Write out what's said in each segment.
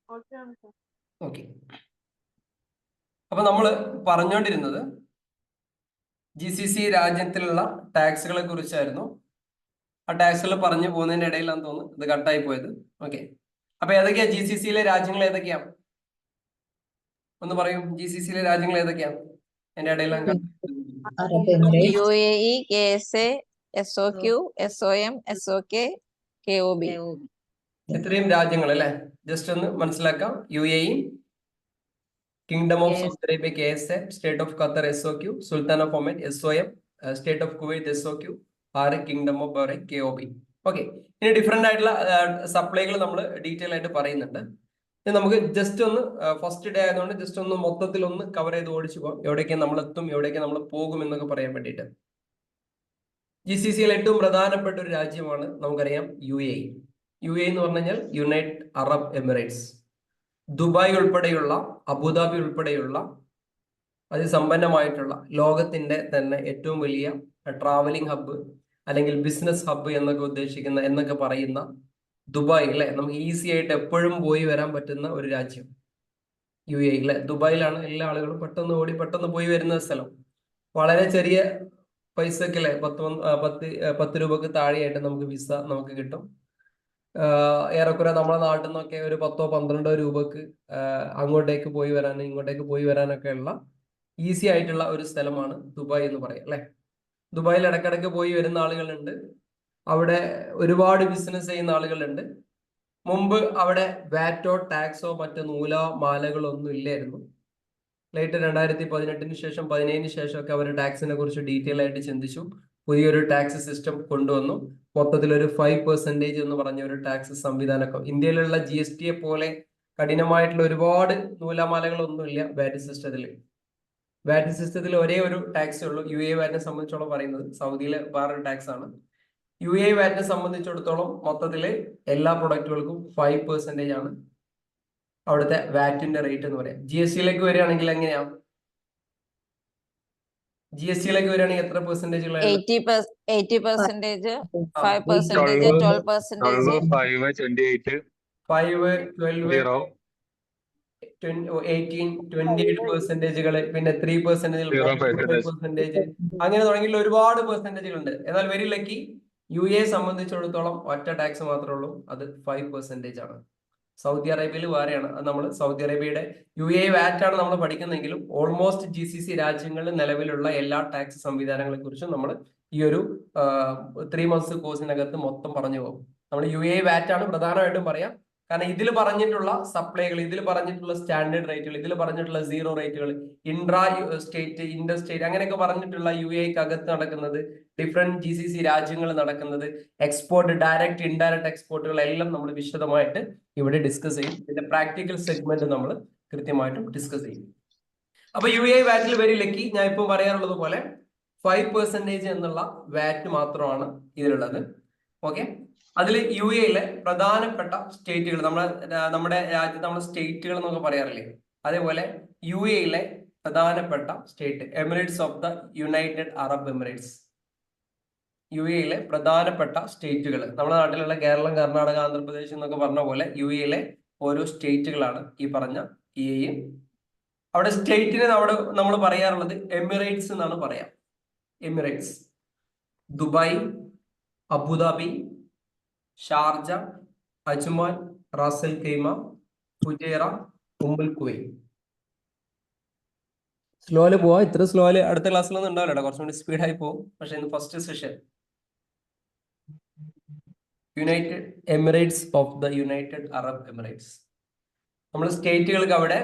Okay. അപ്പൊ നമ്മൾ പറഞ്ഞുകൊണ്ടിരുന്നത് GCC രാജ്യത്തിലുള്ള ടാക്സുകളെ കുറിച്ചായിരുന്നു. ആ ടാക്സുകൾ പറഞ്ഞു പോകുന്നതിന്റെ ഇടയിലാന്ന് തോന്നുന്നു ഇത് കട്ടായി പോയത്. ഓക്കെ. അപ്പൊ ഏതൊക്കെയാ GCCയിലെ രാജ്യങ്ങൾ ഏതൊക്കെയാ? ഒന്ന് പറയൂ, GCCയിലെ രാജ്യങ്ങൾ ഏതൊക്കെയാ? എന്റെ ഇടയിലാണ് UAE, KSA, SOQ, SOM, SOK, KOB. ഇത്രയും രാജ്യങ്ങൾ അല്ലെ? ജസ്റ്റ് ഒന്ന് മനസ്സിലാക്കാം. UAE, kingdom of Saudi Arabia KSA, state of Qatar SOQ, Sultan of Oman SOM, state of Kuwait SOQ, kingdom of Bahrain KOB. Okay. ഇനി ഡിഫറെന്റ് ആയിട്ടുള്ള സപ്ലൈകൾ നമ്മൾ detail ആയിട്ട് പറയുന്നുണ്ട്. നമുക്ക് ജസ്റ്റ് ഒന്ന് ഫസ്റ്റ് ഡേ ആയതുകൊണ്ട് ജസ്റ്റ് ഒന്ന് മൊത്തത്തിൽ ഒന്ന് കവർ ചെയ്ത് ഓടിച്ചു പോകാം. എവിടേക്ക് നമ്മൾ എത്തും, എവിടേക്ക് നമ്മൾ പോകും എന്നൊക്കെ പറയാൻ വേണ്ടിയിട്ട്. GCCയിൽ ഏറ്റവും പ്രധാനപ്പെട്ട ഒരു രാജ്യമാണ് നമുക്കറിയാം UAE. UAE എന്ന് പറഞ്ഞു കഴിഞ്ഞാൽ യുണൈറ്റഡ് അറബ് എമിറേറ്റ്സ്. ദുബായ് ഉൾപ്പെടെയുള്ള, അബുദാബി ഉൾപ്പെടെയുള്ള അതിസമ്പന്നമായിട്ടുള്ള ലോകത്തിന്റെ തന്നെ ഏറ്റവും വലിയ ട്രാവലിംഗ് ഹബ്ബ് അല്ലെങ്കിൽ ബിസിനസ് ഹബ്ബ് എന്നൊക്കെ പറയുന്ന ദുബായ് അല്ലെ, നമുക്ക് ഈസി ആയിട്ട് എപ്പോഴും പോയി വരാൻ പറ്റുന്ന ഒരു രാജ്യം UAE അല്ലെ. ദുബായിലാണ് എല്ലാ ആളുകളും പെട്ടെന്ന് പോയി വരുന്ന സ്ഥലം. വളരെ ചെറിയ പൈസക്ക് അല്ലെ, 10 രൂപക്ക് താഴെയായിട്ട് നമുക്ക് വിസ നമുക്ക് കിട്ടും. ഏറെക്കുറെ നമ്മുടെ നാട്ടിൽ നിന്നൊക്കെ ഒരു 10-12 രൂപക്ക് അങ്ങോട്ടേക്ക് പോയി വരാനും ഇങ്ങോട്ടേക്ക് പോയി വരാനൊക്കെ ഉള്ള ഈസി ആയിട്ടുള്ള ഒരു സ്ഥലമാണ് ദുബായ് എന്ന് പറയാം അല്ലെ. ദുബായിൽ ഇടക്കിടക്ക് പോയി വരുന്ന ആളുകളുണ്ട്. അവിടെ ഒരുപാട് ബിസിനസ് ചെയ്യുന്ന ആളുകളുണ്ട്. മുമ്പ് അവിടെ വാറ്റോ ടാക്സോ മറ്റു മാലകളോ ഒന്നും ഇല്ലായിരുന്നു. ലേറ്റ് 2018 ശേഷം 17 ശേഷമൊക്കെ അവർ ടാക്സിനെ കുറിച്ച് ഡീറ്റെയിൽ ആയിട്ട് ചിന്തിച്ചു. പുതിയൊരു ടാക്സ് സിസ്റ്റം കൊണ്ടുവന്നു. മൊത്തത്തിൽ ഒരു 5% എന്ന് പറഞ്ഞ ഒരു ടാക്സ് സംവിധാനമൊക്കെ. ഇന്ത്യയിലുള്ള GST പോലെ കഠിനമായിട്ടുള്ള ഒരുപാട് നൂലാമാലകളൊന്നുമില്ല വാറ്റ് സിസ്റ്റത്തിൽ. വാറ്റ് സിസ്റ്റത്തിൽ ഒരേ ഒരു ടാക്സേ ഉള്ളൂ. UAE വാറ്റിനെ സംബന്ധിച്ചോളം പറയുന്നത്. സൗദിയിലെ വേറൊരു ടാക്സ് ആണ്. UAE വാറ്റിനെ സംബന്ധിച്ചിടത്തോളം മൊത്തത്തില് എല്ലാ പ്രൊഡക്റ്റുകൾക്കും 5% ആണ് അവിടുത്തെ വാറ്റിന്റെ റേറ്റ് എന്ന് പറയാം. GSTയിലേക്ക് വരികയാണെങ്കിൽ എങ്ങനെയാ? GSTയിലേക്ക് വരികയാണെങ്കിൽ എത്ര പെർസെന്റേജ്? 80%, 5%, 12%, 5, 12, 18, 28%, പിന്നെ 3%, അങ്ങനെ തുടങ്ങിയുള്ള ഒരുപാട് പെർസെന്റേജുകൾ ഉണ്ട്. എന്നാൽ വെരി ലക്കി UAE സംബന്ധിച്ചിടത്തോളം ഒറ്റ ടാക്സ് മാത്രമേ ഉള്ളൂ, അത് 5% ആണ്. സൗദി അറേബ്യയിൽ വേറെയാണ്. അത് നമ്മൾ സൗദി അറേബ്യയുടെ UAE വാറ്റ് ആണ് നമ്മൾ പഠിക്കുന്നെങ്കിലും ഓൾമോസ്റ്റ് GCC രാജ്യങ്ങളിൽ നിലവിലുള്ള എല്ലാ ടാക്സ് സംവിധാനങ്ങളെ കുറിച്ചും നമ്മൾ ഈ ഒരു 3 months കോഴ്സിനകത്ത് മൊത്തം പറഞ്ഞു പോകും. നമ്മൾ UAE വാറ്റ് ആണ് പ്രധാനമായിട്ടും പറയാം. കാരണം ഇതിൽ പറഞ്ഞിട്ടുള്ള സപ്ലൈകൾ, ഇതിൽ പറഞ്ഞിട്ടുള്ള സ്റ്റാൻഡേർഡ് റേറ്റുകൾ, ഇതിൽ പറഞ്ഞിട്ടുള്ള സീറോ റേറ്റുകൾ, ഇൻട്രാ സ്റ്റേറ്റ്, ഇന്റർ സ്റ്റേറ്റ്, അങ്ങനെയൊക്കെ പറഞ്ഞിട്ടുള്ള UAEക്ക് അകത്ത് നടക്കുന്നത്, ഡിഫറെന്റ് GCC രാജ്യങ്ങൾ നടക്കുന്നത്, എക്സ്പോർട്ട്, ഡയറക്റ്റ് ഇൻഡയറക്റ്റ് എക്സ്പോർട്ടുകൾ എല്ലാം നമ്മൾ വിശദമായിട്ട് ഇവിടെ ഡിസ്കസ് ചെയ്യും. ഇതിന്റെ പ്രാക്ടിക്കൽ സെഗ്മെന്റ് നമ്മൾ കൃത്യമായിട്ടും ഡിസ്കസ് ചെയ്യും. അപ്പൊ UAE വാറ്റിൽ വെരി ലക്കി, ഞാൻ ഇപ്പോൾ പറയാറുള്ളത് പോലെ 5% എന്നുള്ള വാറ്റ് മാത്രമാണ് ഇതിലുള്ളത്. ഓക്കെ. അതിൽ UAEയിലെ പ്രധാനപ്പെട്ട സ്റ്റേറ്റുകൾ, നമ്മുടെ രാജ്യത്ത് നമ്മൾ സ്റ്റേറ്റുകൾ എന്നൊക്കെ പറയാറില്ലേ, അതേപോലെ UAEയിലെ പ്രധാനപ്പെട്ട state Emirates of the United Arab Emirates. UAEയിലെ പ്രധാനപ്പെട്ട സ്റ്റേറ്റുകൾ, നമ്മുടെ നാട്ടിലുള്ള കേരളം, കർണാടക, ആന്ധ്രാപ്രദേശ് എന്നൊക്കെ പറഞ്ഞ പോലെ UAEയിലെ ഓരോ സ്റ്റേറ്റുകളാണ് ഈ പറഞ്ഞ UAE. അവിടെ സ്റ്റേറ്റിനെ നമ്മൾ പറയാറുള്ളത് എമിറേറ്റ്സ് എന്നാണ് പറയാം. Emirates: Dubai, Abu Dhabi, Sharjah, Ajman, Ras al Khaimah, Fujairah, ഉമ്മുൽ ഖുവൈൻ. സ്ലോയില് പോവാ. ഇത്ര സ്ലോയില് അടുത്ത ക്ലാസ്സിലൊന്നും ഉണ്ടാവില്ല, കുറച്ചും കൂടി സ്പീഡായി പോകും. പക്ഷെ ഇന്ന് first session United Emirates of the United Arab Emirates. നമ്മൾ സ്റ്റേറ്റുകൾക്ക് അവിടെ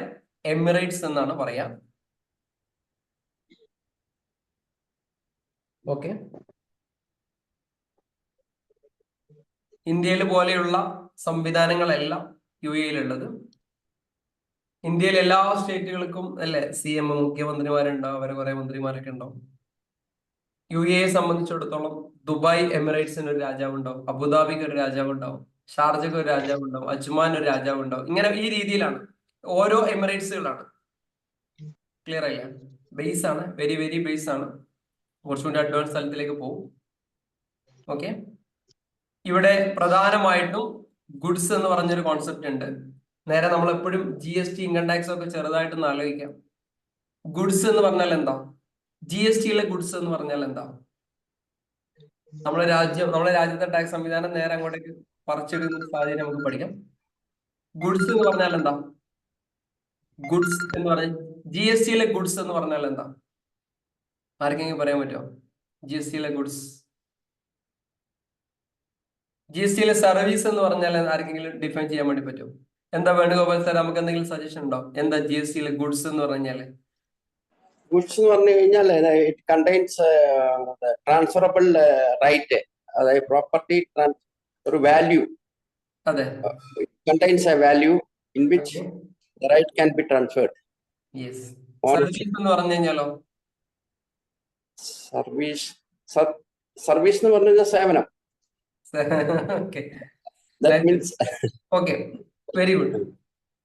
എമിറേറ്റ്സ് എന്നാണ് പറയാം. ഓക്കെ. ഇന്ത്യയിൽ പോലെയുള്ള സംവിധാനങ്ങളെല്ലാം UAEയിലുള്ളത്. ഇന്ത്യയിൽ എല്ലാ സ്റ്റേറ്റുകൾക്കും അല്ലെ CM, മുഖ്യമന്ത്രിമാരുണ്ടാവും, അവരെ കുറെ മന്ത്രിമാരൊക്കെ ഉണ്ടാവും. UAE സംബന്ധിച്ചിടത്തോളം ദുബായ് എമിറേറ്റ്സിന് ഒരു രാജാവ് ഉണ്ടാവും, അബുദാബിക്ക് ഒരു രാജാവ് ഉണ്ടാവും, ഷാർജക്ക് ഒരു രാജാവ് ഉണ്ടാവും, അജ്മാൻ ഒരു രാജാവ് ഉണ്ടാവും. ഇങ്ങനെ ഈ രീതിയിലാണ് ഓരോ എമിറേറ്റ്സുകളാണ്. ക്ലിയർ ആയില്ല? ബേസ് ആണ്, വെരി വെരി ബേസ് ആണ്. കുറച്ചുകൂടി അഡ്വാൻസ് തലത്തിലേക്ക് പോകും. ഓക്കെ. ഇവിടെ പ്രധാനമായിട്ടും ഗുഡ്സ് എന്ന് പറഞ്ഞൊരു കോൺസെപ്റ്റ് ഉണ്ട്. നേരെ നമ്മൾ എപ്പോഴും GST ഇൻകം ടാക്സ് ഒക്കെ ചെറുതായിട്ടൊന്ന് ആലോചിക്കാം. ഗുഡ്സ് എന്ന് പറഞ്ഞാൽ എന്താ? GSTയിലെ ഗുഡ്സ് എന്ന് പറഞ്ഞാൽ എന്താ? നമ്മുടെ രാജ്യത്തെ ടാക്സ് സംവിധാനം നേരെ അങ്ങോട്ടേക്ക് പറിച്ചെടുക്കുന്ന സാഹചര്യം നമുക്ക് പഠിക്കാം. ഗുഡ്സ് എന്ന് പറഞ്ഞാൽ എന്താ? ഗുഡ്സ് എന്ന് പറഞ്ഞാൽ GSTയിലെ ഗുഡ്സ് എന്ന് പറഞ്ഞാൽ എന്താ? ആർക്കെങ്കിലും പറയാൻ പറ്റുമോ? GSTയിലെ ഗുഡ്സ്. GSTയിലെ സർവീസ് എന്ന് പറഞ്ഞാൽ ആർക്കെങ്കിലും ഡിഫൈൻ ചെയ്യാൻ വേണ്ടി പറ്റുമോ? എന്താ വേണുഗോപാൽ സാർ, നമുക്ക് എന്തെങ്കിലും സജഷൻ ഉണ്ടോ? എന്താ GSTയിലെ ഗുഡ്സ് എന്ന് പറഞ്ഞാല്? ഗുഡ്സ് എന്ന് പറഞ്ഞു കഴിഞ്ഞാൽ ഇറ്റ് കണ്ടെയ്ൻസ് ട്രാൻസ്ഫറബിൾ റൈറ്റ്, അതായത് പ്രോപ്പർട്ടി ഒരു വാല്യൂ. അതെ, contains A value in which the right can be transferred. Yes. Service എന്ന് പറഞ്ഞു കഴിഞ്ഞാലോ? സർവീസ് എന്ന് പറഞ്ഞു കഴിഞ്ഞാൽ സേവനം. That means okay, very good.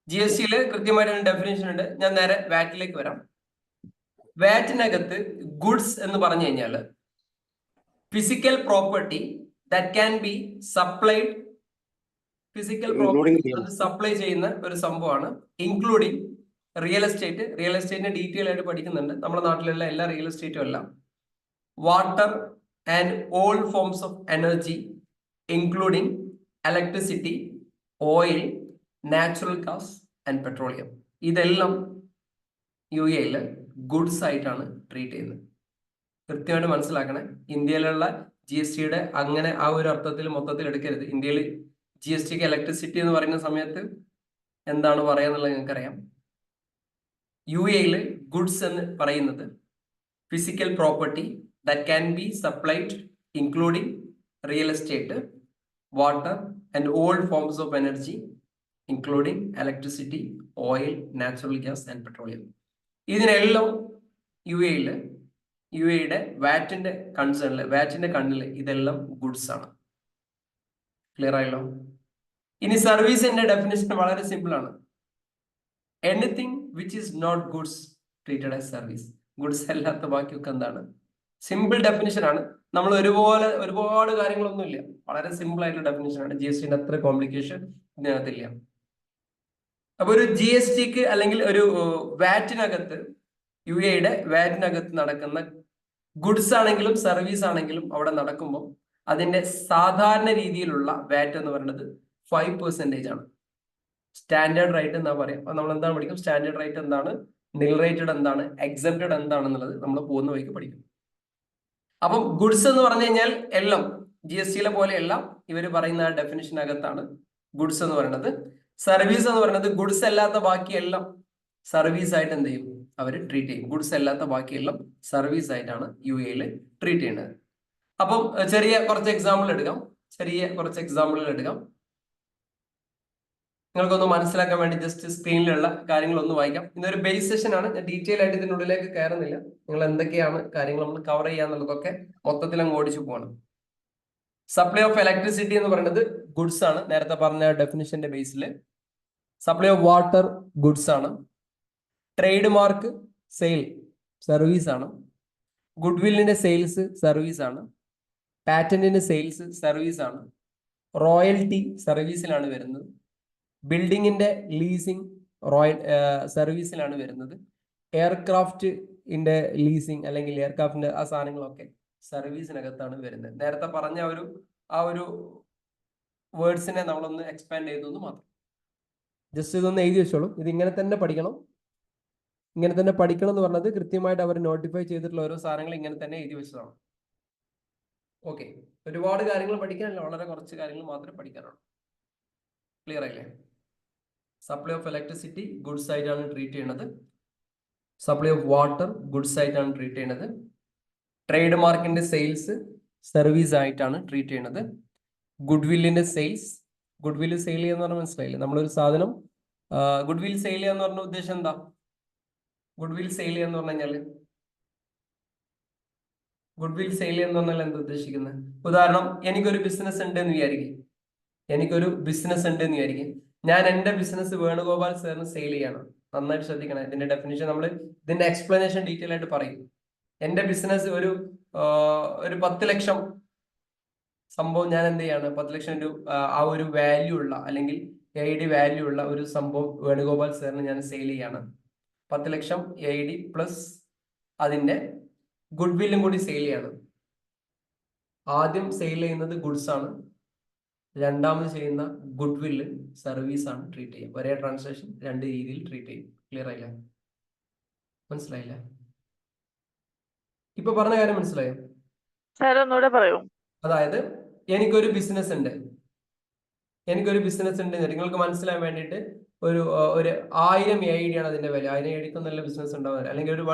GSTയില് കൃത്യമായിട്ട് ഡെഫിനേഷൻ ഉണ്ട്. ഞാൻ നേരെ വാറ്റിലേക്ക് വരാം. വാറ്റിനകത്ത് ഗുഡ്സ് എന്ന് പറഞ്ഞു കഴിഞ്ഞാല് physical property that can be supplied. Physical property അത് സപ്ലൈ ചെയ്യുന്ന ഒരു സംഭവമാണ്. Including real estate. റിയൽ എസ്റ്റേറ്റിനെ ഡീറ്റെയിൽ ആയിട്ട് പഠിക്കുന്നുണ്ട് നമ്മുടെ നാട്ടിലുള്ള എല്ലാ റിയൽ എസ്റ്റേറ്റും എല്ലാം. Water and all forms of energy including electricity, oil, natural gas and petroleum. ഇതെല്ലാം UAE ഗുഡ്സ് ആയിട്ടാണ് ട്രീറ്റ് ചെയ്യുന്നത്. കൃത്യമായിട്ട് മനസ്സിലാക്കണേ. ഇന്ത്യയിലുള്ള GSTയുടെ അങ്ങനെ ആ ഒരു അർത്ഥത്തിൽ മൊത്തത്തിൽ എടുക്കരുത്. ഇന്ത്യയിൽ GSTക്ക് ഇലക്ട്രിസിറ്റി എന്ന് പറയുന്ന സമയത്ത് എന്താണ് പറയാന്നുള്ളത് നിങ്ങൾക്കറിയാം. UAE ഗുഡ്സ് എന്ന് പറയുന്നത് physical property that can be supplied including real estate, water and all forms of energy including electricity, oil, natural gas and petroleum. ഇതിനെല്ലാം UAEയുടെ വാറ്റിന്റെ കൺസേണില്, വാറ്റിന്റെ കണ്ണില് ഇതെല്ലാം ഗുഡ്സ് ആണ്. ക്ലിയർ ആയല്ലോ? ഇനി സർവീസിന്റെ ഡെഫിനിഷൻ വളരെ സിമ്പിൾ ആണ്. Anything which is not goods treated as service. Goods അല്ലാത്ത ബാക്കിയൊക്കെ എന്താണ്? സിമ്പിൾ ഡെഫിനിഷൻ ആണ്. നമ്മൾ ഒരുപാട് കാര്യങ്ങളൊന്നുമില്ല. വളരെ സിമ്പിൾ ആയിട്ടുള്ള ഡെഫിനിഷൻ ആണ്. GSTന്റെ അത്ര കോംപ്ലിക്കേഷൻ ഇതിനകത്തില്ല. അപ്പൊ ഒരു GSTക്ക് അല്ലെങ്കിൽ ഒരു വാറ്റിനകത്ത്, UAEയുടെ വാറ്റിനകത്ത് നടക്കുന്ന ഗുഡ്സ് ആണെങ്കിലും സർവീസ് ആണെങ്കിലും അവിടെ നടക്കുമ്പോൾ അതിന്റെ സാധാരണ രീതിയിലുള്ള വാറ്റ് എന്ന് പറയുന്നത് 5% ആണ്. സ്റ്റാൻഡേർഡ് റേറ്റ് എന്നാ പറയാം. അപ്പൊ നമ്മൾ എന്താണ് പഠിക്കും? സ്റ്റാൻഡേർഡ് റേറ്റ് എന്താണ്, നിൽ റേറ്റഡ് എന്താണ്, എക്സംപ്റ്റഡ് എന്താണെന്നുള്ളത് നമ്മൾ പോകുന്ന വഴിക്ക് പഠിക്കും. അപ്പം ഗുഡ്സ് എന്ന് പറഞ്ഞു കഴിഞ്ഞാൽ എല്ലാം GSTയിലെ പോലെയല്ല, ഇവർ പറയുന്ന ആ ഡെഫിനിഷനകത്താണ് ഗുഡ്സ് എന്ന് പറയുന്നത്. സർവീസ് എന്ന് പറയുന്നത് ഗുഡ്സ് അല്ലാത്ത ബാക്കിയെല്ലാം സർവീസ് ആയിട്ട് എന്ത് ചെയ്യും? അവർ ട്രീറ്റ് ചെയ്യും. ഗുഡ്സ് അല്ലാത്ത ബാക്കിയെല്ലാം സർവീസ് ആയിട്ടാണ് UAE ട്രീറ്റ് ചെയ്യുന്നത്. അപ്പം ചെറിയ കുറച്ച് എക്സാമ്പിൾ എടുക്കാം. നിങ്ങൾക്കൊന്ന് മനസ്സിലാക്കാൻ വേണ്ടി ജസ്റ്റ് സ്ക്രീനിലുള്ള കാര്യങ്ങൾ ഒന്ന് വായിക്കാം. ഇതൊരു ബേസ് സെഷൻ ആണ്. ഞാൻ ഡീറ്റെയിൽ ആയിട്ട് ഇതിനുള്ളിലേക്ക് കയറുന്നില്ല. നിങ്ങൾ എന്തൊക്കെയാണ് കാര്യങ്ങൾ നമ്മൾ കവർ ചെയ്യാന്നുള്ളതൊക്കെ മൊത്തത്തിൽ അങ്ങ് ഓടിച്ചു പോകണം. സപ്ലൈ ഓഫ് ഇലക്ട്രിസിറ്റി എന്ന് പറയുന്നത് ഗുഡ്സ് ആണ്, നേരത്തെ പറഞ്ഞ ഡെഫിനിഷന്റെ ബേസിൽ. സപ്ലൈ ഓഫ് വാട്ടർ ഗുഡ്സ് ആണ്. ട്രേഡ് മാർക്ക് സെയിൽ സർവീസ് ആണ്. ഗുഡ്വില്ലിന്റെ സെയിൽസ് സർവീസ് ആണ്. പാറ്റന്റിന്റെ സെയിൽസ് സർവീസ് ആണ്. റോയൽറ്റി സർവീസിലാണ് വരുന്നത്. ബിൽഡിങ്ങിന്റെ ലീസിങ് സർവീസിലാണ് വരുന്നത്. എയർക്രാഫ്റ്റിന്റെ ലീസിങ് അല്ലെങ്കിൽ എയർക്രാഫ്റ്റിന്റെ ആ സാധനങ്ങളൊക്കെ സർവീസിനകത്താണ് വരുന്നത്. നേരത്തെ പറഞ്ഞ ആ ഒരു വേർഡ്സിനെ നമ്മളൊന്ന് എക്സ്പാൻഡ് ചെയ്തു മാത്രം. ജസ്റ്റ് ഇതൊന്ന് എഴുതി വെച്ചോളൂ. ഇത് ഇങ്ങനെ തന്നെ പഠിക്കണം എന്ന് പറഞ്ഞത് കൃത്യമായിട്ട് അവർ നോട്ടിഫൈ ചെയ്തിട്ടുള്ള ഓരോ സാധനങ്ങൾ ഇങ്ങനെ തന്നെ എഴുതി വെച്ചതാണ്. ഓക്കെ, ഒരുപാട് കാര്യങ്ങൾ പഠിക്കാനില്ല, വളരെ കുറച്ച് കാര്യങ്ങൾ മാത്രമേ പഠിക്കാനുള്ളൂ. ക്ലിയർ ആയില്ലേ? സപ്ലൈ ഓഫ് ഇലക്ട്രിസിറ്റി ഗുഡ്സ് ആയിട്ടാണ് ട്രീറ്റ് ചെയ്യുന്നത്. സപ്ലൈ ഓഫ് വാട്ടർ ഗുഡ്സ് ആയിട്ടാണ് ട്രീറ്റ് ചെയ്യുന്നത്. ട്രേഡ് മാർക്കിന്റെ സെയിൽസ് സർവീസ് ആയിട്ടാണ് ട്രീറ്റ് ചെയ്യുന്നത്. ഗുഡ്വില്ലിന്റെ സെയിൽസ്, ഗുഡ്വില്ല് സെയിൽ ചെയ്യാന്ന് പറഞ്ഞാൽ മനസ്സിലായില്ലേ? നമ്മളൊരു സാധനം ഗുഡ്വിൽ സെയിൽ ചെയ്യാന്ന് പറഞ്ഞ ഉദ്ദേശം എന്താ? ഗുഡ്വിൽ സെയിൽ ചെയ്യാന്ന് പറഞ്ഞു കഴിഞ്ഞാൽ എന്താ ഉദ്ദേശിക്കുന്നത്? ഉദാഹരണം, എനിക്കൊരു ബിസിനസ് ഉണ്ട് എന്ന് വിചാരിക്കും. ഞാൻ എന്റെ ബിസിനസ് വേണുഗോപാൽ സാറിന് സെയിൽ ചെയ്യണം. നന്നായിട്ട് ശ്രദ്ധിക്കണം. ഇതിന്റെ ഡെഫിനിഷൻ നമ്മൾ ഇതിന്റെ എക്സ്പ്ലനേഷൻ ഡീറ്റെയിൽ ആയിട്ട് പറയും. എന്റെ ബിസിനസ് ഒരു 10 ലക്ഷം സംഭവം ഞാൻ എന്ത് ചെയ്യാണ്? 10 ലക്ഷം രൂപ ആ ഒരു വാല്യൂ ഉള്ള അല്ലെങ്കിൽ AID വാല്യൂ ഉള്ള ഒരു സംഭവം വേണുഗോപാൽ സാറിന് ഞാൻ സെയിൽ ചെയ്യാണ്. 10 ലക്ഷം AID പ്ലസ് അതിന്റെ ഗുഡ് വില്ലും കൂടി സെയിൽ ചെയ്യാണ്. ആദ്യം സെയിൽ ചെയ്യുന്നത് ഗുഡ്സ് ആണ്, രണ്ടാമത് ചെയ്യുന്ന ഗുഡ് വില്ല് സർവീസ് ആണ് ട്രീറ്റ് ചെയ്യും. ഒരേ ട്രാൻസാക്ഷൻ രണ്ട് രീതിയിൽ ട്രീറ്റ് ചെയ്യും. ക്ലിയർ ആയില്ല? മനസ്സിലായില്ല? ഇപ്പൊ പറഞ്ഞ കാര്യം മനസ്സിലായോ? സാർ ഒന്നുകൂടെ പറയൂ. അതായത് എനിക്കൊരു ബിസിനസ് ഉണ്ട്, നിങ്ങൾക്ക് മനസ്സിലാൻ വേണ്ടിയിട്ട് ഒരു 1000 AID ആണ് അതിന്റെ വില. 1000 AID നല്ല ബിസിനസ് ഉണ്ടാവുക, അല്ലെങ്കിൽ ഒരു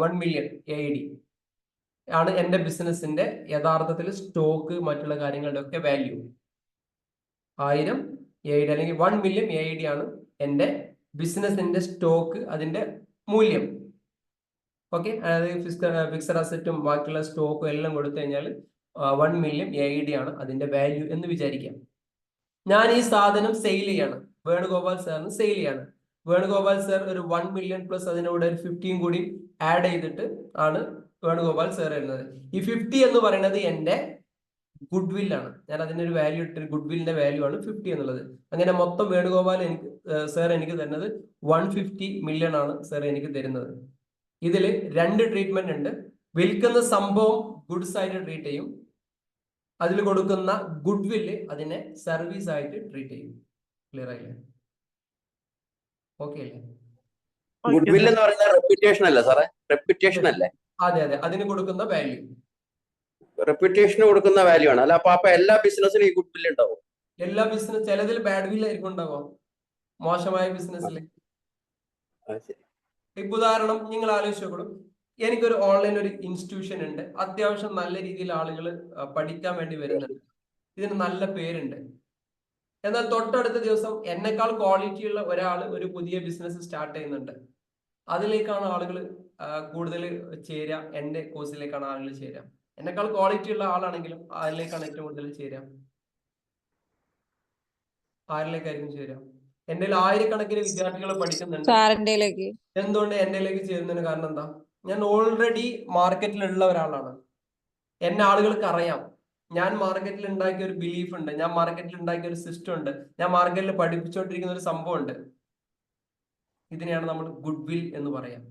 1 മില്യൺ AID ആണ് എന്റെ ബിസിനസിന്റെ യഥാർത്ഥത്തിൽ സ്റ്റോക്ക് മറ്റുള്ള കാര്യങ്ങളുടെ ഒക്കെ വാല്യൂ. 1000 AID അല്ലെങ്കിൽ 1 മില്യൺ AID ആണ് എന്റെ ബിസിനസിന്റെ സ്റ്റോക്ക്, അതിന്റെ മൂല്യം. ഓക്കെ, അതായത് ഫിക്സഡ് അസറ്റും ബാക്കിയുള്ള സ്റ്റോക്കും എല്ലാം കൊടുത്തു കഴിഞ്ഞാൽ 1 മില്യൺ AID ആണ് അതിന്റെ വാല്യൂ എന്ന് വിചാരിക്കാം. ഞാൻ ഈ സാധനം സെയിൽ ചെയ്യാണ്, വേണുഗോപാൽ സാറിന് സെയിൽ ചെയ്യാണ്. വേണുഗോപാൽ സാർ ഒരു 1 മില്യൺ പ്ലസ് അതിനോട് ഒരു 15 കൂടി ആഡ് ചെയ്തിട്ട് ആണ് വേണുഗോപാൽ സാർ വരുന്നത്. ഈ 50 എന്ന് പറയുന്നത് എന്റെ ഗുഡ് വില്ലാണ്. ഞാൻ അതിനൊരു വാല്യൂ ഇട്ട് ഗുഡ് വില്ലിന്റെ വാല്യൂ ആണ് 50 എന്നുള്ളത്. അങ്ങനെ മൊത്തം വേണുഗോപാൽ സാർ എനിക്ക് തരുന്നത് 150 മില്യൺ ആണ് സാർ എനിക്ക് തരുന്നത്. ഇതിൽ 2 ട്രീറ്റ്മെന്റ് ഉണ്ട്. വിൽക്കുന്ന സംഭവം ഗുഡ്സ് ആയിട്ട് ട്രീറ്റ് ചെയ്യും, അതിൽ കൊടുക്കുന്ന ഗുഡ് വില്ല് അതിനെ സർവീസ് ആയിട്ട് ട്രീറ്റ് ചെയ്യും. ക്ലിയർ ആയില്ലേ? ഓക്കെ അല്ലേ? ഗുഡ് വിൽ എന്ന് പറയുന്നത് റെപ്യൂട്ടേഷൻ അല്ലേ സാറേ? റെപ്യൂട്ടേഷൻ അല്ലേ? അതെ, അതിന് കൊടുക്കുന്ന വാല്യൂ, റെപ്യൂട്ടേഷന് കൊടുക്കുന്ന വാല്യൂ ആണ് അല്ല? അപ്പൊ എല്ലാ ബിസിനസ്സിലും ഈ ഗുഡ് വിൽ ഉണ്ടാവും? എല്ലാ ബിസിനസ്, ചിലതിൽ ബാഡ് വില്ല് ആയിരിക്കും ഉണ്ടാവുക, മോശമായ ബിസിനസ്സിൽ. ഇപ്പൊ ഉദാഹരണം നിങ്ങൾ ആലോചിച്ച് നോക്കണം, എനിക്കൊരു ഓൺലൈൻ ഒരു ഇൻസ്റ്റിറ്റ്യൂഷൻ ഉണ്ട്, അത്യാവശ്യം നല്ല രീതിയിൽ ആളുകൾ പഠിക്കാൻ വേണ്ടി വരുന്നുണ്ട്, ഇതിന് നല്ല പേരുണ്ട്. എന്നാൽ തൊട്ടടുത്ത ദിവസം എന്നെക്കാൾ ക്വാളിറ്റി ഉള്ള ഒരാൾ ഒരു പുതിയ ബിസിനസ് സ്റ്റാർട്ട് ചെയ്യുന്നുണ്ട്. അതിലേക്കാണ് ആളുകൾ കൂടുതൽ ചേരുക, എന്റെ കോഴ്സിലേക്കാണ് ആളുകൾ ചേരുക. എന്നെക്കാൾ ക്വാളിറ്റി ഉള്ള ആളാണെങ്കിലും അതിലേക്കാണ് ഏറ്റവും കൂടുതൽ ചേരുക. ആരിലേക്കായിരിക്കും ചേരുക? എന്റെ ആയിരക്കണക്കിന് വിദ്യാർത്ഥികൾ പഠിക്കുന്നുണ്ട്. എന്തുകൊണ്ട് എന്റെയിലേക്ക് ചേരുന്നതിന് കാരണം എന്താ? ഞാൻ ഓൾറെഡി മാർക്കറ്റിലുള്ള ഒരാളാണ്, എന്നെ ആളുകൾക്ക് അറിയാം. ഞാൻ മാർക്കറ്റിൽ ഉണ്ടാക്കിയ ഒരു ബിലീഫ് ഉണ്ട്, ഞാൻ മാർക്കറ്റിൽ ഉണ്ടാക്കിയ ഒരു സിസ്റ്റം ഉണ്ട്, ഞാൻ മാർക്കറ്റിൽ പഠിപ്പിച്ചുകൊണ്ടിരിക്കുന്ന ഒരു സംഭവം ഉണ്ട്. ഇതിനെയാണ് നമ്മൾ ഗുഡ് വിൽ എന്ന് പറയാം.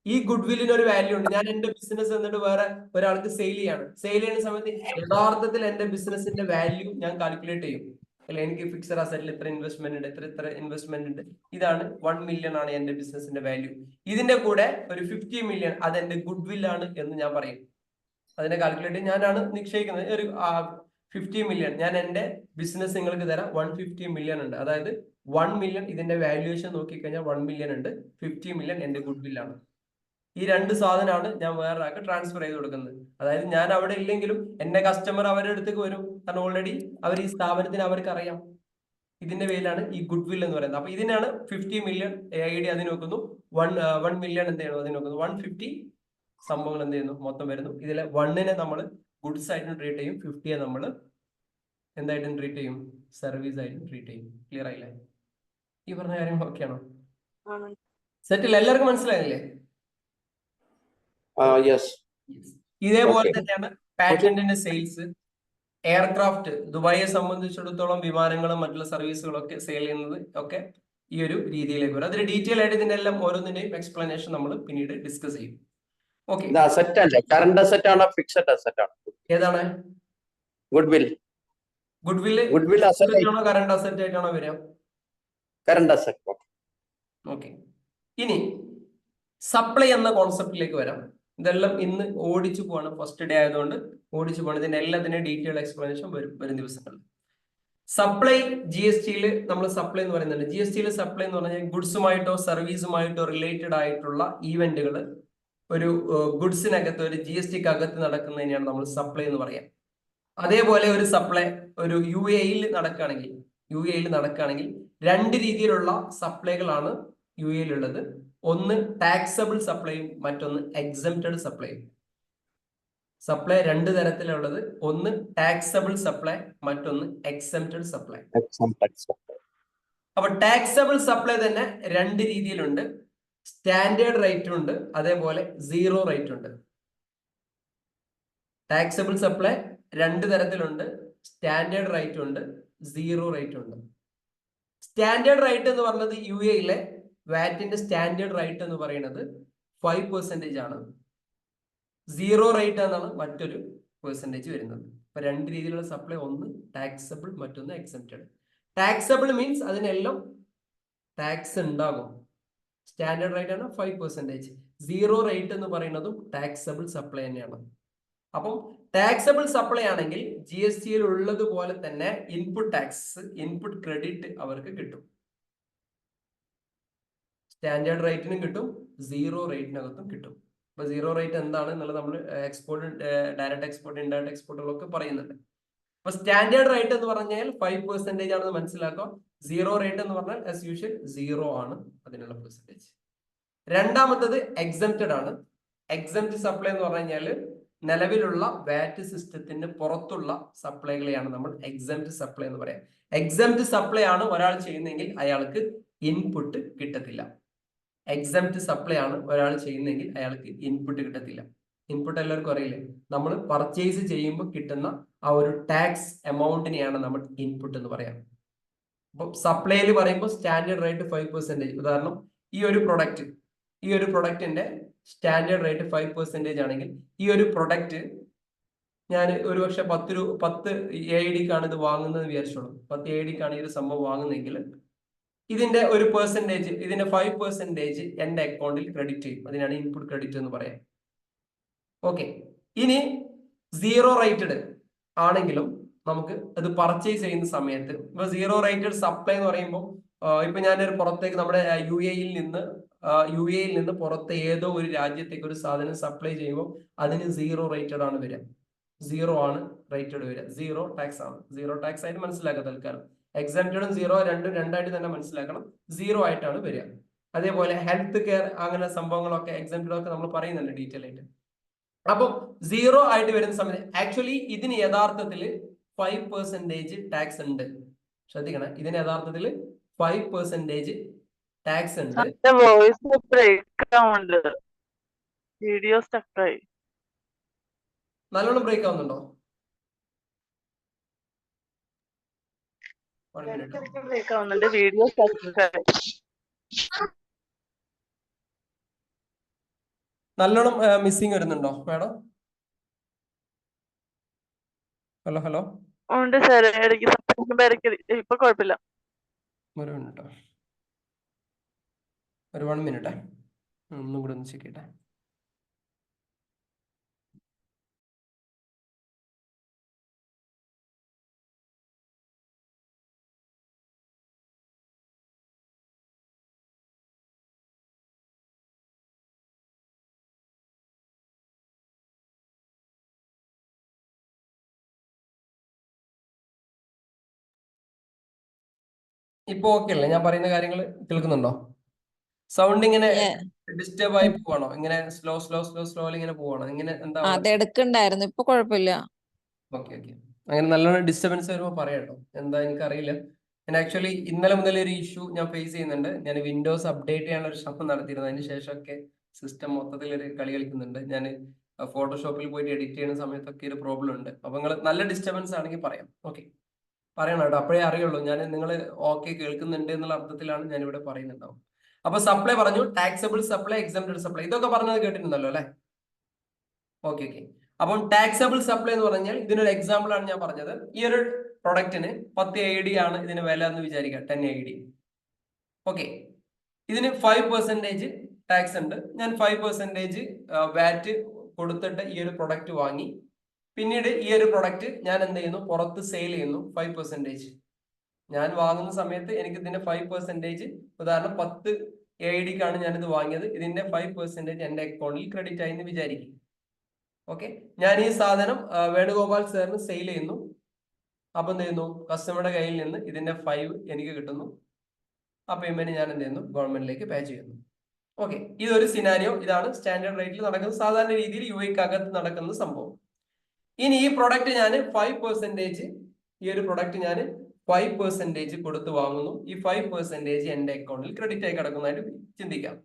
ഈ ഗുഡ് വില്ലിന് ഒരു വാല്യൂ ഉണ്ട്. ഞാൻ എന്റെ ബിസിനസ് എന്നിട്ട് വേറെ ഒരാൾക്ക് സെയിൽ ചെയ്യാണ്. സെയിൽ ചെയ്യുന്ന സമയത്ത് യഥാർത്ഥത്തിൽ എന്റെ ബിസിനസിന്റെ വാല്യൂ ഞാൻ കാൽക്കുലേറ്റ് ചെയ്യും. അല്ലെ, എനിക്ക് ഫിക്സഡ് അസറ്റിൽ ഇത്ര ഇൻവെസ്റ്റ്മെന്റ് ഉണ്ട്, ഇത്ര ഇൻവെസ്റ്റ്മെന്റ് ഉണ്ട്, ഇതാണ് 1 മില്യൺ ആണ് എന്റെ ബിസിനസിന്റെ വാല്യൂ. ഇതിന്റെ കൂടെ ഒരു 50 മില്യൺ അത് എന്റെ ഗുഡ് വില്ലാണ് എന്ന് ഞാൻ പറയും. അതിനെ കാൽക്കുലേറ്റ് ഞാനാണ് നിക്ഷേപിക്കുന്നത്. ഒരു 50 മില്യൺ ഞാൻ എന്റെ ബിസിനസ് നിങ്ങൾക്ക് തരാം. 150 മില്യൺ ഉണ്ട്, അതായത് 1 മില്യൺ ഇതിന്റെ വാല്യുവേഷൻ നോക്കിക്കഴിഞ്ഞാൽ 1 മില്യൺ ഉണ്ട്, 50 മില്യൺ എന്റെ ഗുഡ് വില്ലാണ്. ഈ 2 സാധനമാണ് ഞാൻ വേറൊരാൾക്ക് ട്രാൻസ്ഫർ ചെയ്ത് കൊടുക്കുന്നത്. അതായത് ഞാൻ അവിടെ ഇല്ലെങ്കിലും എന്റെ കസ്റ്റമർ അവരുടെ അടുത്തേക്ക് വരും, കാരണം ഓൾറെഡി അവർ ഈ സ്ഥാപനത്തിന് അവർക്ക് അറിയാം. ഇതിന്റെ പേരിലാണ് ഈ ഗുഡ് വിൽ എന്ന് പറയുന്നത്. അപ്പൊ ഇതിനാണ് 50 മില്യൺ AID അതിന് വെക്കുന്നു, 1 മില്യൺ എന്ത് ചെയ്യണം അതിന് വെക്കുന്നു, 150 സംഭവങ്ങൾ എന്ത് ചെയ്യുന്നു മൊത്തം വരുന്നു. ഇതിലെ 1നെ നമ്മൾ ഗുഡ്സ് ആയിട്ട് ട്രീറ്റ് ചെയ്യും, 50യെ നമ്മൾ എന്തായിട്ടും ട്രീറ്റ് ചെയ്യും, സർവീസ് ആയിട്ട് ട്രീറ്റ് ചെയ്യും. ക്ലിയർ ആയില്ലേ? ഈ പറഞ്ഞ കാര്യം ഓക്കെയാണോ? സെറ്റിൽ എല്ലാവർക്കും മനസ്സിലായില്ലേ? ഇതേപോലെ തന്നെയാണ് പാറ്റന്റിന്റെ സെയിൽസ്. എയർക്രാഫ്റ്റ്, ദുബായിയെ സംബന്ധിച്ചിടത്തോളം വിമാനങ്ങളും മറ്റുള്ള സർവീസുകളും ഒക്കെ സെയിൽ ചെയ്യുന്നത് ഒക്കെ ഈ ഒരു രീതിയിലേക്ക് വരും. അതിന് ഡീറ്റെയിൽ ആയിട്ട് ഇതിന്റെ എല്ലാം ഓരോന്നിന്റെയും എക്സ്പ്ലനേഷൻ നമ്മൾ പിന്നീട് ഡിസ്കസ് ചെയ്യും. ഓക്കെ, കറണ്ട് അസറ്റ് ആണോ ഫിക്സഡ് അസറ്റ് ആണോ? ഏതാണ് ഗുഡ് വിൽ? ഗുഡ് വില്ല് ആണോ കറണ്ട് അസറ്റ് ആയിട്ടാണോ വരിക? Current asset. ഓക്കെ, ഇനി സപ്ലൈ എന്ന കോൺസെപ്റ്റിലേക്ക് വരാം. ഇതെല്ലാം ഇന്ന് ഓടിച്ചു പോവാണ്, ഫസ്റ്റ് ഡേ ആയതുകൊണ്ട് ഓടിച്ചു പോവാണ്. ഇതിന്റെ എല്ലാത്തിനും ഡീറ്റെയിൽ എക്സ്പ്ലനേഷൻ വരും ദിവസങ്ങളിൽ. സപ്ലൈ GST നമ്മൾ സപ്ലൈ എന്ന് പറയുന്നുണ്ട്. GST സപ്ലൈ എന്ന് പറഞ്ഞാൽ ഗുഡ്സുമായിട്ടോ സർവീസുമായിട്ടോ റിലേറ്റഡ് ആയിട്ടുള്ള ഈവന്റുകൾ ഒരു ഗുഡ്സിനകത്ത് ഒരു GSTക്ക് അകത്ത് നടക്കുന്നതിനെയാണ് നമ്മൾ സപ്ലൈ എന്ന് പറയാം. അതേപോലെ ഒരു സപ്ലൈ ഒരു UAE നടക്കുകയാണെങ്കിൽ 2 രീതിയിലുള്ള സപ്ലൈകളാണ് UAE ഉള്ളത്. ഒന്ന് ടാക്സബിൾ സപ്ലൈയും മറ്റൊന്ന് എക്സംപ്റ്റഡ് സപ്ലൈയും. സപ്ലൈ 2 തരത്തിലുള്ളത്, ഒന്ന് ടാക്സബിൾ സപ്ലൈ, മറ്റൊന്ന് എക്സംപ്റ്റഡ് സപ്ലൈ. അപ്പൊ ടാക്സബിൾ സപ്ലൈ തന്നെ 2 രീതിയിലുണ്ട്. സ്റ്റാൻഡേർഡ് റേറ്റ് ഉണ്ട്, അതേപോലെ സീറോ റേറ്റ് ഉണ്ട്. ടാക്സബിൾ സപ്ലൈ 2 തരത്തിലുണ്ട്, സ്റ്റാൻഡേർഡ് റേറ്റ് ഉണ്ട്, സീറോ റേറ്റ് ഉണ്ട്. സ്റ്റാൻഡേർഡ് റേറ്റ് എന്ന് പറഞ്ഞത് UAE വാറ്റിന്റെ സ്റ്റാൻഡേർഡ് റേറ്റ് എന്ന് പറയുന്നത് 5% ആണ്. സീറോ റേറ്റ് എന്നാണ് മറ്റൊരു പെർസെൻറ്റേജ് വരുന്നത്. അപ്പൊ രണ്ട് രീതിയിലുള്ള സപ്ലൈ, ഒന്ന് ടാക്സബിൾ, മറ്റൊന്ന് എക്സെപ്റ്റഡ്. ടാക്സബിൾ മീൻസ് അതിനെല്ലാം ടാക്സ് ഉണ്ടാകും. സ്റ്റാൻഡേർഡ് റേറ്റ് ആണ് 5%. സീറോ റേറ്റ് എന്ന് പറയുന്നതും ടാക്സബിൾ സപ്ലൈ തന്നെയാണ്. അപ്പം ടാക്സബിൾ സപ്ലൈ ആണെങ്കിൽ GST ഉള്ളതുപോലെ തന്നെ ഇൻപുട്ട് ടാക്സ്, ഇൻപുട്ട് ക്രെഡിറ്റ് അവർക്ക് കിട്ടും. സ്റ്റാൻഡേർഡ് റേറ്റിനും കിട്ടും, സീറോ റേറ്റിനകത്തും കിട്ടും. അപ്പൊ സീറോ റേറ്റ് എന്താണ് എന്നുള്ളത് നമ്മൾ എക്സ്പോർട്ട്, ഡയറക്റ്റ് എക്സ്പോർട്ട്, ഇൻഡയറക്റ്റ് എക്സ്പോർട്ടുകളൊക്കെ പറയുന്നുണ്ട്. അപ്പൊ സ്റ്റാൻഡേർഡ് റേറ്റ് എന്ന് പറഞ്ഞാൽ 5% ആണെന്ന് മനസ്സിലാക്കുക. സീറോ റേറ്റ് എന്ന് പറഞ്ഞാൽ ആസ് യൂഷ്വൽ സീറോ ആണ് അതിനുള്ള പെർസെൻറ്റേജ്. രണ്ടാമത്തത് എക്സംപ്റ്റഡ് ആണ്. എക്സംപ്റ്റ് സപ്ലൈ എന്ന് പറഞ്ഞു കഴിഞ്ഞാൽ നിലവിലുള്ള വാറ്റ് സിസ്റ്റത്തിന് പുറത്തുള്ള സപ്ലൈകളെയാണ് നമ്മൾ എക്സംപ്റ്റ് സപ്ലൈ എന്ന് പറയാം. എക്സംപ്റ്റ് സപ്ലൈ ആണ് ഒരാൾ ചെയ്യുന്നെങ്കിൽ അയാൾക്ക് ഇൻപുട്ട് കിട്ടത്തില്ല. എക്സംപ്റ്റ് സപ്ലൈ ആണ് ഒരാൾ ചെയ്യുന്നെങ്കിൽ അയാൾക്ക് ഇൻപുട്ട് കിട്ടത്തില്ല. ഇൻപുട്ട് എല്ലാവർക്കും അറിയില്ലേ, നമ്മൾ പർച്ചേസ് ചെയ്യുമ്പോൾ കിട്ടുന്ന ആ ഒരു ടാക്സ് എമൗണ്ടിനെയാണ് നമ്മൾ ഇൻപുട്ട് എന്ന് പറയാം. അപ്പം സപ്ലൈയിൽ പറയുമ്പോൾ സ്റ്റാൻഡേർഡ് റേറ്റ് 5%. ഉദാഹരണം, ഈ ഒരു പ്രൊഡക്റ്റിന്റെ സ്റ്റാൻഡേർഡ് റേറ്റ് 5% ആണെങ്കിൽ ഈ ഒരു പ്രൊഡക്റ്റ് ഞാൻ ഒരു പക്ഷെ 10 AED-ക്കാണ് ഇത് വാങ്ങുന്നത് വിചാരിച്ചോളൂ. 10 AED-ക്കാണ് ഈ ഒരു സംഭവം വാങ്ങുന്നതെങ്കിൽ ഇതിന്റെ ഒരു പെർസെൻറ്റേജ്, ഇതിന്റെ 5% എന്റെ അക്കൗണ്ടിൽ ക്രെഡിറ്റ് ചെയ്യും. അതിനാണ് ഇൻപുട്ട് ക്രെഡിറ്റ് എന്ന് പറയാം. ഓക്കെ, ഇനി സീറോ റേറ്റഡ് ആണെങ്കിലും നമുക്ക് അത് പർച്ചേസ് ചെയ്യുന്ന സമയത്ത്, ഇപ്പൊ സീറോ റേറ്റഡ് സപ്ലൈ എന്ന് പറയുമ്പോൾ ഇപ്പൊ ഞാനൊരു പുറത്തേക്ക് നമ്മുടെ UAE-യിൽ നിന്ന് പുറത്തെ ഏതോ ഒരു രാജ്യത്തേക്ക് ഒരു സാധനം സപ്ലൈ ചെയ്യുമ്പോൾ അതിന് സീറോ റേറ്റഡ് ആണ് വരിക. സീറോ ആണ് റേറ്റഡ് വരിക. സീറോ ടാക്സ് ആണ്. സീറോ ടാക്സ് ആയിട്ട് മനസ്സിലാക്കുക തൽക്കാലം. എക്സംപ്റ്റഡും സീറോ രണ്ടായിട്ട് തന്നെ മനസ്സിലാക്കണം. സീറോ ആയിട്ടാണ് വരിക. അതേപോലെ ഹെൽത്ത് കെയർ അങ്ങനെ സംഭവങ്ങളൊക്കെ എക്സംപ്റ്റഡ് ഒക്കെ നമ്മൾ പറയുന്നുണ്ട് ഡീറ്റെയിൽ ആയിട്ട്. അപ്പം സീറോ ആയിട്ട് വരുന്ന സമയത്ത് ആക്ച്വലി ഇതിന് യഥാർത്ഥത്തിൽ 5% ടാക്സ് ഉണ്ട്. ശ്രദ്ധിക്കണം, ഇതിന് യഥാർത്ഥത്തിൽ 5% ടാക്സ് ഉണ്ട്. വോയിസ് ബ്രേക്ക് ആവുന്നുണ്ട്, വീഡിയോ സ്റ്റക്കായി. നല്ലോണം ബ്രേക്ക് ആവുന്നുണ്ടോ? ബ്രേക്ക് ആവുന്നുണ്ട്, വീഡിയോ സ്റ്റക്കായി. നല്ലോണം മിസ്സിങ് വരുന്നുണ്ടോ മാഡം? ഹലോ ഉണ്ട് സാർ, ഇടയ്ക്ക് സംസാരിക്കുമ്പോ ഇടയ്ക്ക് ഇപ്പൊ കുഴപ്പമില്ല. ഒരു മിനിറ്റ്, ഒരു 1 മിനിറ്റ് ഒന്നും കൂടെ ഒന്ന് ചെക്ക് ചെയ്യട്ടെ. ഇപ്പൊ ഓക്കെ അല്ലേ? ഞാൻ പറയുന്ന കാര്യങ്ങൾ കേൾക്കുന്നുണ്ടോ? സൗണ്ട് ഇങ്ങനെ ഡിസ്റ്റർബ് ആയി പോവാണോ? ഇങ്ങനെ സ്ലോലി ഇങ്ങനെ പോവാണോ? ഇങ്ങനെ എന്താ? അതെടുക്കണ്ടായിരുന്നു, ഇപ്പൊ കുഴപ്പമില്ല. ഓക്കെ. അങ്ങനെ നല്ലോണം ഡിസ്റ്റർബൻസ് വരുമ്പോൾ പറയാട്ടോ, എന്താ എനിക്കറിയില്ല. ഞാൻ ആക്ച്വലി ഇന്നലെ മുതൽ ഒരു ഇഷ്യൂ ഞാൻ ഫേസ് ചെയ്യുന്നുണ്ട്. ഞാൻ വിൻഡോസ് അപ്ഡേറ്റ് ചെയ്യാനുള്ള ഒരു ശ്രമം നടത്തിയിരുന്നു. അതിന് ശേഷമൊക്കെ സിസ്റ്റം മൊത്തത്തിൽ ഒരു കളി കളിക്കുന്നുണ്ട്. ഞാൻ ഫോട്ടോഷോപ്പിൽ പോയിട്ട് എഡിറ്റ് ചെയ്യുന്ന സമയത്തൊക്കെ ഒരു പ്രോബ്ലം ഉണ്ട്. അപ്പൊ നിങ്ങൾ നല്ല ഡിസ്റ്റർബൻസ് ആണെങ്കിൽ പറയാം. ഓക്കെ, പറയണം കേട്ടോ, അപ്പോഴേ അറിയുള്ളൂ. ഞാൻ നിങ്ങൾ ഓക്കെ കേൾക്കുന്നുണ്ട് എന്നുള്ള അർത്ഥത്തിലാണ് ഞാൻ ഇവിടെ പറയുന്നുണ്ടാവും. അപ്പൊ സപ്ലൈ പറഞ്ഞു, ടാക്സബിൾ സപ്ലൈ, എക്സംപ്റ്റഡ് സപ്ലൈ, ഇതൊക്കെ പറഞ്ഞത് കേട്ടിട്ടുണ്ടല്ലോ അല്ലെ? ഓക്കെ. അപ്പം ടാക്സബിൾ സപ്ലൈ എന്ന് പറഞ്ഞാൽ ഇതിനൊരു എക്സാമ്പിൾ ആണ് ഞാൻ പറഞ്ഞത്. ഈ ഒരു പ്രൊഡക്റ്റിന് 10 AED ആണ് ഇതിന് വില എന്ന് വിചാരിക്കുക, 10 AED. ഓക്കെ, ഇതിന് 5% ടാക്സ് ഉണ്ട്. ഞാൻ 5% വാറ്റ് കൊടുത്തിട്ട് ഈ ഒരു പ്രൊഡക്റ്റ് വാങ്ങി. പിന്നീട് ഈ ഒരു പ്രൊഡക്റ്റ് ഞാൻ എന്ത് ചെയ്യുന്നു, പുറത്ത് സെയിൽ ചെയ്യുന്നു 5%. ഞാൻ വാങ്ങുന്ന സമയത്ത് എനിക്ക് ഇതിന്റെ 5%, ഉദാഹരണം 10 AED-ക്കാണ് ഞാനിത് വാങ്ങിയത്, ഇതിന്റെ 5% എന്റെ അക്കൗണ്ടിൽ ക്രെഡിറ്റ് ആയി എന്ന് വിചാരിക്കും. ഓക്കെ, ഞാൻ ഈ സാധനം വേണുഗോപാൽ സാറിന് സെയിൽ ചെയ്യുന്നു. അപ്പൊ എന്ത് ചെയ്യുന്നു, കസ്റ്റമറുടെ കയ്യിൽ നിന്ന് ഇതിന്റെ 5 എനിക്ക് കിട്ടുന്നു. ആ പേയ്മെന്റ് ഞാൻ എന്ത് ചെയ്യുന്നു, ഗവൺമെന്റിലേക്ക് പേ ചെയ്യുന്നു. ഓക്കെ, ഇതൊരു സിനാരിയോ. ഇതാണ് സ്റ്റാൻഡേർഡ് റേറ്റിൽ നടക്കുന്ന, സാധാരണ രീതിയിൽ UAE-ക്കകത്ത് നടക്കുന്ന സംഭവം. ഇനി ഈ പ്രൊഡക്റ്റ് ഞാൻ 5%, ഈ ഒരു പ്രൊഡക്റ്റ് ഞാൻ 5% കൊടുത്ത് വാങ്ങുന്നു. ഈ 5% എന്റെ അക്കൗണ്ടിൽ ക്രെഡിറ്റ് ആയി കിടക്കുന്നതായിട്ട് ചിന്തിക്കാം.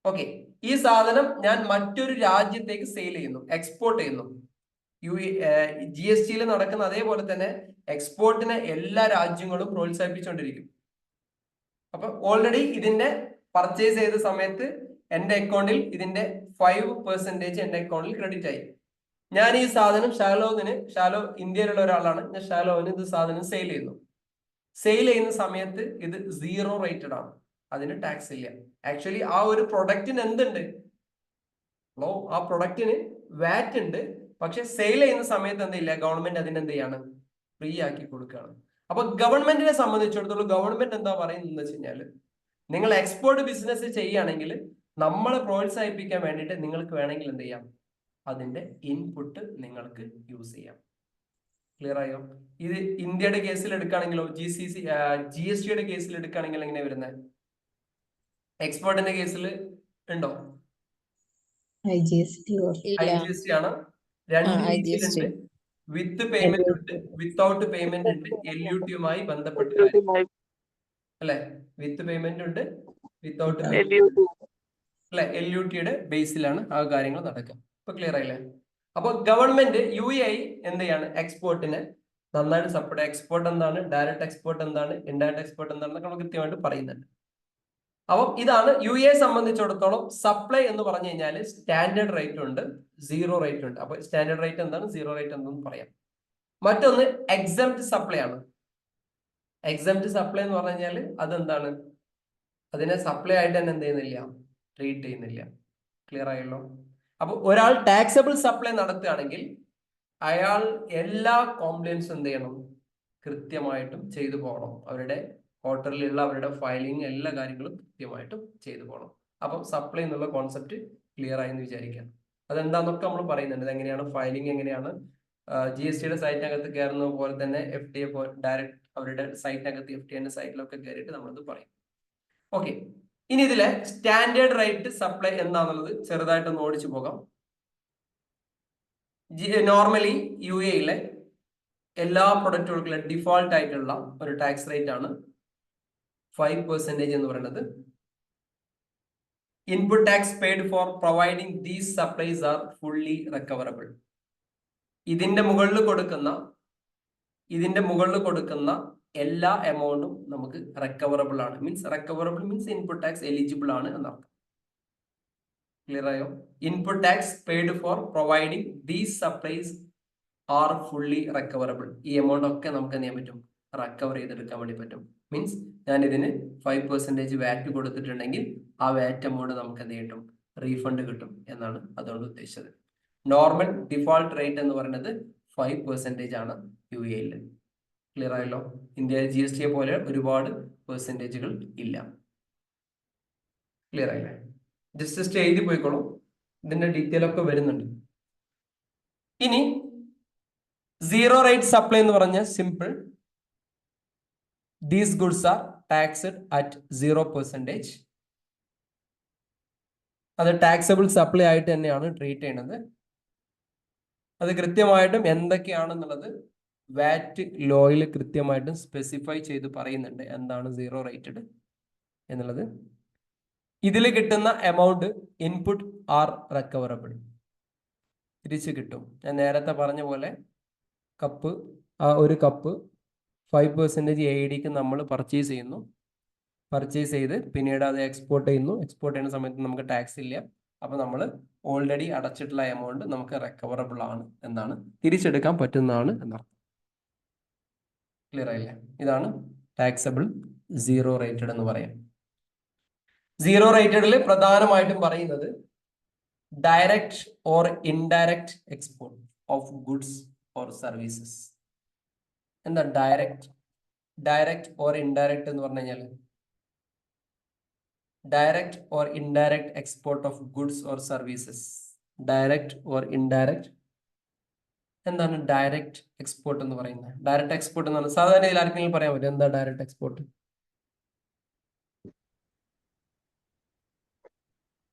ഓക്കെ, ഈ സാധനം ഞാൻ മറ്റൊരു രാജ്യത്തേക്ക് സെയിൽ ചെയ്യുന്നു, എക്സ്പോർട്ട് ചെയ്യുന്നു. GST-യിൽ നടക്കുന്ന അതേപോലെ തന്നെ എക്സ്പോർട്ടിനെ എല്ലാ രാജ്യങ്ങളും പ്രോത്സാഹിപ്പിച്ചുകൊണ്ടിരിക്കും. അപ്പൊ ഓൾറെഡി ഇതിന്റെ പർച്ചേസ് ചെയ്ത സമയത്ത് എന്റെ അക്കൗണ്ടിൽ ഇതിന്റെ 5% എന്റെ അക്കൗണ്ടിൽ ക്രെഡിറ്റ് ആയി. ഞാൻ ഈ സാധനം ഷാലോ ഇന്ത്യയിലുള്ള ഒരാളാണ്, ഞാൻ ഷാലോവിന് ഇത് സാധനം സെയിൽ ചെയ്യുന്നു. സെയിൽ ചെയ്യുന്ന സമയത്ത് ഇത് 0 റേറ്റഡ് ആണ്, അതിന് ടാക്സ് ഇല്ല. ആക്ച്വലി ആ ഒരു പ്രൊഡക്റ്റിന് എന്തുണ്ട്, ആ പ്രൊഡക്റ്റിന് വാറ്റ് ഉണ്ട്, പക്ഷെ സെയിൽ ചെയ്യുന്ന സമയത്ത് എന്തില്ല, ഗവൺമെന്റ് അതിന് എന്ത് ചെയ്യാണ്, ഫ്രീ ആക്കി കൊടുക്കുകയാണ്. അപ്പൊ ഗവൺമെന്റിനെ സംബന്ധിച്ചിടത്തോളം ഗവൺമെന്റ് എന്താ പറയുന്നത് വെച്ച് കഴിഞ്ഞാല്, നിങ്ങൾ എക്സ്പോർട്ട് ബിസിനസ് ചെയ്യുകയാണെങ്കിൽ നമ്മളെ പ്രോത്സാഹിപ്പിക്കാൻ വേണ്ടിയിട്ട് നിങ്ങൾക്ക് വേണമെങ്കിൽ എന്ത് ചെയ്യാം, അതിന്റെ ഇൻപുട്ട് നിങ്ങൾക്ക് യൂസ് ചെയ്യാം. ക്ലിയർ ആയോ? ഇത് ഇന്ത്യയുടെ കേസിൽ എടുക്കുകയാണെങ്കിലോ GST കേസിൽ എടുക്കുകയാണെങ്കിൽ എങ്ങനെയാ വരുന്നത്? എക്സ്പോർട്ടിന്റെ കേസിൽ ഉണ്ടോ? ഇല്ല. IGST ആണ്. രണ്ട് രീതിയിലുണ്ട്, വിത്ത് പേയ്മെന്റ് ഉണ്ട്, വിത്തൗട്ട് പേയ്മെന്റ് ഉണ്ട്, LUT ബന്ധപ്പെട്ട കാര്യം അല്ലെ. വിത്ത് പേയ്മെന്റ് ഉണ്ട്, വിത്തൗട്ട് പേയ്മെന്റ് അല്ലെ. LUT ബേസിലാണ് ആ കാര്യങ്ങൾ നടക്കുക. ഇപ്പൊ ക്ലിയർ ആയില്ലേ? അപ്പൊ ഗവൺമെന്റ് UAE എന്ത് ചെയ്യാണ്, എക്സ്പോർട്ടിനെ നന്നായിട്ട് സപ്പോർട്ട്. എക്സ്പോർട്ട് എന്താണ്, ഡയറക്റ്റ് എക്സ്പോർട്ട് എന്താണ്, ഇൻഡയറക്റ്റ് എക്സ്പോർട്ട് എന്താണെന്നൊക്കെ നമ്മൾ കൃത്യമായിട്ട് പറയുന്നുണ്ട്. അപ്പം ഇതാണ് UAE സംബന്ധിച്ചിടത്തോളം സപ്ലൈ എന്ന് പറഞ്ഞു കഴിഞ്ഞാൽ സ്റ്റാൻഡേർഡ് റേറ്റ് ഉണ്ട്, 0 റേറ്റ് ഉണ്ട്. അപ്പൊ സ്റ്റാൻഡേർഡ് റേറ്റ് എന്താണ്, 0 റേറ്റ് എന്താണെന്ന് പറയാം. മറ്റൊന്ന് എക്സംപ്റ്റ് സപ്ലൈ ആണ്. എക്സംപ്റ്റ് സപ്ലൈ എന്ന് പറഞ്ഞു കഴിഞ്ഞാൽ അതെന്താണ്, അതിനെ സപ്ലൈ ആയിട്ട് തന്നെ എന്ത് ചെയ്യുന്നില്ല, ട്രീറ്റ് ചെയ്യുന്നില്ല. ക്ലിയർ ആയല്ലോ? അപ്പൊ ഒരാൾ ടാക്സബിൾ സപ്ലൈ നടത്തുകയാണെങ്കിൽ അയാൾ എല്ലാ കോംപ്ലയൻസും എന്ത് ചെയ്യണം, കൃത്യമായിട്ടും ചെയ്തു പോകണം. അവരുടെ ക്വാർട്ടറിലുള്ള അവരുടെ ഫയലിംഗ് എല്ലാ കാര്യങ്ങളും കൃത്യമായിട്ടും ചെയ്തു പോകണം. അപ്പം സപ്ലൈ എന്നുള്ള കോൺസെപ്റ്റ് ക്ലിയർ ആയി എന്ന് വിചാരിക്കാം. അതെന്താന്നൊക്കെ നമ്മൾ പറയുന്നുണ്ട്. എങ്ങനെയാണ് ഫയലിംഗ്, എങ്ങനെയാണ് GST സൈറ്റിനകത്ത് കയറുന്ന പോലെ തന്നെ FTA ഡയറക്റ്റ് അവരുടെ സൈറ്റിനകത്ത് FTA സൈറ്റിലൊക്കെ കയറിയിട്ട് നമ്മളത് പറയും. ഓക്കെ, ഇനി ഇതിലെ സ്റ്റാൻഡേർഡ് റേറ്റ് സപ്ലൈ എന്താണെന്നുള്ളത് ചെറുതായിട്ടൊന്ന് ഓടിച്ചു പോകാം. നോർമലി UAE എല്ലാ പ്രൊഡക്റ്റുകൾക്കും ഡിഫോൾട്ട് ആയിട്ടുള്ള ഒരു ടാക്സ് റേറ്റ് ആണ് 5% എന്ന് പറയുന്നത്. Input tax paid for providing these supplies R fully recoverable. ഇതിന്റെ മുകളിൽ കൊടുക്കുന്ന എല്ലാ എമൗണ്ടും നമുക്ക് റിക്കവറബിൾ ആണ്. Recoverable means input tax eligible ആണ് എന്നർത്ഥം. ക്ലിയർ ആയോ? Input tax paid for providing these supplies R fully recoverable. ഈ എമൗണ്ട് ഒക്കെ നമുക്ക് എന്ത് ചെയ്യാൻ പറ്റും, റിക്കവർ ചെയ്തെടുക്കാൻ വേണ്ടി പറ്റും. മീൻസ് ഞാൻ ഇതിന് 5% വാറ്റ് കൊടുത്തിട്ടുണ്ടെങ്കിൽ ആ വാറ്റ് എമൗണ്ട് നമുക്ക് എന്ത് കിട്ടും, റീഫണ്ട് കിട്ടും എന്നാണ് അതുകൊണ്ട് ഉദ്ദേശിച്ചത്. നോർമൽ ഡിഫോൾട്ട് റേറ്റ് എന്ന് പറയുന്നത് 5% ആണ് UAE. ക്ലിയർ ആയല്ലോ? ഇന്ത്യയിൽ GST പോലെ ഒരുപാട് പെർസെൻറ്റേജുകൾ ഇല്ല. ക്ലിയർ ആയില്ലേ? ജസ്റ്റ് എഴുതി പോയിക്കോളൂ, ഇതിന്റെ ഡീറ്റെയിൽ ഒക്കെ വരുന്നുണ്ട്. ഇനി 0 റേറ്റ് സപ്ലൈ എന്ന് പറഞ്ഞ simple, these goods are taxed at 0%. അത് ടാക്സബിൾ സപ്ലൈ ആയിട്ട് തന്നെയാണ് ട്രീറ്റ് ചെയ്യുന്നത്. അത് കൃത്യമായിട്ടും എന്തൊക്കെയാണെന്നുള്ളത് വാറ്റ് ലോയിൽ കൃത്യമായിട്ടും സ്പെസിഫൈ ചെയ്ത് പറയുന്നുണ്ട് എന്താണ് 0 റേറ്റഡ് എന്നുള്ളത്. ഇതിൽ കിട്ടുന്ന എമൗണ്ട് ഇൻപുട്ട് ആർ റിക്കവറബിൾ, തിരിച്ചു കിട്ടും. ഞാൻ നേരത്തെ പറഞ്ഞ പോലെ ഒരു കപ്പ് 5% AEDക്ക് നമ്മൾ പർച്ചേസ് ചെയ്യുന്നു. പർച്ചേസ് ചെയ്ത് പിന്നീട് അത് എക്സ്പോർട്ട് ചെയ്യുന്നു. എക്സ്പോർട്ട് ചെയ്യുന്ന സമയത്ത് നമുക്ക് ടാക്സ് ഇല്ല. അപ്പൊ നമ്മൾ ഓൾറെഡി അടച്ചിട്ടുള്ള എമൗണ്ട് നമുക്ക് റിക്കവറബിൾ ആണ് എന്നാണ്, തിരിച്ചെടുക്കാൻ പറ്റുന്നതാണ് എന്നർത്ഥം. ക്ലിയർ ആയില്ലേ? ഇതാണ് ടാക്സബിൾ 0 റേറ്റഡ് എന്ന് പറയാം. 0 റേറ്റഡിൽ പ്രധാനമായിട്ടും പറയുന്നത് direct or indirect export of goods or services. എന്താ ഡയറക്റ്റ് ഓർ ഇൻഡയറക്റ്റ് എന്ന് പറഞ്ഞു കഴിഞ്ഞാൽ, direct or indirect export of goods or services. Direct or indirect. എന്താണ് ഡയറക്റ്റ് എക്സ്പോർട്ട് എന്ന് പറയുന്നത്? ഡയറക്റ്റ് എക്സ്പോർട്ട് എന്ന് പറഞ്ഞാൽ സാധാരണ ഇതിൽ ആർക്കെങ്കിലും പറയാൻ പറ്റും എന്താ ഡയറക്റ്റ് എക്സ്പോർട്ട്?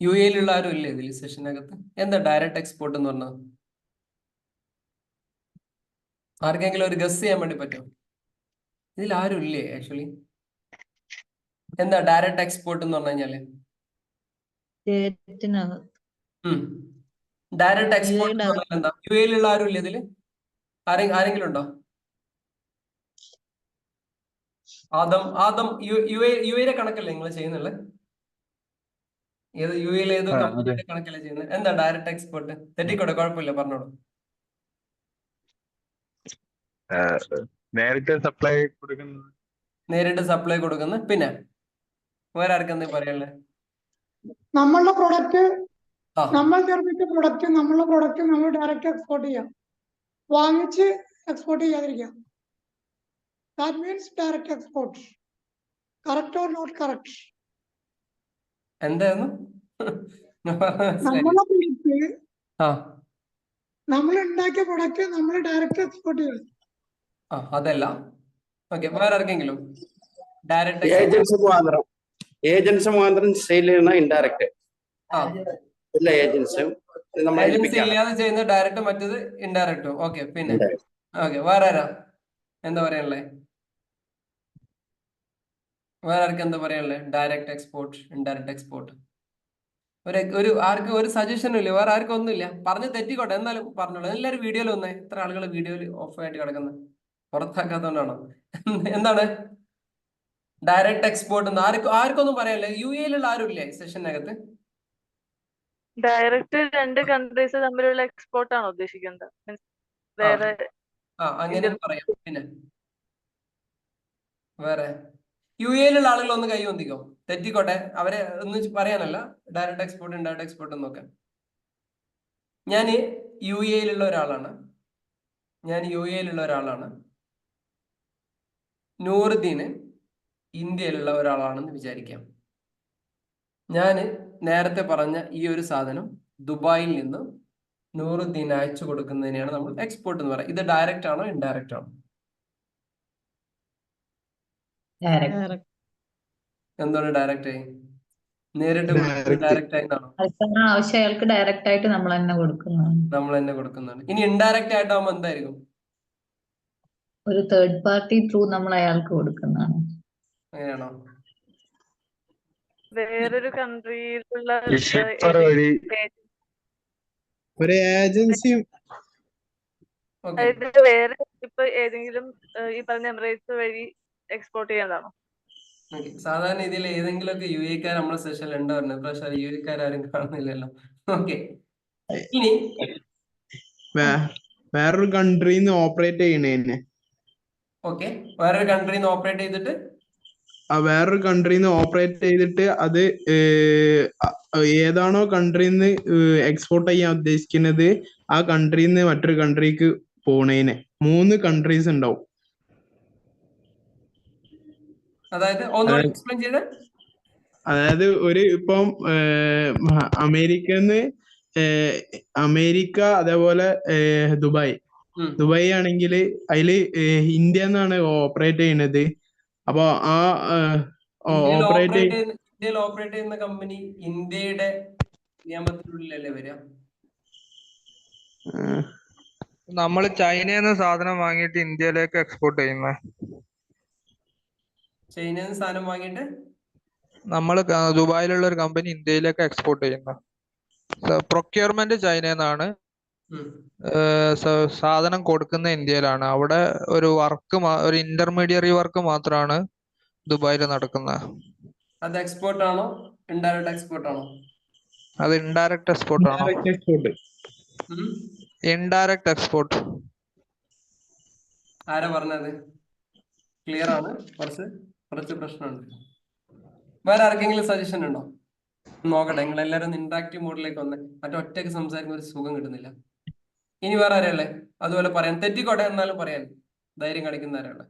UAE ആരും ഇല്ലേ ഇതിൽ സെഷനകത്ത്? എന്താ ഡയറക്റ്റ് എക്സ്പോർട്ട് എന്ന് പറഞ്ഞത്? ആർക്കെങ്കിലും ഒരു ഗസ് ചെയ്യാൻ വേണ്ടി പറ്റുമോ? ഇതിൽ ആരും ഇല്ലേ ആക്ച്വലി? എന്താ ഡയറക്റ്റ് എക്സ്പോർട്ട് എന്ന് പറഞ്ഞു കഴിഞ്ഞാല്? ഡയറക്റ്റ് എക്സ്പോർട്ട് എന്ന് പറഞ്ഞാൽ എന്താ? UAE ആരും ഇല്ലേ ഇതില്? ആരെങ്കിലും ഉണ്ടോ? ആദം യു എയിലെ കണക്കല്ലേ നിങ്ങൾ ചെയ്യുന്നുള്ളത്? ഏത് യു എയിലെ ഏതോ അതെ. കമ്പനിയുടെ കണക്കല്ലേ ചെയ്യുന്നത്? എന്താ ഡയറക്റ്റ് എക്സ്പോർട്ട്? തെറ്റിക്കോട്ടെ, കുഴപ്പമില്ല, പറഞ്ഞോളൂ. നേരിട്ട് സപ്ലൈ കൊടുക്കുന്നത്. നേരിട്ട് സപ്ലൈ കൊടുക്കുന്ന. പിന്നെ വേറെ ആർക്കെന്താ പറയാനുള്ളത്? നമ്മളുടെ പ്രൊഡക്റ്റ് ആ നമ്മൾ നിർമ്മിച്ച പ്രൊഡക്റ്റ് നമ്മൾ ഡയറക്റ്റ് എക്സ്പോർട്ട് ചെയ്യാം, വാങ്ങിച്ച് എക്സ്പോർട്ട് ചെയ്യാതിരിക്കാം. That means direct export. Correct or not correct? എന്തായിരുന്നു? നമ്മളുടെ പ്രൊഡക്റ്റ്, ആ നമ്മൾ ഉണ്ടാക്കിയ പ്രൊഡക്റ്റ് നമ്മൾ ഡയറക്റ്റ് എക്സ്പോർട്ട് ചെയ്യണം. അതല്ല. ഓക്കെ, വേറെ ആർക്കെങ്കിലും ഡയറക്റ്റ് ഏജൻസ് മുഖാന്തരം സെയിൽ ചെയ്യുന്ന ഇൻഡയറക്റ്റ്. ആ ഇല്ല, ഏജൻസ് നമ്മൾ ഏജൻസി ഇല്ലാതെ ചെയ്യുന്ന ഡയറക്റ്റ്, മറ്റത് ഇൻഡയറക്റ്റും. ഓക്കെ, പിന്നെ ഓക്കെ, വേറെ ആരാ എന്താ പറയാനുള്ളത്? വേറെ ആർക്കും എന്താ പറയാനുള്ളത്? Direct export, indirect export. ആർക്കും ഒരു സജഷനും ഇല്ല? വേറെ ആർക്കും ഒന്നുമില്ല? പറഞ്ഞ് തെറ്റിക്കോട്ടെ, എന്നാലും പറഞ്ഞോളൂ. എല്ലാവരും വീഡിയോയിൽ വന്നേ. എത്ര ആളുകൾ വീഡിയോയിൽ ഓഫ് ആയിട്ട് കിടക്കുന്നത്? പുറത്താക്കാത്തതുകൊണ്ടാണോ? എന്താണ് ഡയറക്റ്റ് എക്സ്പോർട്ട് എന്ന് ആർക്കൊന്നും പറയാനില്ല? യു എയിലുള്ള ആരും ഇല്ലേ സെഷനകത്ത്? ഡയറക്റ്റ് രണ്ട് കൺട്രീസ് തമ്മിലുള്ള എക്സ്പോർട്ട് ആണോ ഉദ്ദേശിക്കുന്നത്? Means വേറെ അങ്ങനെ പറയാം. പിന്നെ വേറെ യു എയിലുള്ള ആളുകൾ ഒന്ന് കൈ വന്നിക്കോ. തെറ്റിക്കോട്ടെ, അവരെ ഒന്നും പറയാനല്ല. ഡയറക്റ്റ് എക്സ്പോർട്ട്, ഇൻഡയറക്റ്റ് എക്സ്പോർട്ട് എന്നൊക്കെ. ഞാൻ യു എയിലുള്ള ഒരാളാണ്. നൂറുദ്ദീന് ഇന്ത്യയിലുള്ള ഒരാളാണെന്ന് വിചാരിക്കാം. ഞാൻ നേരത്തെ പറഞ്ഞ ഈ ഒരു സാധനം ദുബായിൽ നിന്ന് നൂറുദ്ദീൻ അയച്ചു കൊടുക്കുന്നതിനെയാണ് നമ്മൾ എക്സ്പോർട്ട് എന്ന് പറയുന്നത്. ഇത് ഡയറക്റ്റ് ആണോ ഇൻഡയറക്റ്റ് ആണോ? എന്താണ് ഡയറക്റ്റ് ആയി? നേരിട്ട് ഡയറക്റ്റ് ആയി എന്നാണോ? ആവശ്യം അയാൾക്ക് ഡയറക്റ്റ് ആയിട്ട് നമ്മൾ തന്നെ കൊടുക്കുന്നതാണ്. ഇനി ഇൻഡയറക്റ്റ് ആയിട്ടാകുമ്പോൾ എന്തായിരിക്കും? ഒരു തേർഡ് പാർട്ടി ത്രൂ നമ്മൾ അയാൾക്ക് കൊടുക്കുന്നതാണ്. അങ്ങനെയാണോ? വേറൊരു കൺട്രിയിലുള്ള ഷിപ്പർ വഴി ഒരു ഏജൻസി. അതായത് വേറെ ഇപ്പൊ ഏതെങ്കിലും ഈ പറഞ്ഞ എമിറേറ്റ്സ് വഴി എക്സ്പോർട്ട് ചെയ്യാനാണോ? സാധാരണ ഇതിൽ ഏതെങ്കിലുമൊക്കെ യു എക്കാർ നമ്മളെ സെഷനിൽ ഉണ്ടാവുന്നത്, പക്ഷേ യു എക്കാരും കാണുന്നില്ലല്ലോ. ഓക്കെ, ഇനി വേറൊരു കൺട്രിന്ന് ഓപ്പറേറ്റ് ചെയ്യണേന്നെ. ഓക്കെ, വേറൊരു കൺട്രിന്ന് ഓപ്പറേറ്റ് ചെയ്തിട്ട് വേറൊരു കൺട്രിന്ന് ഓപ്പറേറ്റ് ചെയ്തിട്ട് അത് ഏതാണോ കൺട്രിന്ന് എക്സ്പോർട്ട് ചെയ്യാൻ ഉദ്ദേശിക്കുന്നത് ആ കൺട്രിന്ന് മറ്റൊരു കൺട്രിക്ക് പോണേനെ 3 കൺട്രീസ് ഉണ്ടാവും. അതായത് എക്സ്പ്ലെയിൻ ചെയ്ത്. അതായത് ഇപ്പം അമേരിക്ക, അതേപോലെ ദുബായ് ആണെങ്കിൽ അതില് ഇന്ത്യ എന്നാണ് ഓപ്പറേറ്റ് ചെയ്യുന്നത്. അപ്പൊ ഇന്ത്യയിൽ ഓപ്പറേറ്റ് ചെയ്യുന്ന കമ്പനി ഇന്ത്യയുടെ നിയമത്തിനുള്ളിലല്ലേ വരിക? നമ്മൾ ചൈനയിൽ നിന്ന് സാധനം വാങ്ങിയിട്ട് ഇന്ത്യയിലേക്ക് എക്സ്പോർട്ട് ചെയ്യുന്നത്. ചൈനയിൽ നിന്ന് സാധനം വാങ്ങിയിട്ട് നമ്മൾ ദുബായിലുള്ള ഒരു കമ്പനി ഇന്ത്യയിലേക്ക് എക്സ്പോർട്ട് ചെയ്യുന്നത്. പ്രൊക്യൂർമെന്റ് ചൈനയിൽ നിന്നാണ്, സാധനം കൊടുക്കുന്ന ഇന്ത്യയിലാണ്. അവിടെ ഒരു ഇന്റർമീഡിയറി വർക്ക് മാത്രമാണ് ദുബായിൽ നടക്കുന്നത്. അത് എക്സ്പോർട്ട് ആണോ ഇൻഡയറക്റ്റ് എക്സ്പോർട്ട് ആണോ? അത് ഇൻഡയറക്റ്റ് എക്സ്പോർട്ട് ആണോ? Indirect export. ആരാ പറഞ്ഞത്? ക്ലിയർ ആണ്? കുറച്ച് പ്രശ്നമുണ്ട്. വേറെ ആർക്കെങ്കിലും സജഷൻ ഉണ്ടോ? നോക്കട്ടെ, നിങ്ങൾ എല്ലാവരും ഇന്ററാക്റ്റീവ് മോഡിലേക്ക് വന്ന്. ഒറ്റയ്ക്ക് സംസാരിക്കുന്ന ഒരു സുഖം കിട്ടുന്നില്ല. ഇനി വേറെ ആരെയല്ലേ അതുപോലെ പറയാൻ? തെറ്റിക്കോട്ടെ, എന്നാലും പറയാൻ ധൈര്യം കാണിക്കുന്ന ആരാണ്?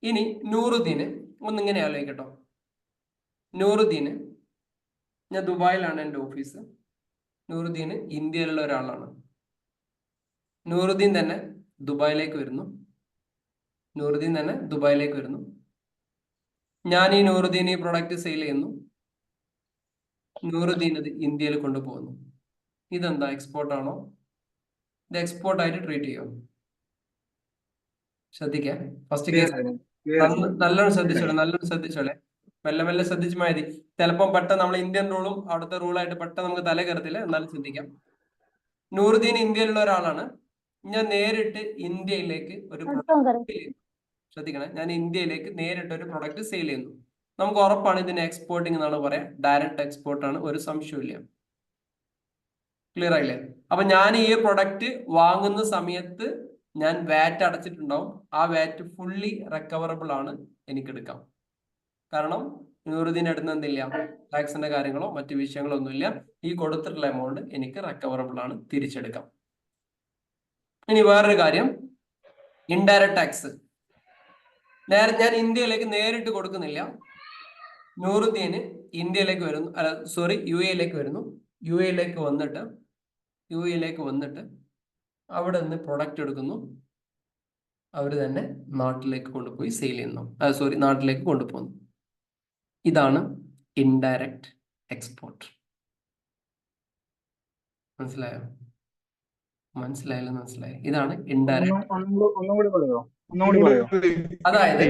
ഇനി നൂറുദ്ദീന് ഒന്നിങ്ങനെ ആലോചിക്കട്ടോ. നൂറുദ്ദീന്, ഞാൻ ദുബായിലാണ് എൻ്റെ ഓഫീസ്. നൂറുദ്ദീന് ഇന്ത്യയിലുള്ള ഒരാളാണ്. നൂറുദ്ദീൻ തന്നെ ദുബായിലേക്ക് വരുന്നു. ഞാൻ ഈ നൂറുദ്ദീൻ ഈ പ്രൊഡക്റ്റ് സെയിൽ ചെയ്യുന്നു. നൂറുദ്ദീൻ ഇത് ഇന്ത്യയിൽ കൊണ്ടുപോകുന്നു. ഇതെന്താ എക്സ്പോർട്ട് ആണോ? ഇത് എക്സ്പോർട്ട് ആയിട്ട് ട്രീറ്റ് ചെയ്യുമോ? ശ്രദ്ധിക്കാം. ഫസ്റ്റ് കേസ് നല്ലോണം ശ്രദ്ധിച്ചോളെ. മെല്ലെ ശ്രദ്ധിച്ചു മതി. ചിലപ്പം പെട്ടെന്ന് നമ്മൾ ഇന്ത്യൻ റൂളും അവിടുത്തെ റൂളായിട്ട് പെട്ടെന്ന് നമുക്ക് തല കയറത്തില്ല. എന്നാലും ശ്രദ്ധിക്കാം. നൂറുദ്ദീൻ ഇന്ത്യയിലുള്ള ഒരാളാണ്. ഞാൻ നേരിട്ട് ഇന്ത്യയിലേക്ക് ഒരു പ്രൊഡക്റ്റ് ശ്രദ്ധിക്കണേ, ഞാൻ ഇന്ത്യയിലേക്ക് നേരിട്ട് ഒരു പ്രൊഡക്റ്റ് സെയിൽ ചെയ്യുന്നു. നമുക്ക് ഉറപ്പാണ് ഇതിന് എക്സ്പോർട്ടിംഗ് എന്നാണ് പറയാം, ഡയറക്റ്റ് എക്സ്പോർട്ട് ആണ്, ഒരു സംശയമില്ല. ക്ലിയർ ആയില്ലേ? അപ്പൊ ഞാൻ ഈ പ്രൊഡക്റ്റ് വാങ്ങുന്ന സമയത്ത് ഞാൻ വാറ്റ് അടച്ചിട്ടുണ്ടാവും. ആ വാറ്റ് ഫുള്ളി റെക്കവറബിൾ ആണ്, എനിക്ക് എടുക്കാം. കാരണം നൂറുദ്ദീൻ അടുത്ത് എന്തില്ല, ടാക്സിന്റെ കാര്യങ്ങളോ മറ്റു വിഷയങ്ങളോ ഒന്നുമില്ല. ഈ കൊടുത്തിട്ടുള്ള എമൗണ്ട് എനിക്ക് റെക്കവറബിൾ ആണ്, തിരിച്ചെടുക്കാം. ഇനി വേറൊരു കാര്യം, ഇൻഡയറക്റ്റ് ടാക്സ്. ഞാൻ ഇന്ത്യയിലേക്ക് നേരിട്ട് കൊടുക്കുന്നില്ല. നൂറുദ്ദീന് ഇന്ത്യയിലേക്ക് വരുന്നു, അല്ല സോറി യു എയിലേക്ക് വരുന്നു. യു എയിലേക്ക് വന്നിട്ട് അവിടെ നിന്ന് പ്രൊഡക്റ്റ് എടുക്കുന്നു. അവർ തന്നെ നാട്ടിലേക്ക് കൊണ്ടുപോയി സെയിൽ ചെയ്യുന്നു, നാട്ടിലേക്ക് കൊണ്ടുപോകുന്നു. ഇതാണ് ഇൻഡയറക്റ്റ് എക്സ്പോർട്ട്. മനസ്സിലായോ? മനസ്സിലായി. ഇതാണ് ഇൻഡയറക്റ്റ്. ഒന്നുകൂടി പറയോ? അതായത്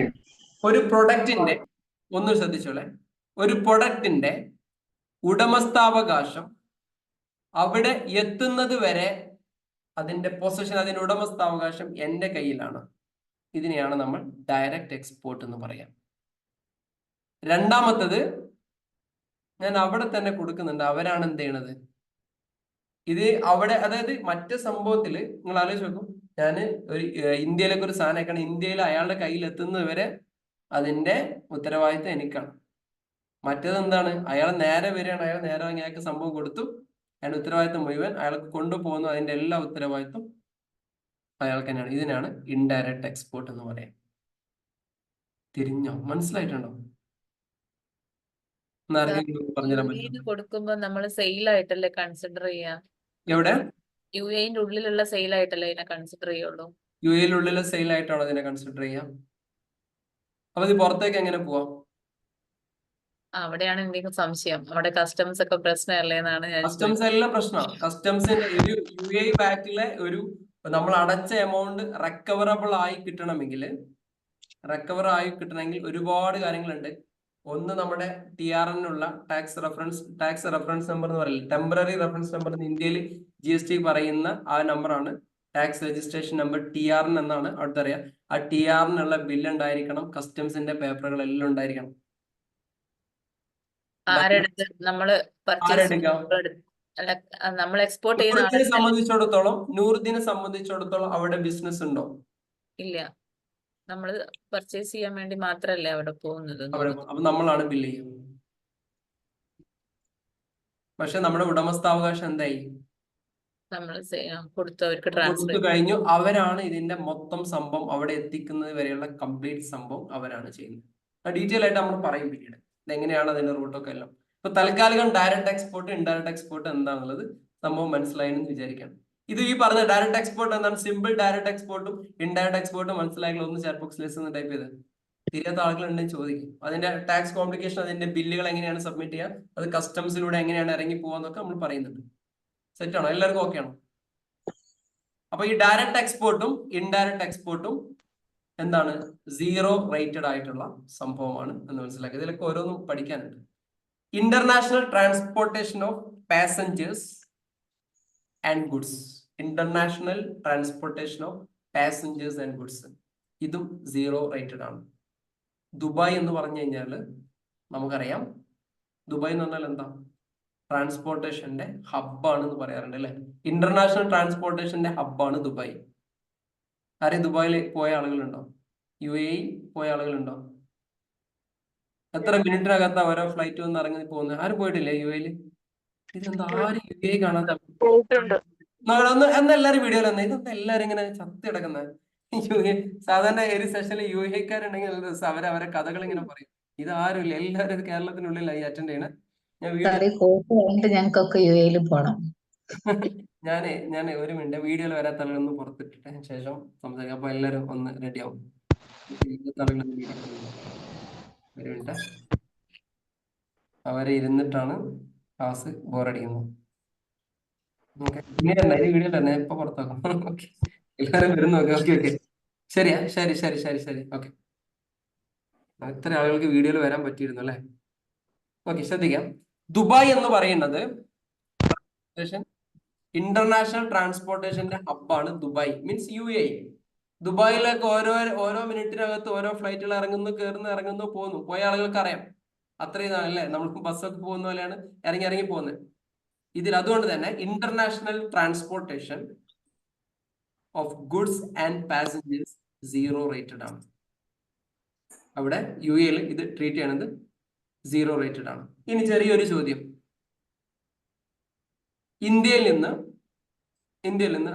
ഒരു പ്രൊഡക്റ്റിന്റെ, ഒന്ന് ശ്രദ്ധിച്ചോളെ, ഒരു പ്രൊഡക്റ്റിന്റെ ഉടമസ്ഥാവകാശം അവിടെ എത്തുന്നത് വരെ അതിന്റെ പൊസിഷൻ, അതിന്റെ ഉടമസ്ഥാവകാശം എന്റെ കയ്യിലാണ്. ഇതിനെയാണ് നമ്മൾ ഡയറക്റ്റ് എക്സ്പോർട്ട് എന്ന് പറയാം. രണ്ടാമത്തത്, ഞാൻ അവിടെ തന്നെ കൊടുക്കുന്നുണ്ട്, അവരാണ് എന്ത് ചെയ്യണത്, ഇത് അവിടെ, അതായത് മറ്റു സംഭവത്തില് നിങ്ങൾ ആലോചിച്ച് നോക്കും, ഞാൻ ഒരു ഇന്ത്യയിലേക്ക് ഒരു സാധനം അയക്കണം, ഇന്ത്യയിൽ അയാളുടെ കയ്യിൽ എത്തുന്നത് വരെ അതിന്റെ ഉത്തരവാദിത്തം എനിക്കാണ്. മറ്റേത് എന്താണ്, അയാൾ നേരെ വരികയാണ്, അയാൾ നേരെ വാങ്ങി അയാൾക്ക് സംഭവം കൊടുത്തു, അയാളുടെ ഉത്തരവാദിത്തം മുഴുവൻ അയാൾക്ക് കൊണ്ടുപോകുന്നു, അതിന്റെ എല്ലാ ഉത്തരവാദിത്തം അയാൾക്ക് തന്നെയാണ്. ഇതിനാണ് ഇൻഡയറക്റ്റ് എക്സ്പോർട്ട് എന്ന് പറയാം. തിരിഞ്ഞോ? മനസ്സിലായിട്ടുണ്ടോ? പറഞ്ഞുതരാൻ പറ്റും. കൊടുക്കുമ്പോ നമ്മൾ സെയിൽ ആയിട്ടല്ലേ കൺസിഡർ ചെയ്യാ? എവിടെ? യു എന്റെ ഉള്ളിലുള്ള സെയിൽ ആയിട്ടല്ലേ ഇതിനെ കൺസിഡർ ചെയ്യുള്ളൂ? യു എയിലുള്ളിലെ സെയിൽ ആയിട്ടാണോ ഇതിനെ കൺസിഡർ ചെയ്യാം? അപ്പൊ ഇത് പുറത്തേക്ക് എങ്ങനെ പോവാം? അവിടെയാണ് എനിക്ക് സംശയം. അവിടെ കസ്റ്റംസ് ഒക്കെ പ്രശ്നമല്ലേ എന്നാണ് ഞാൻ കസ്റ്റംസ് എല്ലാം പ്രശ്നമാണ്. കസ്റ്റംസിന്റെ ഒരു യു എ വാറ്റിലെ ഒരു നമ്മൾ അടച്ച എമൗണ്ട് റെക്കവറബിൾ ആയി കിട്ടണമെങ്കിൽ ഒരുപാട് കാര്യങ്ങളുണ്ട്. ഒന്ന്, നമ്മുടെ TRN-നുള്ള ടാക്സ് റെഫറൻസ് നമ്പർ എന്ന് പറയില്ല, ടെമ്പററി റെഫറൻസ് നമ്പർ എന്ന് ഇന്ത്യയിൽ GST പറയുന്ന ആ നമ്പറാണ് ടാക്സ് രജിസ്ട്രേഷൻ നമ്പർ, TRN എന്നാണ് അവിടുത്തെ അറിയാം. ആ TRN-നുള്ള ബില്ല് ഉണ്ടായിരിക്കണം, കസ്റ്റംസിന്റെ പേപ്പറുകൾ എല്ലാം ഉണ്ടായിരിക്കണം. നമ്മൾ എക്സ്പോർട്ട് ചെയ്യുന്ന നൂറുദ്ദീനെ സംബന്ധിച്ചിടത്തോളം അവിടെ ബിസിനസ് ഉണ്ടോ? ഇല്ല. നമ്മൾ പർച്ചേസ് ചെയ്യാൻ വേണ്ടി മാത്രല്ലേ അവിടെ പോകുന്നത്. അപ്പൊ നമ്മളാണ് ബില്ല് ചെയ്യുന്നത്. പക്ഷെ നമ്മുടെ ഉടമസ്ഥാവകാശം എന്തായി? നമ്മൾ കൊടുത്തവർക്ക് ട്രാൻസ്ഫർ കഴിഞ്ഞു. അവരാണ് ഇതിന്റെ മൊത്തം സംഭവം അവിടെ എത്തിക്കുന്നത് വരെയുള്ള കംപ്ലീറ്റ് സംഭവം അവരാണ് ചെയ്യുന്നത്. ഡീറ്റെയിൽ ആയിട്ട് നമ്മൾ പറയും പിന്നീട് എങ്ങനെയാണ് അതിന്റെ റൂട്ടൊക്കെ എല്ലാം. ഇപ്പൊ തൽക്കാലികം ഡയറക്റ്റ് എക്സ്പോർട്ട്, ഇൻഡയറക്റ്റ് എക്സ്പോർട്ട് എന്താണെന്നുള്ളത് സംഭവം മനസ്സിലായെന്ന് വിചാരിക്കാം. ഇത് ഈ പറഞ്ഞ ഡയറക്റ്റ് എക്സ്പോർട്ട് എന്താണ്, സിമ്പിൾ ഡയറക്റ്റ് എക്സ്പോർട്ടും ഇൻഡയറക്റ്റ് എക്സ്പോർട്ടും മനസ്സിലായെങ്കിൽ ഒന്ന് ചാറ്റ് ബോക്സ് ലെസ് എന്ന് ടൈപ്പ് ചെയ്ത് തിരിയാത്ത ആളുകളുണ്ടെങ്കിൽ ചോദിക്കും. അതിന്റെ ടാക്സ് കോംപ്ലിക്കേഷൻ, അതിന്റെ ബില്ലുകൾ എങ്ങനെയാണ് സബ്മിറ്റ് ചെയ്യുക, അത് കസ്റ്റംസിലൂടെ എങ്ങനെയാണ് ഇറങ്ങി പോകാന്നൊക്കെ നമ്മൾ പറയുന്നുണ്ട്. സെറ്റ് ആണോ? എല്ലാവർക്കും ഓക്കെ ആണോ? അപ്പൊ ഈ ഡയറക്റ്റ് എക്സ്പോർട്ടും ഇൻഡയറക്റ്റ് എക്സ്പോർട്ടും എന്താണ്, സീറോ റേറ്റഡ് ആയിട്ടുള്ള സംഭവമാണ് എന്ന് മനസ്സിലാക്കുക. ഇതിലൊക്കെ ഓരോന്നും പഠിക്കാനുണ്ട്. International transportation of passengers and goods, international transportation of passengers and goods, ഇതും സീറോ റേറ്റഡ് ആണ്. ദുബായ് എന്ന് പറഞ്ഞു കഴിഞ്ഞാൽ നമുക്കറിയാം, ദുബായ് എന്ന് പറഞ്ഞാൽ എന്താ, ട്രാൻസ്പോർട്ടേഷന്റെ ഹബ്ബാണെന്ന് പറയാറുണ്ട് അല്ലെ. ഇന്റർനാഷണൽ ട്രാൻസ്പോർട്ടേഷന്റെ ഹബ്ബാണ് ദുബായ്. ആരെയും ദുബായിൽ പോയ ആളുകളുണ്ടോ? UAE പോയ ആളുകളുണ്ടോ? എത്ര മിനിറ്റിനകത്ത് ഓരോ ഫ്ലൈറ്റ് വന്ന് ഇറങ്ങി പോകുന്നത്? ആരും പോയിട്ടില്ലേ UAE-ല്? ഇതെന്താ ആരും UAE കാണാത്ത? എല്ലാരും വീഡിയോയിൽ വന്നേ, ഇതെന്താ എല്ലാരും ഇങ്ങനെ ചത്തി കിടക്കുന്നത്? സാധാരണ ഒരു സെഷനിൽ UAE-ക്കാരുണ്ടെങ്കിൽ അവരെ കഥകൾ ഇങ്ങനെ പറയും. ഇത് ആരുമില്ല, എല്ലാവരും കേരളത്തിനുള്ളിലായി അറ്റൻഡ് ചെയ്യണേ. ഞങ്ങൾക്കൊക്കെ UAE-ൽ പോണം. ഞാൻ ഒരു മിനിറ്റ് വീഡിയോയിൽ വരാത്ത ആളുകളൊന്ന് പുറത്തിട്ടിട്ട് ശേഷം സംസാരിക്കാം. അപ്പൊ എല്ലാരും ഒന്ന് റെഡി ആവും. ഒരു മിനിറ്റ്, അവരെ ഇരുന്നിട്ടാണ് ക്ലാസ് ബോറടിക്കുന്നത്. വീഡിയോ തന്നെ ഇപ്പൊ പുറത്താക്കും. എല്ലാരും വരുന്നു. ഓക്കെ ശരിയാ, ശരി ഓക്കെ. ഇത്ര ആളുകൾക്ക് വീഡിയോയിൽ വരാൻ പറ്റിയിരുന്നു അല്ലെ. ഓക്കെ, ശ്രദ്ധിക്കാം. ദുബായ് എന്ന് പറയുന്നത് ഇന്റർനാഷണൽ ട്രാൻസ്പോർട്ടേഷന്റെ ഹബ്ബാണ് ദുബായ്, മീൻസ് UAE. ദുബായിലേക്ക് ഓരോ മിനിറ്റിനകത്ത് ഓരോ ഫ്ലൈറ്റുകൾ ഇറങ്ങുന്നു, കയറുന്നു, ഇറങ്ങുന്നു, പോകുന്നു. പോയ ആളുകൾക്ക് അറിയാം. അത്രയും അല്ലേ, നമ്മൾക്ക് ബസ്സൊക്കെ പോകുന്ന പോലെയാണ് ഇറങ്ങി പോകുന്നത്. അതുകൊണ്ട് തന്നെ international transportation of goods and passengers 0 rated ആണ്. അവിടെ UAE ഇത് ട്രീറ്റ് ചെയ്യണത് 0 റേറ്റഡ് ആണ്. ഇനി ചെറിയൊരു ചോദ്യം. ഇന്ത്യയിൽ നിന്ന്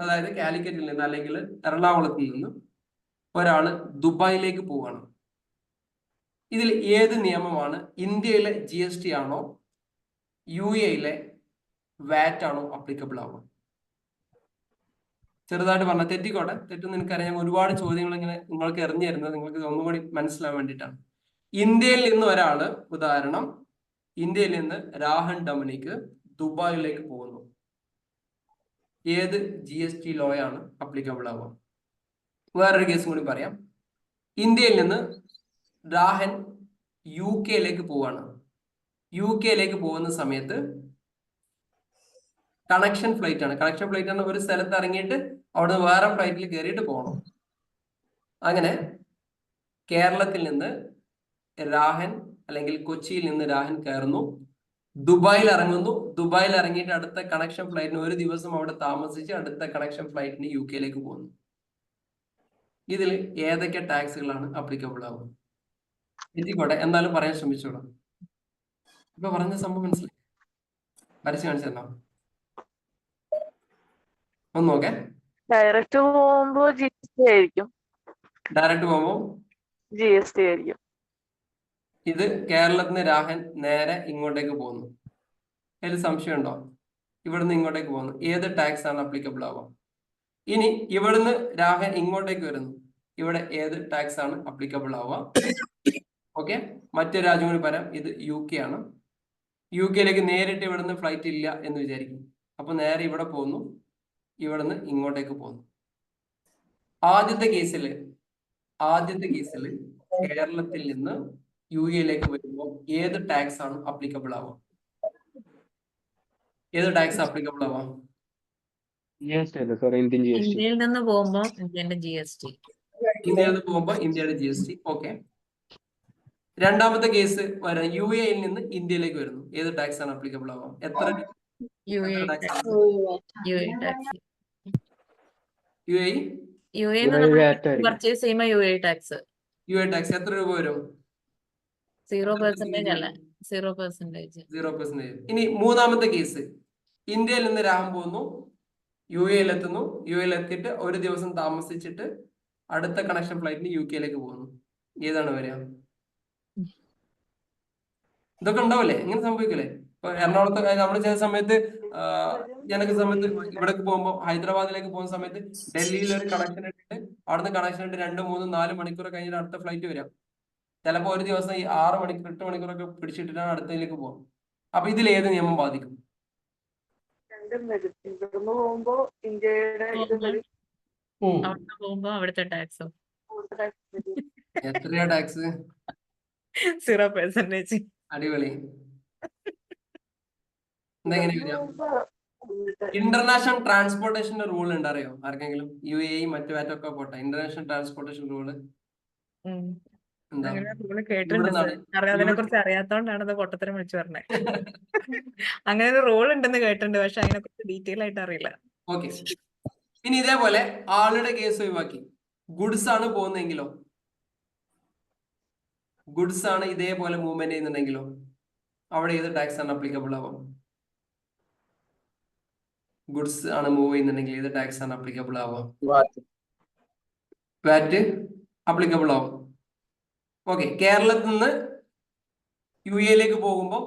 അതായത് കാലിക്കറ്റിൽ നിന്ന് അല്ലെങ്കിൽ എറണാകുളത്ത് നിന്ന് ഒരാള് ദുബായിലേക്ക് പോവുകയാണ്. ഇതിൽ ഏത് നിയമമാണ്? ഇന്ത്യയിലെ GST ആണോ UAE VAT ആണോ അപ്ലിക്കബിൾ ആവുക? ചെറുതായിട്ട് പറഞ്ഞ തെറ്റിക്കോട്ടെ, തെറ്റൊന്നും എനിക്കറിയാം. ഒരുപാട് ചോദ്യങ്ങൾ ഇങ്ങനെ നിങ്ങൾക്ക് എറിഞ്ഞു തരുന്നത് നിങ്ങൾക്ക് ഒന്നുകൂടി മനസ്സിലാവാൻ വേണ്ടിയിട്ടാണ്. ഇന്ത്യയിൽ നിന്ന് ഒരാള്, ഉദാഹരണം ഇന്ത്യയിൽ നിന്ന് രാഹൻ ഡമനിക്ക് ദുബായിലേക്ക് പോകുന്നു. ഏത് GST ലോ ആണ് അപ്ലിക്കബിൾ ആവുക? വേറൊരു കേസും കൂടി പറയാം. ഇന്ത്യയിൽ നിന്ന് രാഹൻ UK പോവാണ്. UK പോകുന്ന സമയത്ത് കണക്ഷൻ ഫ്ലൈറ്റ് ആണ്. കണക്ഷൻ ഫ്ലൈറ്റ് ആണ്, ഒരു സ്ഥലത്ത് ഇറങ്ങിയിട്ട് അവിടെ വേറെ ഫ്ലൈറ്റിൽ കയറിയിട്ട് പോകണം. അങ്ങനെ കേരളത്തിൽ നിന്ന് രാഹൻ അല്ലെങ്കിൽ കൊച്ചിയിൽ നിന്ന് രാഹൻ കയറുന്നു, ദുബായിൽ ഇറങ്ങുന്നു. ദുബായിൽ ഇറങ്ങിയിട്ട് അടുത്ത കണക്ഷൻ ഫ്ലൈറ്റിന് ഒരു ദിവസം അവിടെ താമസിച്ച് അടുത്ത കണക്ഷൻ ഫ്ലൈറ്റിന് UK പോകുന്നു. ഇതിൽ ഏതൊക്കെ ടാക്സുകളാണ് അപ്ലിക്കബിൾ ആവുക? എത്തിക്കോട്ടെ, എന്നാലും പറയാൻ ശ്രമിച്ചോളാം. ഇപ്പൊ പറഞ്ഞ സംഭവം മനസ്സിലായി? വരച്ച് കാണിച്ചു തരണം ഒന്ന് നോക്കേ. ഡയറക്റ്റ് പോകുമ്പോ GST ആയിരിക്കും. ഡയറക്റ്റ് പോകുമ്പോൾ GST ആയിരിക്കും. ഇത് കേരളത്തിൽ നിന്ന് രാഹൻ നേരെ ഇങ്ങോട്ടേക്ക് പോകുന്നു. അതിൽ സംശയമുണ്ടോ? ഇവിടുന്ന് ഇങ്ങോട്ടേക്ക് പോകുന്നു, ഏത് ടാക്സ് ആണ് അപ്ലിക്കബിൾ ആവുക? ഇനി ഇവിടുന്ന് രാഹൻ ഇങ്ങോട്ടേക്ക് വരുന്നു, ഇവിടെ ഏത് ടാക്സ് ആണ് അപ്ലിക്കബിൾ ആവുക? ഓക്കെ, മറ്റൊരു രാജ്യം കൂടി പറയാം. ഇത് UK ആണ്. UK നേരിട്ട് ഇവിടുന്ന് ഫ്ലൈറ്റ് ഇല്ല എന്ന് വിചാരിക്കും. അപ്പൊ നേരെ ഇവിടെ പോകുന്നു, ഇവിടുന്ന് ഇങ്ങോട്ടേക്ക് പോകുന്നു. ആദ്യത്തെ കേസിൽ കേരളത്തിൽ നിന്ന് UAE വരുമ്പോൾ ഏത് ടാക്സ് ആണ് അപ്ലിക്കബിൾ ആവുക? ഏത് ടാക്സ് അപ്ലിക്കബിൾ ആവാം? ഇന്ത്യയിൽ നിന്ന് പോകുമ്പോൾ ഇന്ത്യന്റെ GST. ഇന്ത്യയിൽ നിന്ന് പോകുമ്പോൾ ഇന്ത്യയുടെ GST. ഓക്കെ. രണ്ടാമത്തെ കേസ് വരാം, UAE നിന്ന് ഇന്ത്യയിലേക്ക് വരുന്നു, ഏത് ടാക്സ് ആണ് അപ്ലിക്കബിൾ ആവാം? എത്ര UAE tax tax. ആണ്? UAE tax. UAE പർച്ചേസ് ചെയ്യുമ്പോൾ UAE ടാക്സ് എത്ര രൂപ വരും? 0% അല്ല, 0%. 0%. ഇനി മൂന്നാമത്തെ കേസ്, ഇന്ത്യയിൽ നിന്ന് രാഹൻ പോകുന്നു, UAE എത്തുന്നു, UAE എത്തിയിട്ട് ഒരു ദിവസം താമസിച്ചിട്ട് അടുത്ത കണക്ഷൻ ഫ്ലൈറ്റിന് UK പോകുന്നു, ഏതാണ് വരിക? ഇതൊക്കെ ഉണ്ടാവില്ലേ? ഇങ്ങനെ സംഭവിക്കില്ലേ? ഇപ്പൊ എറണാകുളത്ത് നമ്മൾ ചില സമയത്ത് ഞാനൊക്കെ സമയത്ത് ഇവിടേക്ക് പോകുമ്പോൾ, ഹൈദരാബാദിലേക്ക് പോകുന്ന സമയത്ത് ഡൽഹിയിൽ ഒരു കണക്ഷൻ ഇട്ടിട്ട് അവിടുന്ന് കണക്ഷൻ ഇട്ട് 2, 3, 4 മണിക്കൂർ കഴിഞ്ഞിട്ട് അടുത്ത ഫ്ലൈറ്റ് വരാം. ചിലപ്പോ ഒരു ദിവസം ഈ 6 മണിക്കൂർ 8 മണിക്കൂറൊക്കെ പിടിച്ചിട്ടിട്ടാണ് അടുത്തതിലേക്ക് പോകും. അപ്പൊ ഇതിൽ ഏത് നിയമം ബാധിക്കും? രണ്ടും വരും. ഇവിടുന്ന് പോകുമ്പോ ഇന്ത്യയുടെ ഇത് വരും. അവിടെ പോകുമ്പോ അവിടുത്തെ ടാക്സോ എത്രയാ ടാക്സ്? 0%. അടിപൊളി. എന്തെങ്ങനെ വരിക? ഇന്റർനാഷണൽ ട്രാൻസ്പോർട്ടേഷന്റെ റൂൾ ഉണ്ട്, അറിയോ ആർക്കെങ്കിലും? UAE മറ്റു വാറ്റൊക്കെ പോട്ടെ, ഇന്റർനാഷണൽ ട്രാൻസ്പോർട്ടേഷൻ റൂള് എന്താ? അങ്ങനെ റൂള് കേട്ടിട്ടുണ്ട് സാർ. അതിനെ കുറിച്ച് അറിയാത്തോണ്ടാണ് അത് പൊട്ടത്തരം വിളിച്ചു പറഞ്ഞത്. അങ്ങനെ ഒരു റൂൾ ഉണ്ടെന്ന് കേട്ടിട്ടുണ്ട്, പക്ഷെ അതിനെ കുറിച്ച് ഡീറ്റെയിൽ ആയിട്ട് അറിയില്ല. ഓക്കെ. ഇനി ഇതേപോലെ ആളുടെ കേസ് ഒഴിവാക്കി ഗുഡ്സ് ആണ് പോകുന്നതെങ്കിലോ, ഗുഡ്സ് ആണ് ഇതേപോലെ മൂവ്മെന്റ് ചെയ്യുന്നുണ്ടെങ്കിലോ അവിടെ ഏത് ടാക്സ് ആണ് അപ്ലിക്കബിൾ ആവാം? ഗുഡ്സ് ആണ് മൂവ് ചെയ്യുന്നുണ്ടെങ്കിൽ ഏത് ടാക്സ് ആണ് അപ്ലിക്കബിൾ ആവാം? വാറ്റ് അപ്ലിക്കബിൾ ആവും. ഓക്കെ. കേരളത്തിൽ നിന്ന് UAE പോകുമ്പോൾ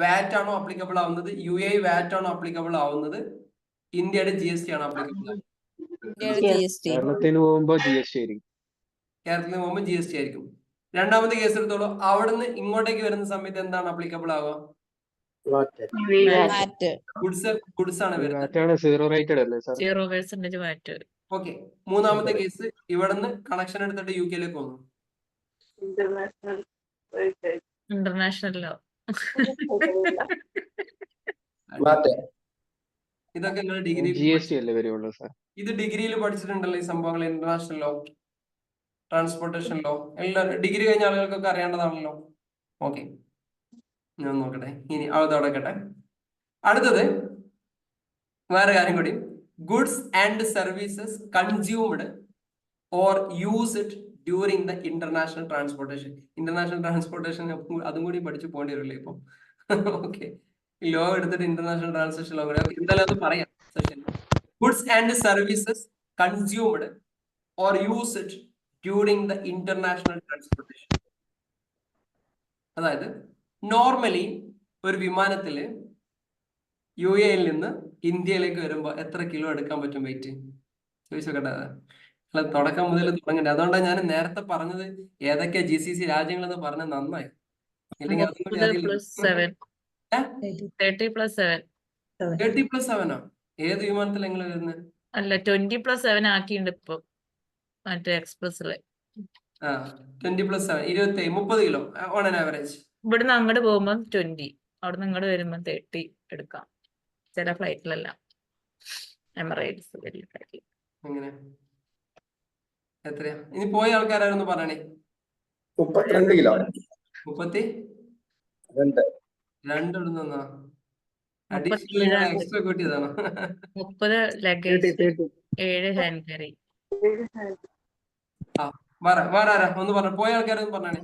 വാറ്റ് ആണോ അപ്ലിക്കബിൾ ആവുന്നത്? UAE വാറ്റ് ആണോ അപ്ലിക്കബിൾ ആവുന്നത്? ഇന്ത്യയുടെ GST ആണോ അപ്ലിക്കബിൾ ആവുന്നത്? കേരളത്തിന് പോകുമ്പോ GST ആയിരിക്കും. കേരളത്തിൽ പോകുമ്പോൾ GST ആയിരിക്കും. രണ്ടാമത്തെ കേസ് എടുത്തോളൂ, അവിടുന്ന് ഇങ്ങോട്ടേക്ക് വരുന്ന സമയത്ത് എന്താണ് അപ്ലിക്കബിൾ ആവുക? ഗുഡ്സ് ആണ് വരുന്നത്. 0% VAT. ഓക്കെ. മൂന്നാമത്തെ കേസ്, ഇവിടുന്ന് കണക്ഷൻ എടുത്തിട്ട് UK വന്നു, ഇന്റർനാഷണൽ ലോ. ഇതൊക്കെ നിങ്ങൾ ഡിഗ്രിയിൽ GST അല്ലേ വരുള്ളൂ സാർ? ഇത് ഡിഗ്രിയിൽ പഠിച്ചിട്ടുണ്ടല്ലോ ഈ സംഭവങ്ങൾ, ഇന്റർനാഷണൽ ലോ, ട്രാൻസ്പോർട്ടേഷൻ ലോ, എല്ലാം ഡിഗ്രി കഴിഞ്ഞ ആളുകൾക്കൊക്കെ അറിയേണ്ടതാണല്ലോ. ഓക്കെ, ഞാൻ നോക്കട്ടെ. ഇനി അതോടെ കേട്ടെ. അടുത്തത് വേറെ കാര്യം കൂടി, goods and services consumed or used during the international transportation. International transportation അതും കൂടി പഠിച്ചു പോകേണ്ടി വരില്ലേ ഇപ്പം? ഓക്കെ, ലോ എടുത്തിട്ട് ഇന്റർനാഷണൽ ട്രാൻസ്പോർട്ടേഷൻ ലോ കൂടെ എന്തായാലും അത് പറയാം session. Goods and services consumed or used during the international transportation. അതായത് നോർമലി ഒരു വിമാനത്തില് UAE-യിൽ നിന്ന് ഇന്ത്യയിലേക്ക് വരുമ്പോ എത്ര കിലോ എടുക്കാൻ പറ്റും വെയിറ്റ്? ചോദിച്ചോക്കട്ടെ. അല്ല, തുടക്കം മുതൽ തുടങ്ങണ്ടേ. അതുകൊണ്ടാണ് ഞാൻ നേരത്തെ പറഞ്ഞത് ഏതൊക്കെ GCC രാജ്യങ്ങൾ എന്ന് പറഞ്ഞത് നന്നായി. ഇല്ലെങ്കിൽ അതും കൂടി 30 അറിയില്ല. plus 7. 30 plus 7. 30+7 ഏത് വിമാനത്തിൽ നിങ്ങൾ വരുന്നത്? അല്ല, 20 plus 7 ആക്കിയിട്ടുണ്ട് ഇപ്പൊ മറ്റേ എക്സ്പ്രസ്സില്. 20+7 27 30 കിലോ ഓൺ ആൻ ആവറേജ്. ഇവിടുന്ന് അങ്ങോട്ട് പോകുമ്പോ 20, അവിടുന്ന് ഇങ്ങോട്ട് വരുമ്പോ 30 എടുക്കാം ചില ഫ്ലൈറ്റിലെല്ലാം. എമിറേറ്റ്സ് വലിയ ഫ്ലൈറ്റിൽ. അങ്ങനെ എത്രയാ? ഇനി പോയ ആൾക്കാരൊന്ന് പറയണേ. 32 കിലോ. 32 ഇടുന്ന അഡീഷണൽ എക്സ്ട്രാ കൂട്ടിയതാണോ? 30 ലഗേജ്, 7 ഹാൻഡ് ക്യാരി. വേറെ ആരാ ഒന്ന് പറഞ്ഞ? പോയ ആൾക്കാരൊന്ന് പറഞ്ഞേ.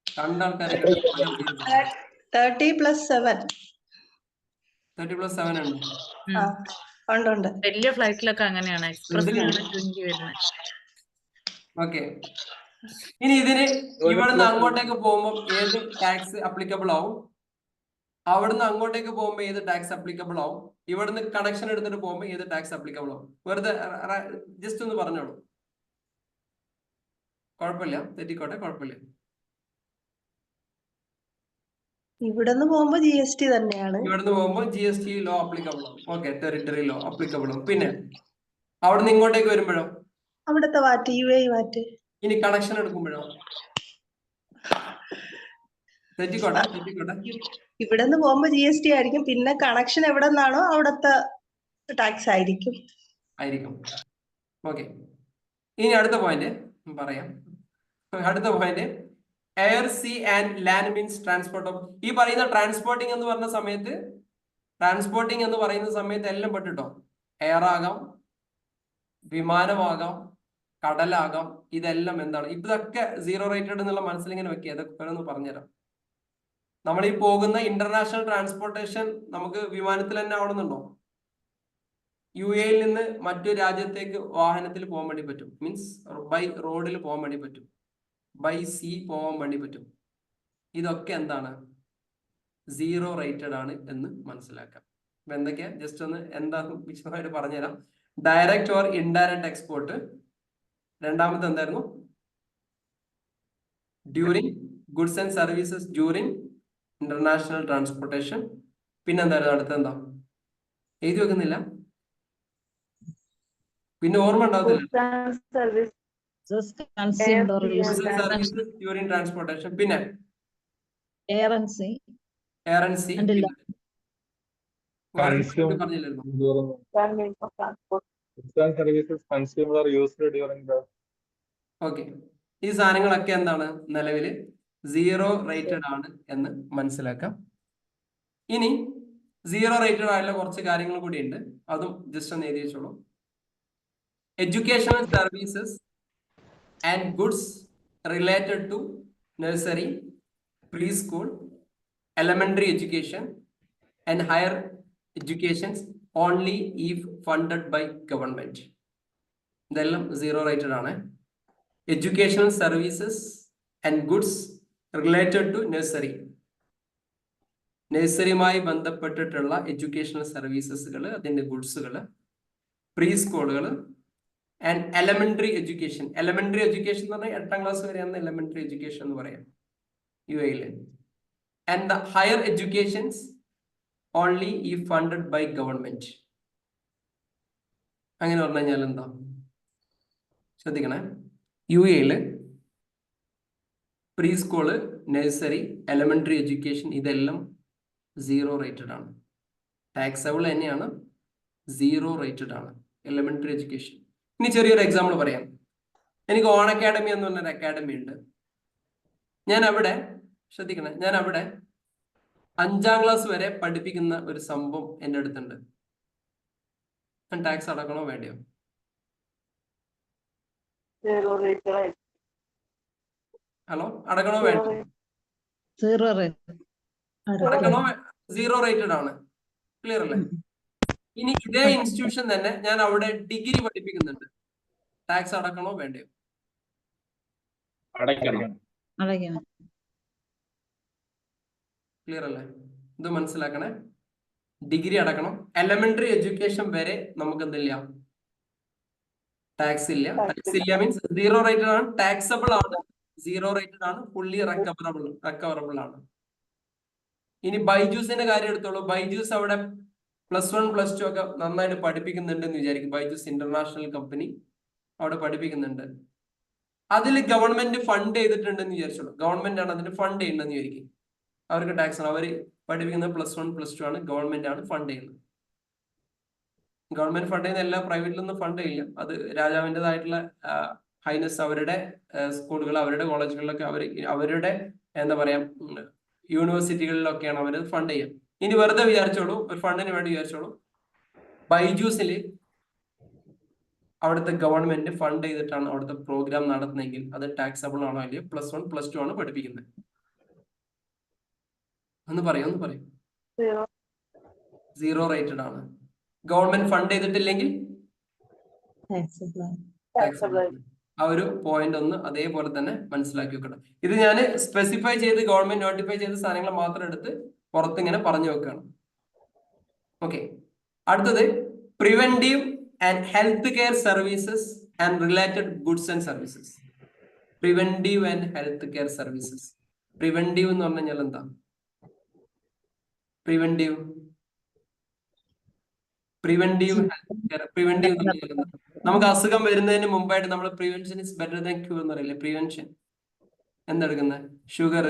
കണ്ട ആൾക്കാരെ 30+7. 30+7 ഉണ്ട്. വലിയ ഫ്ലൈറ്റിലൊക്കെ അങ്ങനെയാണ്, എക്സ്പ്രസ്സിലാണ് 20 വരുന്നത്. ഓക്കെ, ഇനി ഇതിന് ഇവിടുന്ന് അങ്ങോട്ടേക്ക് പോകുമ്പോ ഏത് ടാക്സ് അപ്ലിക്കബിൾ ആവും? അവിടുന്ന് അങ്ങോട്ടേക്ക് പോകുമ്പോ ഏത് ടാക്സ് അപ്ലിക്കബിൾ ആവും? ഇവിടുന്ന് കണക്ഷൻ എടുത്തിട്ട് പോകുമ്പോ ഏത് ടാക്സ് അപ്ലിക്കബിൾ ആവും? വെറുതെ ജസ്റ്റ് ഒന്ന് പറഞ്ഞോളൂ. കുഴപ്പമില്ല, തെറ്റിക്കോട്ടെ, കുഴപ്പമില്ല. ഇവിടുന്ന് പോകുമ്പോ GST തന്നെയാണ്. ഇവിടുന്ന് പോകുമ്പോ GST ലോ അപ്ലിക്കബിൾ ആവും. ഓക്കെ, ടെറിട്ടറി ലോ അപ്ലിക്കബിൾ ആവും. പിന്നെ അവിടുന്ന് ഇങ്ങോട്ടേക്ക് വരുമ്പോഴോ? അവിടുത്തെ വാറ്റ്, UAE വാറ്റ്. ഇനി കണക്ഷൻ എടുക്കുമ്പോഴോ? തെറ്റിക്കോട്ടെ. ഇവിടുന്ന് പോകുമ്പോ GST ആയിരിക്കും, പിന്നെ കണക്ഷൻ എവിടെ നിന്നാണോ അവിടത്തെ ടാക്സ് ആയിരിക്കും. ഓക്കെ, ഇനി അടുത്ത പോയിന്റ് പറയാം. അടുത്ത point, air, sea and land means transport of. ഈ പറയുന്ന ട്രാൻസ്പോർട്ടിംഗ് എന്ന് പറയുന്ന സമയത്ത് എല്ലാം പെട്ടിട്ടോ. എയർ ആകാം, വിമാനമാകാം, കടലാകാം, ഇതെല്ലാം എന്താണ്? ഇതൊക്കെ സീറോ റേറ്റഡ് എന്നുള്ള മനസ്സിലിങ്ങനെ വെക്കുക. ഇതൊക്കെ ഒന്ന് പറഞ്ഞുതരാം. നമ്മൾ ഈ പോകുന്ന ഇന്റർനാഷണൽ ട്രാൻസ്പോർട്ടേഷൻ നമുക്ക് വിമാനത്തിൽ തന്നെ ആവണമെന്നുണ്ടോ? UAE-യിൽ നിന്ന് മറ്റൊരു രാജ്യത്തേക്ക് വാഹനത്തിൽ പോകാൻ വേണ്ടി പറ്റും. മീൻസ് ബൈ റോഡിൽ പോകാൻ വേണ്ടി പറ്റും, ബൈ സീ പോകാൻ വേണ്ടി പറ്റും. ഇതൊക്കെ എന്താണ്? സീറോ റേറ്റഡ് ആണ് എന്ന് മനസ്സിലാക്കാം. അപ്പൊ എന്തൊക്കെയാ ജസ്റ്റ് ഒന്ന് എന്താന്ന് വിശദമായിട്ട് പറഞ്ഞുതരാം. Direct or indirect export. രണ്ടാമത്തെ എന്തായിരുന്നു? During goods and services during international transportation. പിന്നെന്തായിരുന്നു അടുത്ത? എന്താ എഴുതി വെക്കുന്നില്ല? പിന്നെ ഓർമ്മ ഉണ്ടാവത്തില്ല. During transportation. പിന്നെ എയർ ആൻഡ് സീ പറഞ്ഞില്ലായിരുന്നു? ഓക്കെ, ഈ സാധനങ്ങളൊക്കെ എന്താണ്? നിലവിൽ സീറോ റേറ്റഡ് ആണ് എന്ന് മനസ്സിലാക്കാം. ഇനി സീറോ റേറ്റഡ് ആയിട്ടുള്ള കുറച്ച് കാര്യങ്ങൾ കൂടി ഉണ്ട്, അതും ജസ്റ്റ് ഒന്ന് എഴുതി വെച്ചോളൂ. Educational services and goods related to nursery, pre school, elementary education and higher education only if funded by government. ഇതെല്ലാം സീറോ റേറ്റഡ് ആണ്. Educational services and goods related to nursery, നഴ്സറിയുമായി ബന്ധപ്പെട്ടിട്ടുള്ള എഡ്യൂക്കേഷണൽ സർവീസസുകൾ, അതിൻ്റെ ഗുഡ്സുകൾ, പ്രീ സ്കൂളുകൾ and elementary education. Elementary education എന്ന് പറഞ്ഞാൽ 8ാം ക്ലാസ് വരെയാണ് എലമെന്ററി എഡ്യൂക്കേഷൻ എന്ന് പറയാം UAE-യിൽ. And the higher educations only if funded by government. അങ്ങനെ പറഞ്ഞു കഴിഞ്ഞാൽ എന്താ? ശ്രദ്ധിക്കണേ, UAE-യിൽ pre school, nursery, elementary education ഇതെല്ലാം സീറോ റേറ്റഡ് ആണ്. ടാക്സബിൾ തന്നെയാണ്, 0 റേറ്റഡ് ആണ് എലിമെന്ററി എഡ്യൂക്കേഷൻ. ഇനി ചെറിയൊരു എക്സാമ്പിൾ പറയാം. എനിക്ക് ഓൺ അക്കാഡമി എന്ന് പറഞ്ഞൊരു അക്കാഡമി ഉണ്ട്. ഞാൻ അവിടെ ശ്രദ്ധിക്കണേ, ഞാൻ അവിടെ 5ാം ക്ലാസ് വരെ പഠിപ്പിക്കുന്ന ഒരു സംഭവം എൻ്റെ അടുത്തുണ്ട്. ഞാൻ ടാക്സ് അടക്കണോ വേണ്ടയോ? ഹലോ, അടക്കണോ വേണ്ടോ? അടക്കണോ? 0 റേറ്റഡ് ആണ്. ക്ലിയർ അല്ലേ? ഇനി ഇതേ ഇൻസ്റ്റിറ്റ്യൂഷൻ തന്നെ ഞാൻ അവിടെ ഡിഗ്രി പഠിപ്പിക്കുന്നുണ്ട്. ടാക്സ് അടക്കണോ വേണ്ടയോ? ക്ലിയർ അല്ലേ? ഇത് മനസ്സിലാക്കണേ. ഡിഗ്രി അടക്കണം. എലിമെന്ററി എഡ്യൂക്കേഷൻ വരെ നമുക്ക് എന്തില്ല, ടാക്സ് ഇല്ല. ടാക്സ് ഇല്ല മീൻസ് 0 റേറ്റഡ് ആണ്, ടാക്സബിൾ ആണ്, 0 റേറ്റഡ് ആണ്, ഫുള്ളി റെക്കവറബിൾ ആണ്. ഇനി ബൈജൂസിന്റെ കാര്യം എടുത്തോളൂ. ബൈജൂസ് അവിടെ +1 +2 ഒക്കെ നന്നായിട്ട് പഠിപ്പിക്കുന്നുണ്ടെന്ന് വിചാരിക്കും. ബൈജൂസ് ഇന്റർനാഷണൽ കമ്പനി അവിടെ പഠിപ്പിക്കുന്നുണ്ട്. അതിൽ ഗവൺമെന്റ് ഫണ്ട് ചെയ്തിട്ടുണ്ടെന്ന് വിചാരിച്ചോളൂ. ഗവൺമെന്റ് ആണ് അതിന് ഫണ്ട് ചെയ്യുന്നതെന്ന് വിചാരിക്കും. അവർക്ക് ടാക്സ് ആണ്. അവർ പഠിപ്പിക്കുന്നത് +1 +2 ആണ്. ഗവൺമെന്റ് ആണ് ഫണ്ട് ചെയ്യുന്നത്. ഗവൺമെന്റ് ഫണ്ട് ചെയ്യുന്ന എല്ലാ പ്രൈവറ്റിലൊന്നും ഫണ്ട് ചെയ്യില്ല. അത് രാജാവിൻ്റെതായിട്ടുള്ള ഹൈനസ് അവരുടെ സ്കൂളുകൾ, അവരുടെ കോളേജുകളിലൊക്കെ അവരുടെ എന്താ പറയാ യൂണിവേഴ്സിറ്റികളിലൊക്കെയാണ് അവർ ഫണ്ട് ചെയ്യുക. ഇനി വെറുതെ വിചാരിച്ചോളൂ, ഒരു ഫണ്ടിന് വേണ്ടി വിചാരിച്ചോളൂ, ബൈജൂസിൽ അവിടുത്തെ ഗവൺമെന്റ് ഫണ്ട് ചെയ്തിട്ടാണ് അവിടുത്തെ പ്രോഗ്രാം നടത്തുന്നതെങ്കിൽ അത് ടാക്സബിൾ ആണോ അല്ലയോ? +1 +2 ആണ് പഠിപ്പിക്കുന്നത്. ഒന്ന് പറയും 0 റേറ്റഡ് ആണ്. ഗവൺമെന്റ് ഫണ്ട് ചെയ്തിട്ടില്ലെങ്കിൽ ആ ഒരു പോയിന്റ് ഒന്ന് അതേപോലെ തന്നെ മനസ്സിലാക്കി വെക്കണം. ഇത് ഞാൻ സ്പെസിഫൈ ചെയ്ത് ഗവൺമെന്റ് നോട്ടിഫൈ ചെയ്ത സാധനങ്ങൾ മാത്രം എടുത്ത് പുറത്ത് ഇങ്ങനെ പറഞ്ഞു വെക്കുകയാണ്. ഓക്കെ, അടുത്തത് preventive and health care services and related goods and services. Preventive and health care services. Preventive എന്ന് പറഞ്ഞു കഴിഞ്ഞാൽ എന്താ? Preventive health care. പ്രിവെന്റീവ് നമുക്ക് അസുഖം വരുന്നതിന് മുമ്പായിട്ട് നമ്മൾ prevention is better than cure എന്ന് പറയില്ലേ? പ്രിവെൻഷൻ എന്തെടുക്കുന്നത്? ഷുഗർ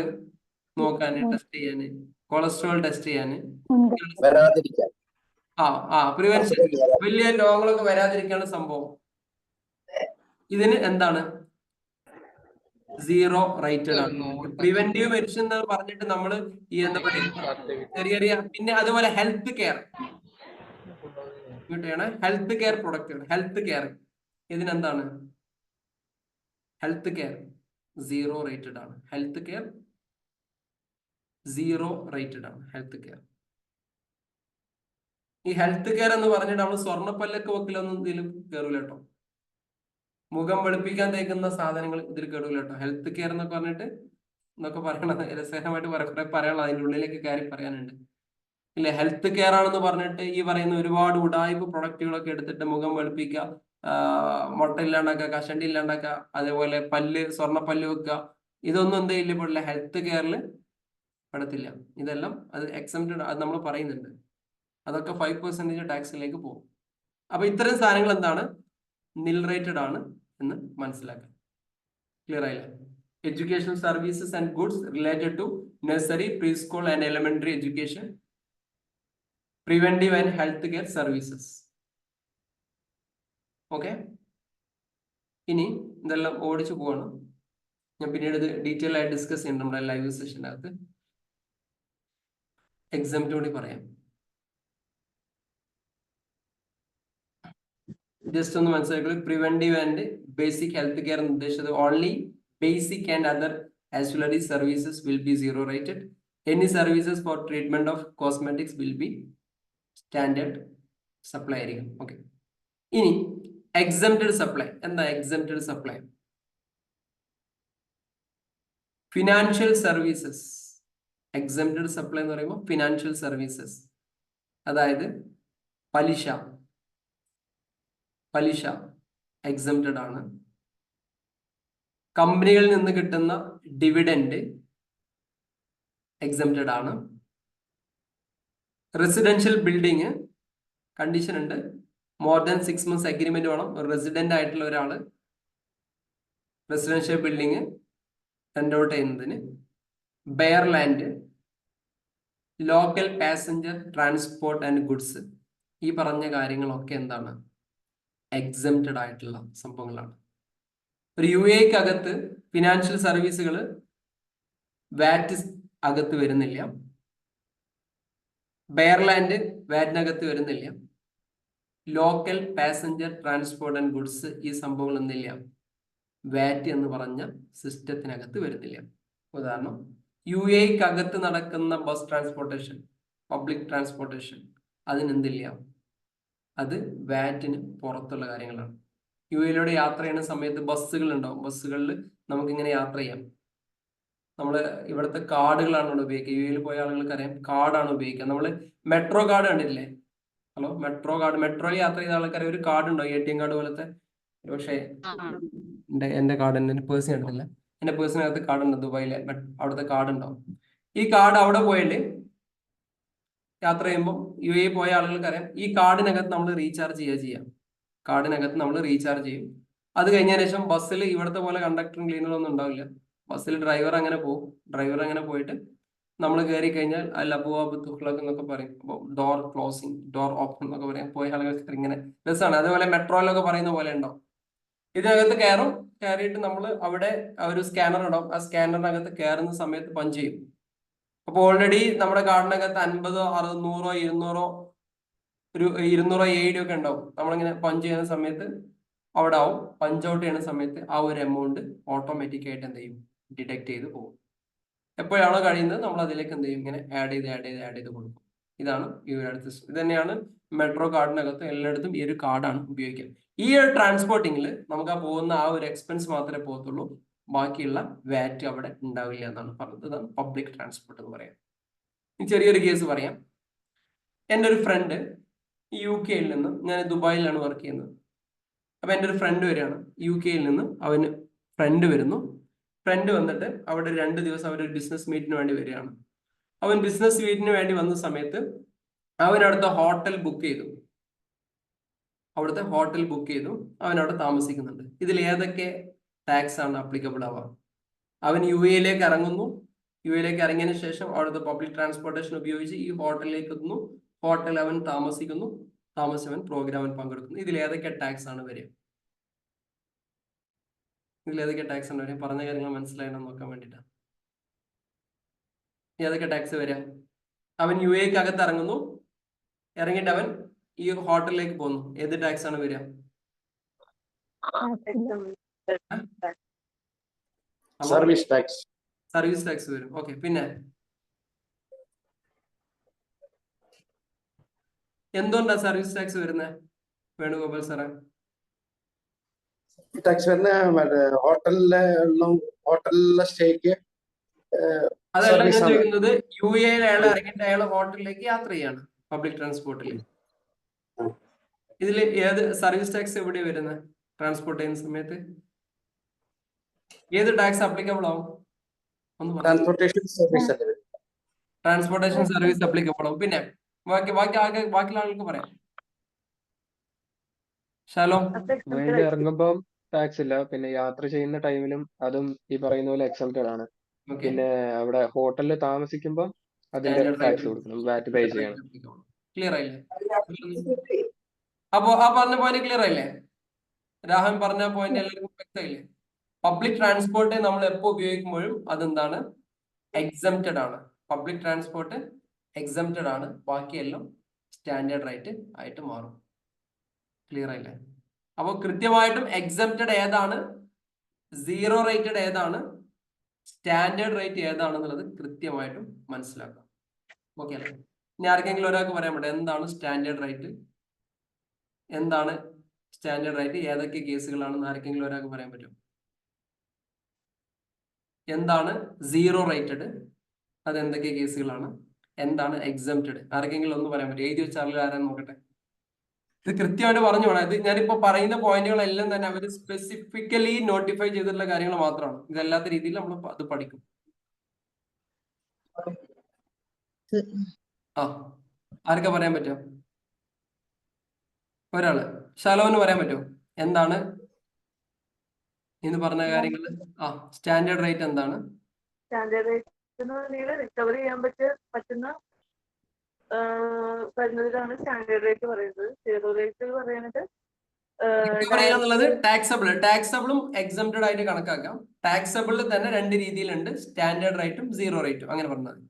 നോക്കാന്, ടെസ്റ്റ് ചെയ്യാന്, കൊളസ്ട്രോൾ ടെസ്റ്റ് ചെയ്യാന്, വരാതിരിക്കാൻ. പ്രിവെൻഷൻ. വലിയ രോഗങ്ങളൊക്കെ വരാതിരിക്കാനുള്ള സംഭവം. ഇതിന് എന്താണ്? 0 റേറ്റഡ് ആണ്. പ്രിവെന്റീവ് മെഡിസിൻ എന്ന് പറഞ്ഞിട്ട് നമ്മൾ ഈ എന്താ പറയുക ചെറിയ പിന്നെ അതുപോലെ ഹെൽത്ത് കെയർ ഹെൽത്ത് കെയർ പ്രൊഡക്റ്റുകൾ. ഹെൽത്ത് കെയർ ഇതിനെന്താണ്? ഹെൽത്ത് കെയർ 0 റേറ്റഡ് ആണ്. ഹെൽത്ത് കെയർ 0 റേറ്റഡ് ആണ്. Health care. ഈ ഹെൽത്ത് കെയർ എന്ന് പറഞ്ഞിട്ട് നമ്മൾ സ്വർണ്ണപ്പല്ലൊക്കെ വെക്കലൊന്നും ഇതിലും കയറൂല കേട്ടോ. മുഖം വെളുപ്പിക്കാൻ തേക്കുന്ന സാധനങ്ങൾ ഇതിൽ കയറൂല കേട്ടോ. ഹെൽത്ത് കെയർ എന്നൊക്കെ പറഞ്ഞിട്ട് എന്നൊക്കെ പറയണത് രസകരമായിട്ട് കുറെ പറയാനുള്ള അതിൻ്റെ ഉള്ളിലേക്ക് കയറി പറയാനുണ്ട്. ഇല്ല, ഹെൽത്ത് കെയർ ആണെന്ന് പറഞ്ഞിട്ട് ഈ പറയുന്ന ഒരുപാട് ഉടായ്പ പ്രൊഡക്റ്റുകളൊക്കെ എടുത്തിട്ട് മുഖം വെളുപ്പിക്കുക, മുട്ട ഇല്ലാണ്ടാക്കുക, കഷണ്ടി ഇല്ലാണ്ടാക്കുക, അതേപോലെ സ്വർണ്ണപ്പല്ല് വെക്കുക, ഇതൊന്നും എന്താ ഇല്ല പെടില്ല, ഹെൽത്ത് കെയറിൽ പെടത്തില്ല. ഇതെല്ലാം അത് എക്സംപ്റ്റഡ്, അത് നമ്മൾ പറയുന്നുണ്ട്. അതൊക്കെ 5% ടാക്സിലേക്ക് പോകും. അപ്പൊ ഇത്തരം സാധനങ്ങൾ എന്താണ്? നിൽ റേറ്റഡ് ആണ് എന്ന് മനസ്സിലാക്കാം. ക്ലിയർ ആയില്ലേ? Education services and goods related to nursery, pre school and elementary education, preventive and health care services. Okay, ഇനി ഇതെല്ലാം ഓടിച്ചു പോവാണ്. ഞാൻ പിന്നീട് ഇത് ഡീറ്റെയിൽ ആയി ഡിസ്കസ് ചെയ്യുന്നുണ്ട് നമ്മുടെ ലൈവ് സെഷനകത്ത്. എക്സാം കൂടി പറയാം. ജസ്റ്റ് ഒന്ന് മനസ്സിലാക്കുക. Preventive and basic health care എന്ന് ഉദ്ദേശിച്ചത് only basic and other ancillary services will be 0 rated. Any services four treatment of cosmetics will be standard supply ആയിരിക്കും. ഓക്കെ, ഇനി എക്സംപ്റ്റഡ് സപ്ലൈ. എന്താ exempted supply? Financial services. Exempted supply എന്ന് പറയുമ്പോൾ financial services, അതായത് പലിശ exempted ആണ്. കമ്പനികളിൽ നിന്ന് കിട്ടുന്ന ഡിവിഡൻഡ് എക്സംപ്റ്റഡ് ആണ്. റെസിഡൻഷ്യൽ ബിൽഡിങ് കണ്ടീഷൻ ഉണ്ട്, മോർ ദാൻ 6 months അഗ്രിമെന്റ് വേണം. ഒരു റെസിഡന്റ് ആയിട്ടുള്ള ഒരാള് റെസിഡൻഷ്യൽ ബിൽഡിങ് റെന്റ് ഔട്ട് ചെയ്യുന്നതിന്. Bare land, local passenger transport and goods. ഈ പറഞ്ഞ കാര്യങ്ങളൊക്കെ എന്താണ്? എക്സംപ്റ്റഡ് ആയിട്ടുള്ള സംഭവങ്ങളാണ്. ഒരു UAE അകത്ത് ഫിനാൻഷ്യൽ സർവീസുകൾ വാറ്റ് അകത്ത് വരുന്നില്ല. ബെയർലാൻഡ് വാറ്റിനകത്ത് വരുന്നില്ല. Local passenger transport and goods ഈ സംഭവങ്ങൾ എന്തില്ല? വാറ്റ് എന്ന് പറഞ്ഞ സിസ്റ്റത്തിനകത്ത് വരുന്നില്ല. ഉദാഹരണം, UAE അകത്ത് നടക്കുന്ന ബസ് ട്രാൻസ്പോർട്ടേഷൻ, പബ്ലിക് ട്രാൻസ്പോർട്ടേഷൻ, അതിനെന്തില്ല? അത് വാറ്റിന് പുറത്തുള്ള കാര്യങ്ങളാണ്. UAE യാത്ര ചെയ്യുന്ന സമയത്ത് ബസ്സുകൾ ഉണ്ടാവും. ബസ്സുകളിൽ നമുക്കിങ്ങനെ യാത്ര ചെയ്യാം. നമ്മൾ ഇവിടുത്തെ കാർഡുകളാണ് ഇവിടെ ഉപയോഗിക്കുക. UAE പോയ ആളുകൾക്ക് അറിയാം, കാർഡാണ് ഉപയോഗിക്കുക. നമ്മൾ മെട്രോ കാർഡ് കണ്ടിട്ടില്ലേ? ഹലോ, മെട്രോ കാർഡ്, മെട്രോയിൽ യാത്ര ചെയ്ത ആൾക്കാരെ ഒരു കാർഡ് ഉണ്ടോ? ATM കാർഡ് പോലത്തെ. പക്ഷേ എന്റെ കാർഡ് എന്റെ പേഴ്സൺ എടുത്തില്ല. എന്റെ പേഴ്സണകത്ത് കാർഡ് ഉണ്ട്. ദുബായിലെ അവിടുത്തെ കാർഡ് ഉണ്ടാവും. ഈ കാർഡ് അവിടെ പോയിട്ട് യാത്ര ചെയ്യുമ്പോൾ UAE പോയ ആളുകൾക്ക് അറിയാം, ഈ കാർഡിനകത്ത് നമ്മൾ റീചാർജ് ചെയ്യാം. കാർഡിനകത്ത് നമ്മൾ റീചാർജ് ചെയ്യും. അത് കഴിഞ്ഞതിന് ശേഷം ബസ്സിൽ ഇവിടുത്തെ പോലെ കണ്ടക്ടറും ക്ലീനറും ഒന്നും ഉണ്ടാവില്ല. ബസ്സിൽ ഡ്രൈവർ അങ്ങനെ പോകും. ഡ്രൈവർ അങ്ങനെ പോയിട്ട് നമ്മൾ കയറി കഴിഞ്ഞാൽ അല്ലബുവാബ് തുഹ്ലക് എന്നൊക്കെ പറയും. അപ്പോൾ ഡോർ ക്ലോസിങ്, ഡോർ ഓപ്പൺ എന്നൊക്കെ പറയാം. പോയ ആളുകൾക്ക് ഇങ്ങനെ രസമാണ്. അതുപോലെ മെട്രോയിലൊക്കെ പറയുന്ന പോലെ ഉണ്ടാവും. ഇതിനകത്ത് കയറിയിട്ട് നമ്മൾ അവിടെ ഒരു സ്കാനർ ഉണ്ടാവും. ആ സ്കാനറിനകത്ത് കയറുന്ന സമയത്ത് പഞ്ച് ചെയ്യും. അപ്പോൾ ഓൾറെഡി നമ്മുടെ കാർഡിനകത്ത് 50, 60, 100, 200, ഒരു 200 AED ഒക്കെ ഉണ്ടാവും. നമ്മളിങ്ങനെ പഞ്ച് ചെയ്യുന്ന സമയത്ത് അവിടെ ആവും. പഞ്ച് ഔട്ട് ചെയ്യുന്ന സമയത്ത് ആ ഒരു എമൗണ്ട് ഓട്ടോമാറ്റിക് ആയിട്ട് എന്ത് ചെയ്യും? ഡിറ്റക്ട് ചെയ്ത് പോകും. എപ്പോഴാണോ കഴിയുന്നത് നമ്മൾ അതിലേക്ക് എന്ത് ചെയ്യും? ഇങ്ങനെ ആഡ് ചെയ്ത് കൊടുക്കും. ഇതാണ് UAE സിസ്റ്റം. ഇത് തന്നെയാണ് മെട്രോ കാർഡിനകത്ത് എല്ലായിടത്തും ഈ ഒരു കാർഡാണ് ഉപയോഗിക്കുക. ഈ ഒരു ട്രാൻസ്പോർട്ടിങ്ങിൽ നമുക്ക് ആ പോകുന്ന ആ ഒരു എക്സ്പെൻസ് മാത്രമേ പോകത്തുള്ളൂ. ബാക്കിയുള്ള വാറ്റ് അവിടെ ഉണ്ടാവില്ല എന്നാണ് പറഞ്ഞത്. ഇതാണ് പബ്ലിക് ട്രാൻസ്പോർട്ട് എന്ന് പറയാം. ചെറിയൊരു കേസ് പറയാം. എൻ്റെ ഒരു ഫ്രണ്ട് UK നിന്ന്, ഞാൻ ദുബായിലാണ് വർക്ക് ചെയ്യുന്നത്. അപ്പൊ എൻ്റെ ഒരു ഫ്രണ്ട് വരികയാണ്. UK നിന്ന് അവന് ഫ്രണ്ട് വരുന്നു. ഫ്രണ്ട് വന്നിട്ട് അവിടെ 2 ദിവസം അവരൊരു ബിസിനസ് മീറ്റിന് വേണ്ടി വരികയാണ്. അവൻ ബിസിനസ് മീറ്റിന് വേണ്ടി വന്ന സമയത്ത് അവൻ അവിടുത്തെ ഹോട്ടൽ ബുക്ക് ചെയ്തു. അവൻ അവിടെ താമസിക്കുന്നുണ്ട്. ഇതിൽ ഏതൊക്കെ ടാക്സ് ആണ് അപ്ലിക്കബിൾ ആവുക? അവൻ UAE ഇറങ്ങുന്നു. UAE ഇറങ്ങിയതിന് ശേഷം അവിടുത്തെ പബ്ലിക് ട്രാൻസ്പോർട്ടേഷൻ ഉപയോഗിച്ച് ഈ ഹോട്ടലിലേക്ക് എത്തുന്നു. ഹോട്ടലിൽ അവൻ താമസിക്കുന്നു. താമസിച്ചവൻ പ്രോഗ്രാമിൽ പങ്കെടുക്കുന്നു. ഇതിൽ ഏതൊക്കെ ടാക്സ് ആണ് വരിക? പറഞ്ഞ കാര്യങ്ങൾ മനസ്സിലായെന്ന് നോക്കാൻ വേണ്ടിയിട്ടാണ്. ഏതൊക്കെ ടാക്സ് വരിക? അവൻ UAE അകത്ത് ഇറങ്ങുന്നു. ഇറങ്ങിയിട്ട് അവൻ ഈ ഹോട്ടലിലേക്ക് പോകുന്നു. ഏത് ടാക്സ് ആണ് വരിക? സർവീസ് ടാക്സ് വരും. ഓക്കെ, പിന്നെ എന്തുകൊണ്ടാ സർവീസ് ടാക്സ് വരുന്നത്? വേണുഗോപാൽ സാറേ, ടാക്സ് വരുന്ന ഹോട്ടലിലെ സ്റ്റേക്ക്. അതല്ല ഞാൻ ചോദിക്കുന്നത്, UAE അയാൾ ഇറങ്ങിയിട്ട് അയാൾ ഹോട്ടലിലേക്ക് യാത്ര ചെയ്യാണ് പബ്ലിക് ട്രാൻസ്പോർട്ടിൽ. ഇതിൽ ഏത് സർവീസ് ടാക്സ് എവിടെ വരുന്നത്? ട്രാൻസ്പോർട്ട് ചെയ്യുന്ന സമയത്ത് ഏത് ടാക്സ് അപ്ലിക്കബിൾ ആവും? ട്രാൻസ്പോർട്ടേഷൻ സർവീസ് അപ്ലിക്കബിൾ ആവും. പിന്നെ ബാക്കിയുള്ള ആൾക്ക് പറയാം. ഷാലോ, ഇറങ്ങുമ്പോൾ ടാക്സ് ഇല്ല. പിന്നെ യാത്ര ചെയ്യുന്ന ടൈമിലും അതും ഈ പറയുന്ന പോലെ എക്സംപ്റ്റഡ് ആണ്. പിന്നെ അവിടെ ഹോട്ടലിൽ താമസിക്കുമ്പോൾ അതിന്റെ ടാക്സ് കൊടുക്കണം, വാറ്റ് പേ ചെയ്യണം. ക്ലിയർ ആയില്ലേ? അപ്പോ ആ പറഞ്ഞ പോയിന്റ് ക്ലിയർ ആയില്ലേ? രാഹുൽ പറഞ്ഞ പോയിന്റ് എല്ലാവർക്കും വ്യക്തമായില്ലേ? പബ്ലിക് ട്രാൻസ്പോർട്ട് നമ്മൾ എപ്പോൾ ഉപയോഗിക്കുമ്പോഴും അതെന്താണ്? എക്സംപ്റ്റഡ് ആണ്. പബ്ലിക് ട്രാൻസ്പോർട്ട് എക്സംപ്റ്റഡ് ആണ്. ബാക്കിയെല്ലാം സ്റ്റാൻഡേർഡ് റേറ്റ് ആയിട്ട് മാറും. ക്ലിയർ ആയില്ലേ? അപ്പോൾ കൃത്യമായിട്ടും എക്സംപ്റ്റഡ് ഏതാണ്, സീറോ റേറ്റഡ് ഏതാണ്, സ്റ്റാൻഡേർഡ് റേറ്റ് ഏതാണെന്നുള്ളത് കൃത്യമായിട്ടും മനസ്സിലാക്കാം. ഓക്കെ അല്ലേ? ഇനി ആർക്കെങ്കിലും ഒരാൾക്ക് പറയാൻ പറ്റും എന്താണ് സ്റ്റാൻഡേർഡ് റേറ്റ്, എന്താണ് സ്റ്റാൻഡേർഡ് റേറ്റ്, ഏതൊക്കെ കേസുകളാണെന്ന് ആർക്കെങ്കിലും ഒരാൾക്ക് പറയാൻ പറ്റും? എന്താണ് സീറോ റേറ്റഡ്, അത് എന്തൊക്കെ കേസുകളാണ്? എന്താണ് എക്സംപ്റ്റഡ്? ആർക്കെങ്കിലും ഒന്ന് പറയാൻ പറ്റും? എഴുതി വെച്ചാൽ ആരാന്ന് നോക്കട്ടെ. ഇത് കൃത്യമായിട്ട് പറഞ്ഞു വേണം. ഇത് ഞാനിപ്പോ പറയുന്ന പോയിന്റുകളെല്ലാം തന്നെ അവർ സ്പെസിഫിക്കലി നോട്ടിഫൈ ചെയ്തിട്ടുള്ള കാര്യങ്ങൾ മാത്രമാണ്. ഇതല്ലാത്ത രീതിയിൽ നമ്മൾ അത് പഠിക്കും. ആർക്കാ പറയാൻ പറ്റുമോ? ഒരാള്. ഷാലോന് പറയാൻ പറ്റുമോ എന്താണ് ഇന്ന് പറഞ്ഞ കാര്യങ്ങൾ? സ്റ്റാൻഡേർഡ് റേറ്റ് എന്താണ്? സ്റ്റാൻഡേർഡ് റേറ്റ് റിക്കവർ ചെയ്യാൻ പറ്റുന്ന വരുന്നതിലാണ് സ്റ്റാൻഡേർഡ് റേറ്റ് പറയുന്നത്. സീറോ റേറ്റ് പറയുന്നത് റിക്കവർ ചെയ്യാന്നുള്ളത് ടാക്സബിളും എക്സംപ്റ്റഡ് ആയിട്ട് കണക്കാക്കാം. ടാക്സബിളിൽ തന്നെ രണ്ട് രീതിയിലുണ്ട്, സ്റ്റാൻഡേർഡ് റേറ്റും സീറോ റേറ്റും. അങ്ങനെ പറഞ്ഞത്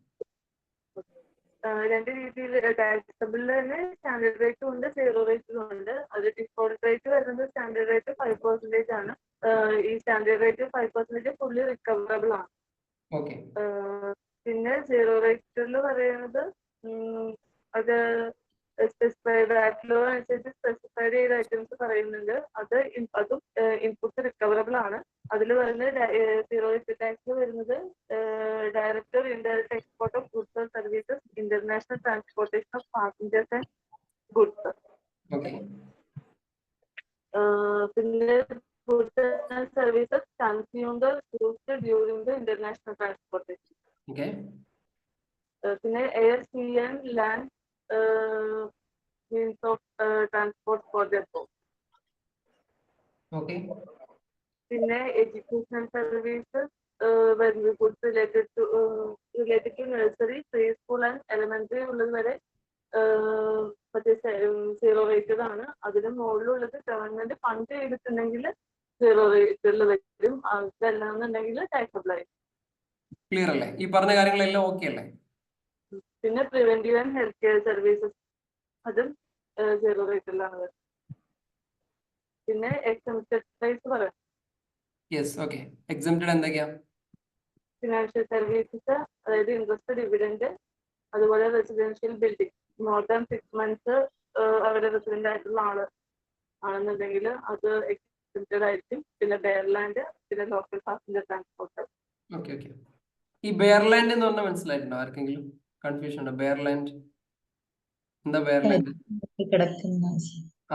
രണ്ട് രീതിയിൽ ടാക്സബിളിൽ തന്നെ സ്റ്റാൻഡേർഡ് റേറ്റും ഉണ്ട്, സീറോ റേറ്റും ഉണ്ട്. അത് ഡിസ്കൗണ്ട് റേറ്റ് വരുന്നത് സ്റ്റാൻഡേർഡ് റേറ്റ് 5% ആണ്. ഈ സ്റ്റാൻഡേർഡ് റേറ്റ് 5% ഫുള്ളി റിക്കവറബിൾ ആണ്. ഓക്കെ. പിന്നെ സീറോ റേറ്റിൽ പറയുന്നത് അത് സ്പെസിഫൈഡ് ലോ അനുസരിച്ച് സ്പെസിഫൈഡ് ചെയ്ത ഐറ്റംസ് പറയുന്നുണ്ട്. അതും ഇൻപുട്ട് റിക്കവറബിൾ ആണ്. അതിൽ വരുന്നത് സീറോ റേറ്റ് ടാക്സിൽ വരുന്നത് direct or indirect export of goods and services, international transportation of passengers and goods. പിന്നെ goods and services consumed used during the international transportation. പിന്നെ air, sea and land means of transport for their work. Okay. പിന്നെ educational services വരുന്നത് goods related to nursery, preschool and elementary ഉള്ളത് വരെ മറ്റേ zero rated ആണ്. അതിന് മുകളിലുള്ളത് government fund ചെയ്തിട്ടുണ്ടെങ്കിൽ zero റേറ്റിൽ വരും. അതല്ലാന്നുണ്ടെങ്കിൽ ടാക്സബിൾ ആയി. ക്ലിയർ അല്ലേ? ഈ പറഞ്ഞ കാര്യങ്ങളെല്ലാം ഓക്കെ അല്ലേ? പിന്നെ preventive and health care services അതും സീറോ റേറ്റിലാണ് വരുന്നത്. പിന്നെ എക്സംപ്റ്റഡ് പ്രൈസ് പറയാം. Yes, okay. എക്സംപ്റ്റഡ് എന്തൊക്കെയാ? ഫിനാൻഷ്യൽ സർവീസസ്, അതായത് ഇൻട്രസ്റ്റ്, ഡിവിഡൻഡ്, അതുപോലെ residential building more than 6 months അവരുടെ റെസിഡന്റ് ആയിട്ടുള്ള ആണെന്നുണ്ടെങ്കിൽ അത് എക്സംപ്റ്റഡ് ആയിരിക്കും. പിന്നെ ബെയർലാൻഡ്, പിന്നെ local passenger transport. Okay okay. ഈ ബെയർലാൻഡ് എന്ന് പറഞ്ഞാൽ മനസ്സിലായിട്ടുണ്ടോ ആർക്കെങ്കിലും? കൺഫ്യൂഷൻ ഉണ്ടോ? ബെയർലാൻഡ് എന്താ? ബെയർലാൻഡ്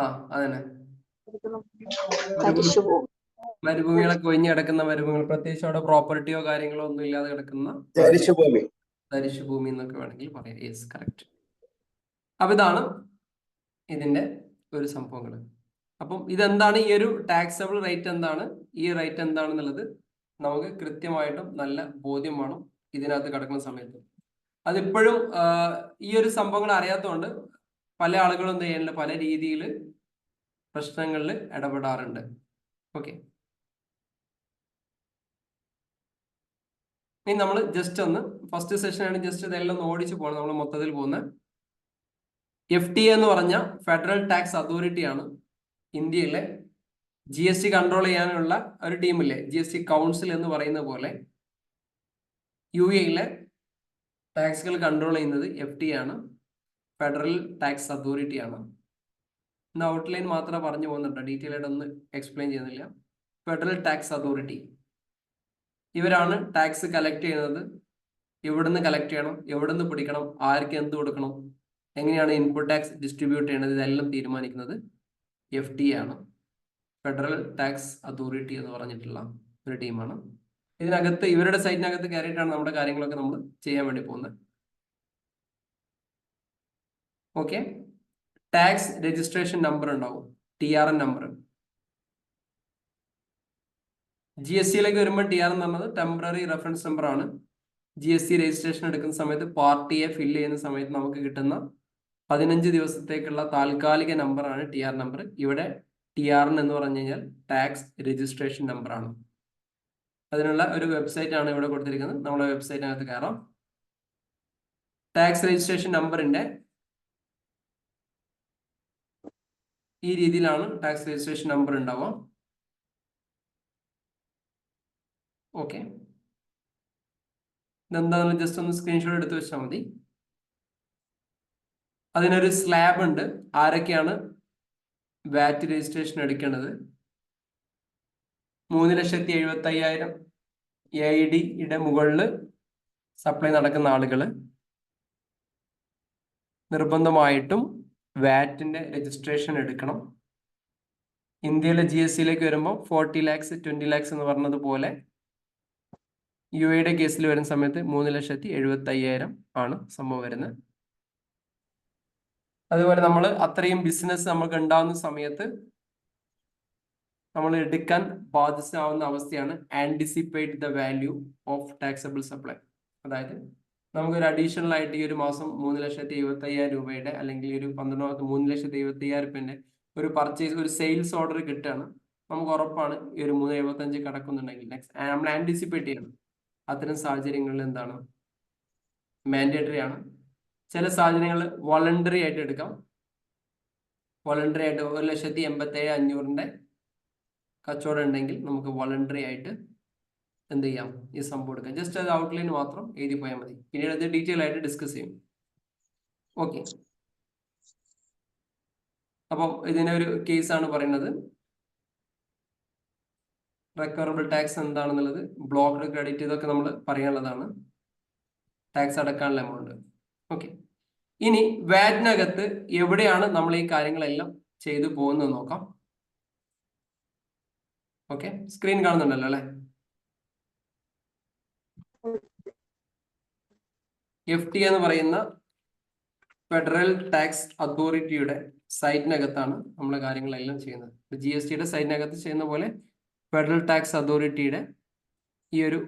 ആ അതന്നെ, മരുഭൂമികളൊക്കെ ഒഴിഞ്ഞു കിടക്കുന്ന മരുഭൂമികൾ, പ്രത്യേകിച്ച് അവിടെ പ്രോപ്പർട്ടിയോ കാര്യങ്ങളോ ഒന്നും ഇല്ലാതെ കിടക്കുന്ന തരിശുഭൂമി എന്നൊക്കെ വേണമെങ്കിൽ പറയാം. Yes, correct. അപ്പൊ ഇതാണ് ഇതിന്റെ ഒരു സംഭവങ്ങൾ. അപ്പം ഇതെന്താണ് ഈ ഒരു ടാക്സബിൾ റേറ്റ് എന്താണ്, ഈ റേറ്റ് എന്താണെന്നുള്ളത് നമുക്ക് കൃത്യമായിട്ടും നല്ല ബോധ്യം വേണം ഇതിനകത്ത് കിടക്കുന്ന സമയത്ത്. അതിപ്പോഴും ഈ ഒരു സംഭവങ്ങൾ അറിയാത്തതുകൊണ്ട് പല ആളുകളും എന്ത് ചെയ്യാനുള്ള പല രീതിയിൽ പ്രശ്നങ്ങളിൽ ഇടപെടാറുണ്ട്. ഓക്കെ. ഇനി നമ്മൾ ജസ്റ്റ് ഒന്ന് ഫസ്റ്റ് സെഷനാണ്, ജസ്റ്റ് ഇതെല്ലാം ഒന്ന് ഓടിച്ചു പോകണം. നമ്മൾ മൊത്തത്തിൽ പോകുന്നത് FTA എന്ന് പറഞ്ഞ ഫെഡറൽ ടാക്സ് അതോറിറ്റി ആണ്. ഇന്ത്യയിലെ GST കൺട്രോൾ ചെയ്യാനുള്ള ഒരു ടീമില്ലേ, GST കൗൺസിൽ എന്ന് പറയുന്ന പോലെ UAE ടാക്സുകൾ കൺട്രോൾ ചെയ്യുന്നത് FTA ആണ്, ഫെഡറൽ ടാക്സ് അതോറിറ്റി ആണ്. ഇന്ന് ഔട്ട്ലൈൻ മാത്രമേ പറഞ്ഞു പോകുന്നുണ്ട്, ഡീറ്റെയിൽ ആയിട്ടൊന്ന് എക്സ്പ്ലെയിൻ ചെയ്യുന്നില്ല. ഫെഡറൽ ടാക്സ് അതോറിറ്റി ഇവരാണ് ടാക്സ് കളക്ട് ചെയ്യുന്നത്. എവിടുന്ന് കളക്ട് ചെയ്യണം, എവിടുന്ന് പിടിക്കണം, ആർക്ക് എന്ത് കൊടുക്കണം, എങ്ങനെയാണ് ഇൻപുട്ട് ടാക്സ് ഡിസ്ട്രിബ്യൂട്ട് ചെയ്യണത്, ഇതെല്ലാം തീരുമാനിക്കുന്നത് FTA ആണ്, ഫെഡറൽ ടാക്സ് അതോറിറ്റി എന്ന് പറഞ്ഞിട്ടുള്ള ഒരു ടീമാണ്. ഇതിനകത്ത് ഇവരുടെ സൈറ്റിനകത്ത് കയറിയിട്ടാണ് നമ്മുടെ കാര്യങ്ങളൊക്കെ നമ്മൾ ചെയ്യാൻ വേണ്ടി പോകുന്നത്. ഓക്കെ. ടാക്സ് രജിസ്ട്രേഷൻ നമ്പർ ഉണ്ടാവും, TRN നമ്പർ. GST വരുമ്പോൾ TRN എന്ന് പറഞ്ഞത് ടെമ്പററി റെഫറൻസ് നമ്പർ ആണ്. GST രജിസ്ട്രേഷൻ എടുക്കുന്ന സമയത്ത് പാർട്ട് എ ഫില്ല് ചെയ്യുന്ന സമയത്ത് നമുക്ക് കിട്ടുന്ന 15 ദിവസത്തേക്കുള്ള താൽക്കാലിക നമ്പറാണ് TR നമ്പർ. ഇവിടെ TRN എന്ന് പറഞ്ഞു കഴിഞ്ഞാൽ ടാക്സ് രജിസ്ട്രേഷൻ നമ്പർ ആണ്. അതിനുള്ള ഒരു വെബ്സൈറ്റ് ആണ് ഇവിടെ കൊടുത്തിരിക്കുന്നത്. നമ്മളെ വെബ്സൈറ്റിനകത്ത് കയറാം. ടാക്സ് രജിസ്ട്രേഷൻ നമ്പറിന്റെ ഈ രീതിയിലാണ് ടാക്സ് രജിസ്ട്രേഷൻ നമ്പർ ഉണ്ടാവുക. ഓക്കെ. ഇതെന്താണെന്ന് ജസ്റ്റ് ഒന്ന് സ്ക്രീൻഷോട്ട് എടുത്ത് വെച്ചാൽ മതി. അതിനൊരു സ്ലാബ് ഉണ്ട്, ആരൊക്കെയാണ് വാറ്റ് രജിസ്ട്രേഷൻ എടുക്കേണ്ടത്. 3,70,75,000 AID മുകളിൽ സപ്ലൈ നടക്കുന്ന ആളുകൾ നിർബന്ധമായിട്ടും വാറ്റിന്റെ രജിസ്ട്രേഷൻ എടുക്കണം. ഇന്ത്യയിലെ GST വരുമ്പോൾ 40 lakhs 20 lakhs എന്ന് പറഞ്ഞതുപോലെ UAE കേസിൽ വരുന്ന സമയത്ത് 3,70,75,000 ആണ് സംഭവം വരുന്നത്. അതുപോലെ നമ്മൾ അത്രയും ബിസിനസ് നമുക്ക് ഉണ്ടാവുന്ന സമയത്ത് നമ്മൾ എടുക്കാൻ ബാധ്യസ്ഥമാവുന്ന അവസ്ഥയാണ് anticipate the value of taxable supply. അതായത് നമുക്കൊരു അഡീഷണൽ ആയിട്ട് ഈ ഒരു മാസം 3,75,000 രൂപയുടെ അല്ലെങ്കിൽ ഈ ഒരു 3,75,000 രൂപയുടെ ഒരു പർച്ചേസ്, ഒരു സെയിൽസ് ഓർഡർ കിട്ടുകയാണ്. നമുക്ക് ഉറപ്പാണ് ഈ ഒരു 3,75 കടക്കുന്നുണ്ടെങ്കിൽ നെക്സ്റ്റ് നമ്മൾ ആന്റിസിപ്പേറ്റ് ചെയ്യണം. അത്തരം സാഹചര്യങ്ങളിൽ എന്താണ് മാൻഡേറ്ററി ആണ്. ചില സാഹചര്യങ്ങൾ വോളണ്ടറി ആയിട്ട് എടുക്കാം. വോളണ്ടറി ആയിട്ട് 1,87,500 കച്ചവടം ഉണ്ടെങ്കിൽ നമുക്ക് വോളണ്ടറി ആയിട്ട് എന്ത് ചെയ്യാം, ഈ സംഭവം എടുക്കാം. ജസ്റ്റ് അത് ഔട്ട്ലൈൻ മാത്രം എഴുതി പോയാൽ മതി. പിന്നീട് അത് ഡീറ്റെയിൽ ആയിട്ട് ഡിസ്കസ് ചെയ്യും. ഓക്കെ, അപ്പം ഇതിനെ ഒരു കേസാണ് പറയുന്നത്. റിക്കവറബിൾ ടാക്സ് എന്താണെന്നുള്ളത്, ബ്ലോക്ക്ഡ് ക്രെഡിറ്റ്, ഇതൊക്കെ നമ്മൾ പറയാനുള്ളതാണ്. ടാക്സ് അടക്കാനുള്ള എമൗണ്ട്. ഓക്കെ, ഇനി വാറ്റിനകത്ത് എവിടെയാണ് നമ്മൾ ഈ കാര്യങ്ങളെല്ലാം ചെയ്തു പോകുന്നത് നോക്കാം. ഓക്കെ, സ്ക്രീൻ കാണുന്നുണ്ടല്ലോ അല്ലെ? FT എന്ന് പറയുന്ന ഫെഡറൽ ടാക്സ് അതോറിറ്റിയുടെ സൈറ്റിനകത്താണ് നമ്മൾ കാര്യങ്ങളെല്ലാം ചെയ്യുന്നത്. GSTയുടെ സൈറ്റിനകത്ത് ചെയ്യുന്ന പോലെ ഫെഡറൽ ടാക്സ് അതോറിറ്റിയുടെ ഈ ഒരു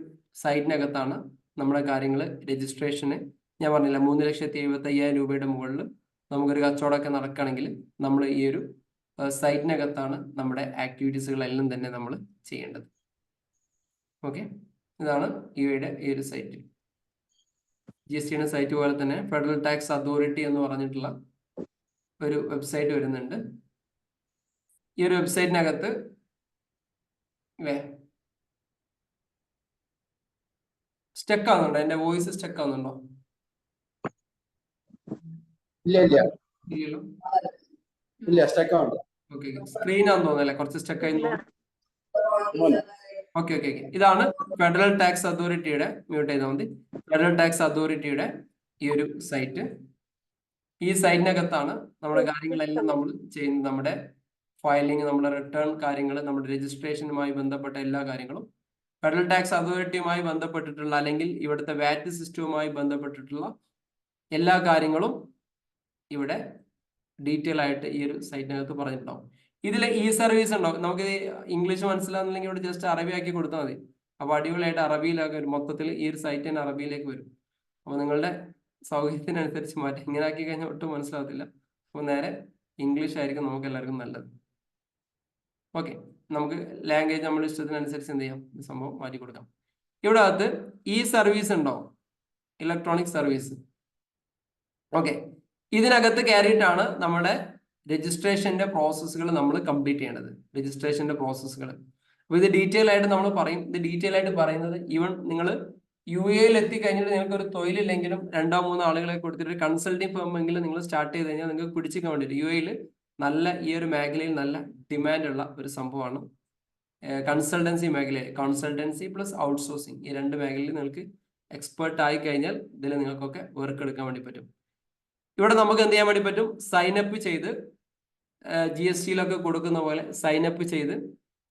സൈറ്റിനകത്താണ് നമ്മുടെ കാര്യങ്ങൾ രജിസ്ട്രേഷന്. ഞാൻ പറഞ്ഞില്ല 3,75,000 രൂപയുടെ മുകളിൽ നമുക്കൊരു കച്ചവടമൊക്കെ നടക്കുകയാണെങ്കിൽ നമ്മൾ ഈ ഒരു സൈറ്റിനകത്താണ് നമ്മുടെ ആക്ടിവിറ്റീസുകളെല്ലാം തന്നെ നമ്മൾ ചെയ്യേണ്ടത്. ഓക്കെ, ഇതാണ് ഇവയുടെ ഈ ഒരു സൈറ്റ്. GSTയുടെ സൈറ്റ് പോലെ തന്നെ ഫെഡറൽ ടാക്സ് അതോറിറ്റി എന്ന് പറഞ്ഞിട്ടുള്ള ഒരു വെബ്സൈറ്റ് വരുന്നുണ്ട്. ഈ ഒരു വെബ്സൈറ്റിനകത്ത് സ്റ്റക്ക് ആവുന്നുണ്ടോ? എന്റെ വോയിസ് സ്റ്റക്ക് ആവുന്നുണ്ടോ? ഇല്ല, സ്റ്റക്ക് ആവുന്നുണ്ട്. ഓക്കെ, സ്ക്രീൻ ആണെന്ന് തോന്നുന്നല്ലേ കുറച്ച് സ്റ്റക്ക് ആയി. ഓക്കെ, ഇതാണ് ഫെഡറൽ ടാക്സ് അതോറിറ്റിയുടെ, മ്യൂട്ട് ചെയ്താൽ മതി, ഫെഡറൽ ടാക്സ് അതോറിറ്റിയുടെ ഈ ഒരു സൈറ്റ്. ഈ സൈറ്റിനകത്താണ് നമ്മുടെ കാര്യങ്ങളെല്ലാം നമ്മൾ ചെയ്യുന്നത്. നമ്മുടെ ഫയലിംഗ്, നമ്മുടെ റിട്ടേൺ കാര്യങ്ങൾ, നമ്മുടെ രജിസ്ട്രേഷനുമായി ബന്ധപ്പെട്ട എല്ലാ കാര്യങ്ങളും, ഫെഡറൽ ടാക്സ് അതോറിറ്റിയുമായി ബന്ധപ്പെട്ടിട്ടുള്ള അല്ലെങ്കിൽ ഇവിടുത്തെ വാറ്റ് സിസ്റ്റവുമായി ബന്ധപ്പെട്ടിട്ടുള്ള എല്ലാ കാര്യങ്ങളും ഇവിടെ ഡീറ്റെയിൽ ആയിട്ട് ഈ ഒരു സൈറ്റിനകത്ത് പറഞ്ഞിട്ടുണ്ടാവും. ഇതിൽ ഈ സർവീസ് ഉണ്ടാവും. നമുക്ക് ഇംഗ്ലീഷ് മനസ്സിലാകുന്നില്ലെങ്കിൽ ഇവിടെ ജസ്റ്റ് അറബി ആക്കി കൊടുത്താൽ മതി. അപ്പോൾ അടിപൊളിയായിട്ട് അറബിയിലാക്കി വരും. മൊത്തത്തിൽ ഈ ഒരു സൈറ്റ് തന്നെ അറബിയിലേക്ക് വരും. അപ്പോൾ നിങ്ങളുടെ സൗകര്യത്തിനനുസരിച്ച് മാറ്റി ഇങ്ങനെ ആക്കി കഴിഞ്ഞാൽ ഒട്ടും മനസ്സിലാകത്തില്ല. അപ്പോൾ നേരെ ഇംഗ്ലീഷ് ആയിരിക്കും നമുക്ക് എല്ലാവർക്കും നല്ലത്. ഓക്കെ, നമുക്ക് ലാംഗ്വേജ് നമ്മുടെ ഇഷ്ടത്തിനനുസരിച്ച് എന്ത് ചെയ്യാം, ഈ സംഭവം മാറ്റി കൊടുക്കാം. ഇവിടെ അകത്ത് ഈ സർവീസ് ഉണ്ടാവും, ഇലക്ട്രോണിക് സർവീസ്. ഓക്കെ, ഇതിനകത്ത് കയറിയിട്ടാണ് നമ്മുടെ രജിസ്ട്രേഷന്റെ പ്രോസസ്സുകൾ നമ്മൾ കംപ്ലീറ്റ് ചെയ്യേണ്ടത്. രജിസ്ട്രേഷന്റെ പ്രോസസ്സുകൾ അപ്പോൾ ഇത് ഡീറ്റെയിൽ ആയിട്ട് നമ്മൾ പറയും. ഇത് ഡീറ്റെയിൽ ആയിട്ട് പറയുന്നത് ഈവൻ നിങ്ങൾ UAE എത്തിക്കഴിഞ്ഞിട്ട് നിങ്ങൾക്ക് ഒരു തൊഴിലില്ലെങ്കിലും 2-3 ആളുകളെ കൊടുത്തിട്ട് കൺസൾട്ടിങ് ഫേം എങ്കിലും നിങ്ങൾ സ്റ്റാർട്ട് ചെയ്ത് കഴിഞ്ഞാൽ നിങ്ങൾക്ക് പിടിച്ചിക്കാൻ വേണ്ടിയിട്ട് UAE നല്ല ഈ ഒരു മേഖലയിൽ നല്ല ഡിമാൻഡ് ഉള്ള ഒരു സംഭവമാണ് കൺസൾട്ടൻസി മേഖലയിൽ. കൺസൾട്ടൻസി പ്ലസ് ഔട്ട്സോഴ്സിങ്, ഈ 2 മേഖലയിൽ നിങ്ങൾക്ക് എക്സ്പേർട്ട് ആയി കഴിഞ്ഞാൽ ഇതിൽ നിങ്ങൾക്കൊക്കെ വർക്ക് എടുക്കാൻ വേണ്ടി പറ്റും. ഇവിടെ നമുക്ക് എന്ത് ചെയ്യാൻ വേണ്ടി പറ്റും, സൈനപ്പ് ചെയ്ത് GSTയിലൊക്കെ കൊടുക്കുന്ന പോലെ സൈനപ്പ് ചെയ്ത്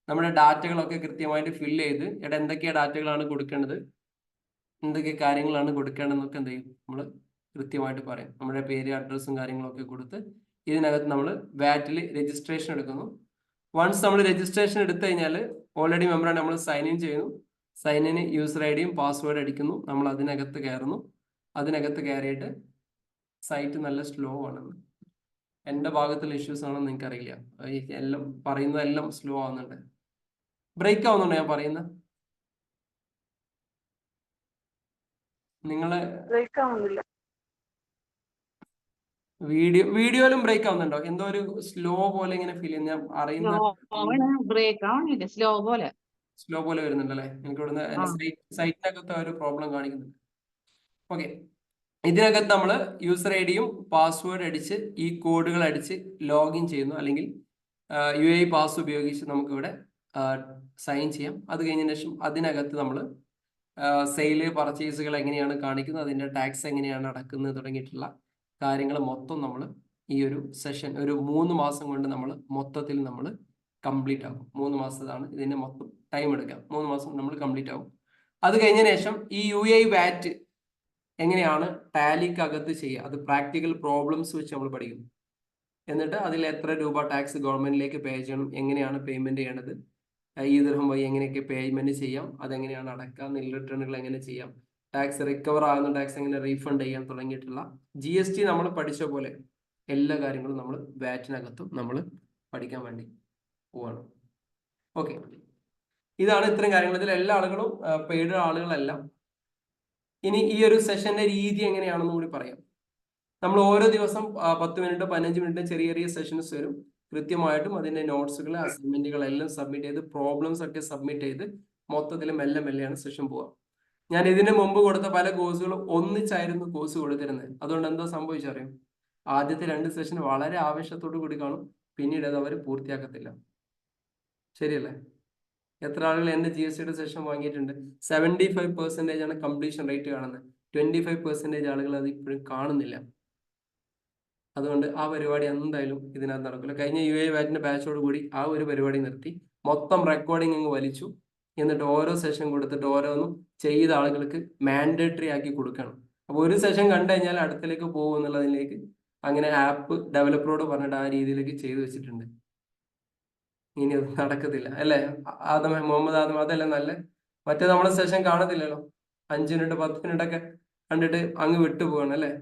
നമ്മുടെ ഡാറ്റകളൊക്കെ കൃത്യമായിട്ട് ഫില്ല് ചെയ്ത് ഇവിടെ എന്തൊക്കെയാണ് ഡാറ്റകളാണ് കൊടുക്കേണ്ടത്, എന്തൊക്കെ കാര്യങ്ങളാണ് കൊടുക്കേണ്ടതെന്നൊക്കെ എന്ത് ചെയ്യും, നമ്മൾ കൃത്യമായിട്ട് പറയും. നമ്മുടെ പേര്, അഡ്രസ്സും കാര്യങ്ങളൊക്കെ കൊടുത്ത് ഇതിനകത്ത് നമ്മൾ വാറ്റിൽ രജിസ്ട്രേഷൻ എടുക്കുന്നു. വൺസ് നമ്മൾ രജിസ്ട്രേഷൻ എടുത്തു കഴിഞ്ഞാൽ ഓൾറെഡി മെമ്പറാണ്, നമ്മൾ സൈൻ ഇൻ ചെയ്യുന്നു. സൈൻ ഇൻ യൂസർ ID യും പാസ്വേഡ് അടിക്കുന്നു. നമ്മൾ അതിനകത്ത് കയറുന്നു. അതിനകത്ത് കയറിയിട്ട് സൈറ്റ് നല്ല സ്ലോ ആണെന്ന്, എൻ്റെ ഭാഗത്തുള്ള ഇഷ്യൂസ് ആണെന്ന് നിങ്ങൾക്ക് അറിയില്ല. എല്ലാം പറയുന്നതെല്ലാം സ്ലോ ആവുന്നുണ്ട്. ബ്രേക്ക് ആവുന്നുണ്ടോ ഞാൻ പറയുന്നത്? നിങ്ങളെ വീഡിയോയിലും ബ്രേക്ക് ആവുന്നുണ്ടോ? എന്തോ ഒരു സ്ലോ പോലെ ഇങ്ങനെ ഫീൽ ചെയ്യുന്ന, ഞാൻ അറിയുന്ന സ്ലോ പോലെ വരുന്നുണ്ടല്ലേ? എനിക്ക് ഇവിടുന്ന് സൈറ്റിനകത്ത് ഒരു പ്രോബ്ലം കാണിക്കുന്നുണ്ട്. ഓക്കെ, ഇതിനകത്ത് നമ്മൾ യൂസർ ID യും പാസ്വേഡ് അടിച്ച് ഈ കോഡുകൾ അടിച്ച് ലോഗിൻ ചെയ്യുന്നു. അല്ലെങ്കിൽ UAE പാസ് ഉപയോഗിച്ച് നമുക്കിവിടെ സൈൻ ചെയ്യാം. അത് കഴിഞ്ഞതിന് ശേഷം അതിനകത്ത് നമ്മൾ സെയില്, പർച്ചേസുകൾ എങ്ങനെയാണ് കാണിക്കുന്നത്, അതിൻ്റെ ടാക്സ് എങ്ങനെയാണ് അടക്കുന്നത് തുടങ്ങിയിട്ടുള്ള കാര്യങ്ങൾ മൊത്തം നമ്മൾ ഈ ഒരു സെഷൻ ഒരു 3 മാസം കൊണ്ട് നമ്മൾ മൊത്തത്തിൽ നമ്മൾ കംപ്ലീറ്റ് ആകും. 3 മാസത്താണ് ഇതിൻ്റെ മൊത്തം ടൈം എടുക്കുക. 3 മാസം നമ്മൾ കംപ്ലീറ്റ് ആകും. അത് കഴിഞ്ഞതിന് ശേഷം ഈ UAE വാറ്റ് എങ്ങനെയാണ് ടാലിക്കകത്ത് ചെയ്യുക, അത് പ്രാക്ടിക്കൽ പ്രോബ്ലംസ് വെച്ച് നമ്മൾ പഠിക്കും. എന്നിട്ട് അതിൽ എത്ര രൂപ ടാക്സ് ഗവൺമെന്റിലേക്ക് പേ ചെയ്യണം, എങ്ങനെയാണ് പേയ്മെന്റ് ചെയ്യേണ്ടത്, ഈ ദിർഹം വഴി എങ്ങനെയൊക്കെ പേയ്മെന്റ് ചെയ്യാം, അതെങ്ങനെയാണ് അടക്കുക, നിൽ റിട്ടേണുകൾ എങ്ങനെ ചെയ്യാം, ടാക്സ് റിക്കവർ ആകുന്ന ടാക്സ് എങ്ങനെ റീഫണ്ട് ചെയ്യാൻ തുടങ്ങിയിട്ടുള്ള GST നമ്മൾ പഠിച്ച പോലെ എല്ലാ കാര്യങ്ങളും നമ്മൾ വാറ്റിനകത്തും നമ്മൾ പഠിക്കാൻ വേണ്ടി പോവാണ്. ഓക്കെ, ഇതാണ് ഇത്രയും കാര്യങ്ങൾ. ഇതിൽ എല്ലാ ആളുകളും പെയ്ഡ് ആളുകളെല്ലാം. ഇനി ഈ ഒരു സെഷന്റെ രീതി എങ്ങനെയാണെന്ന് കൂടി പറയാം. നമ്മൾ ഓരോ ദിവസം 10 മിനിറ്റ് 15 മിനിറ്റ് ചെറിയ ചെറിയ സെഷൻസ് വരും. കൃത്യമായിട്ടും അതിന്റെ നോട്ട്സുകൾ അസൈൻമെന്റുകൾ എല്ലാം സബ്മിറ്റ് ചെയ്ത് പ്രോബ്ലംസ് ഒക്കെ സബ്മിറ്റ് ചെയ്ത് മൊത്തത്തിൽ മെല്ലെ മെല്ലെയാണ് സെഷൻ പോവുക. ഞാൻ ഇതിന് മുമ്പ് കൊടുത്ത പല കോഴ്സുകളും ഒന്നിച്ചായിരുന്നു കോഴ്സ് കൊടുത്തിരുന്നത്. അതുകൊണ്ട് എന്താ സംഭവിച്ചറിയാം, ആദ്യത്തെ 2 സെഷൻ വളരെ ആവേശത്തോടു കൂടി കാണും, പിന്നീട് അത് അവർ പൂർത്തിയാക്കത്തില്ല. ശരിയല്ലേ? എത്ര ആളുകൾ എന്റെ GSTയുടെ സെഷൻ വാങ്ങിയിട്ടുണ്ട്? 75% ആണ് കംപ്ലീഷൻ റേറ്റ് കാണുന്നത്. 25% ആളുകൾ അത് ഇപ്പോഴും കാണുന്നില്ല. അതുകൊണ്ട് ആ പരിപാടി എന്തായാലും ഇതിനകത്ത് നടക്കില്ല. കഴിഞ്ഞ UAE വാറ്റിന്റെ ബാച്ചോട് കൂടി ആ ഒരു പരിപാടി നിർത്തി മൊത്തം റെക്കോർഡിംഗ് അങ്ങ് വലിച്ചു. എന്നിട്ട് ഓരോ സെഷൻ കൊടുത്തിട്ട് ഓരോന്നും ചെയ്ത ആളുകൾക്ക് മാൻഡേറ്ററി ആക്കി കൊടുക്കണം. അപ്പൊ ഒരു സെഷൻ കണ്ടു കഴിഞ്ഞാൽ അടുത്തിലേക്ക് പോകും എന്നുള്ളതിലേക്ക് അങ്ങനെ ആപ്പ് ഡെവലപ്പറോട് പറഞ്ഞിട്ട് ആ രീതിയിലേക്ക് ചെയ്തു വെച്ചിട്ടുണ്ട്. ഇനി അത് നടക്കത്തില്ല അല്ലേ? മുഹമ്മദ് ആദം അതല്ല നല്ല. മറ്റേ നമ്മളെ സെഷൻ കാണത്തില്ലല്ലോ, 5 മിനിറ്റ് 10 മിനിറ്റ് ഒക്കെ കണ്ടിട്ട് അങ്ങ് വിട്ടുപോകണം അല്ലേ?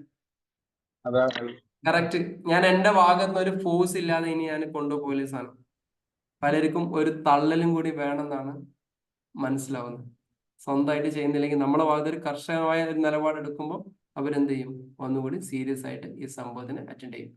കറക്റ്റ്. ഞാൻ എന്റെ ഭാഗത്ത് ഒരു ഫോഴ്സ് ഇല്ലാതെ ഇനി ഞാൻ കൊണ്ടുപോകില്ല സാധനം. പലർക്കും ഒരു തള്ളലും കൂടി വേണമെന്നാണ് മനസ്സിലാവുന്നത്. സ്വന്തമായിട്ട് ചെയ്യുന്നില്ലെങ്കിൽ നമ്മളെ ഭാഗത്ത് ഒരു കർശനമായ ഒരു നിലപാടെടുക്കുമ്പോൾ അവരെന്ത് ചെയ്യും? ഒന്നുകൂടി സീരിയസ് ആയിട്ട് ഈ സംഭവത്തിന് അറ്റൻഡ് ചെയ്യും.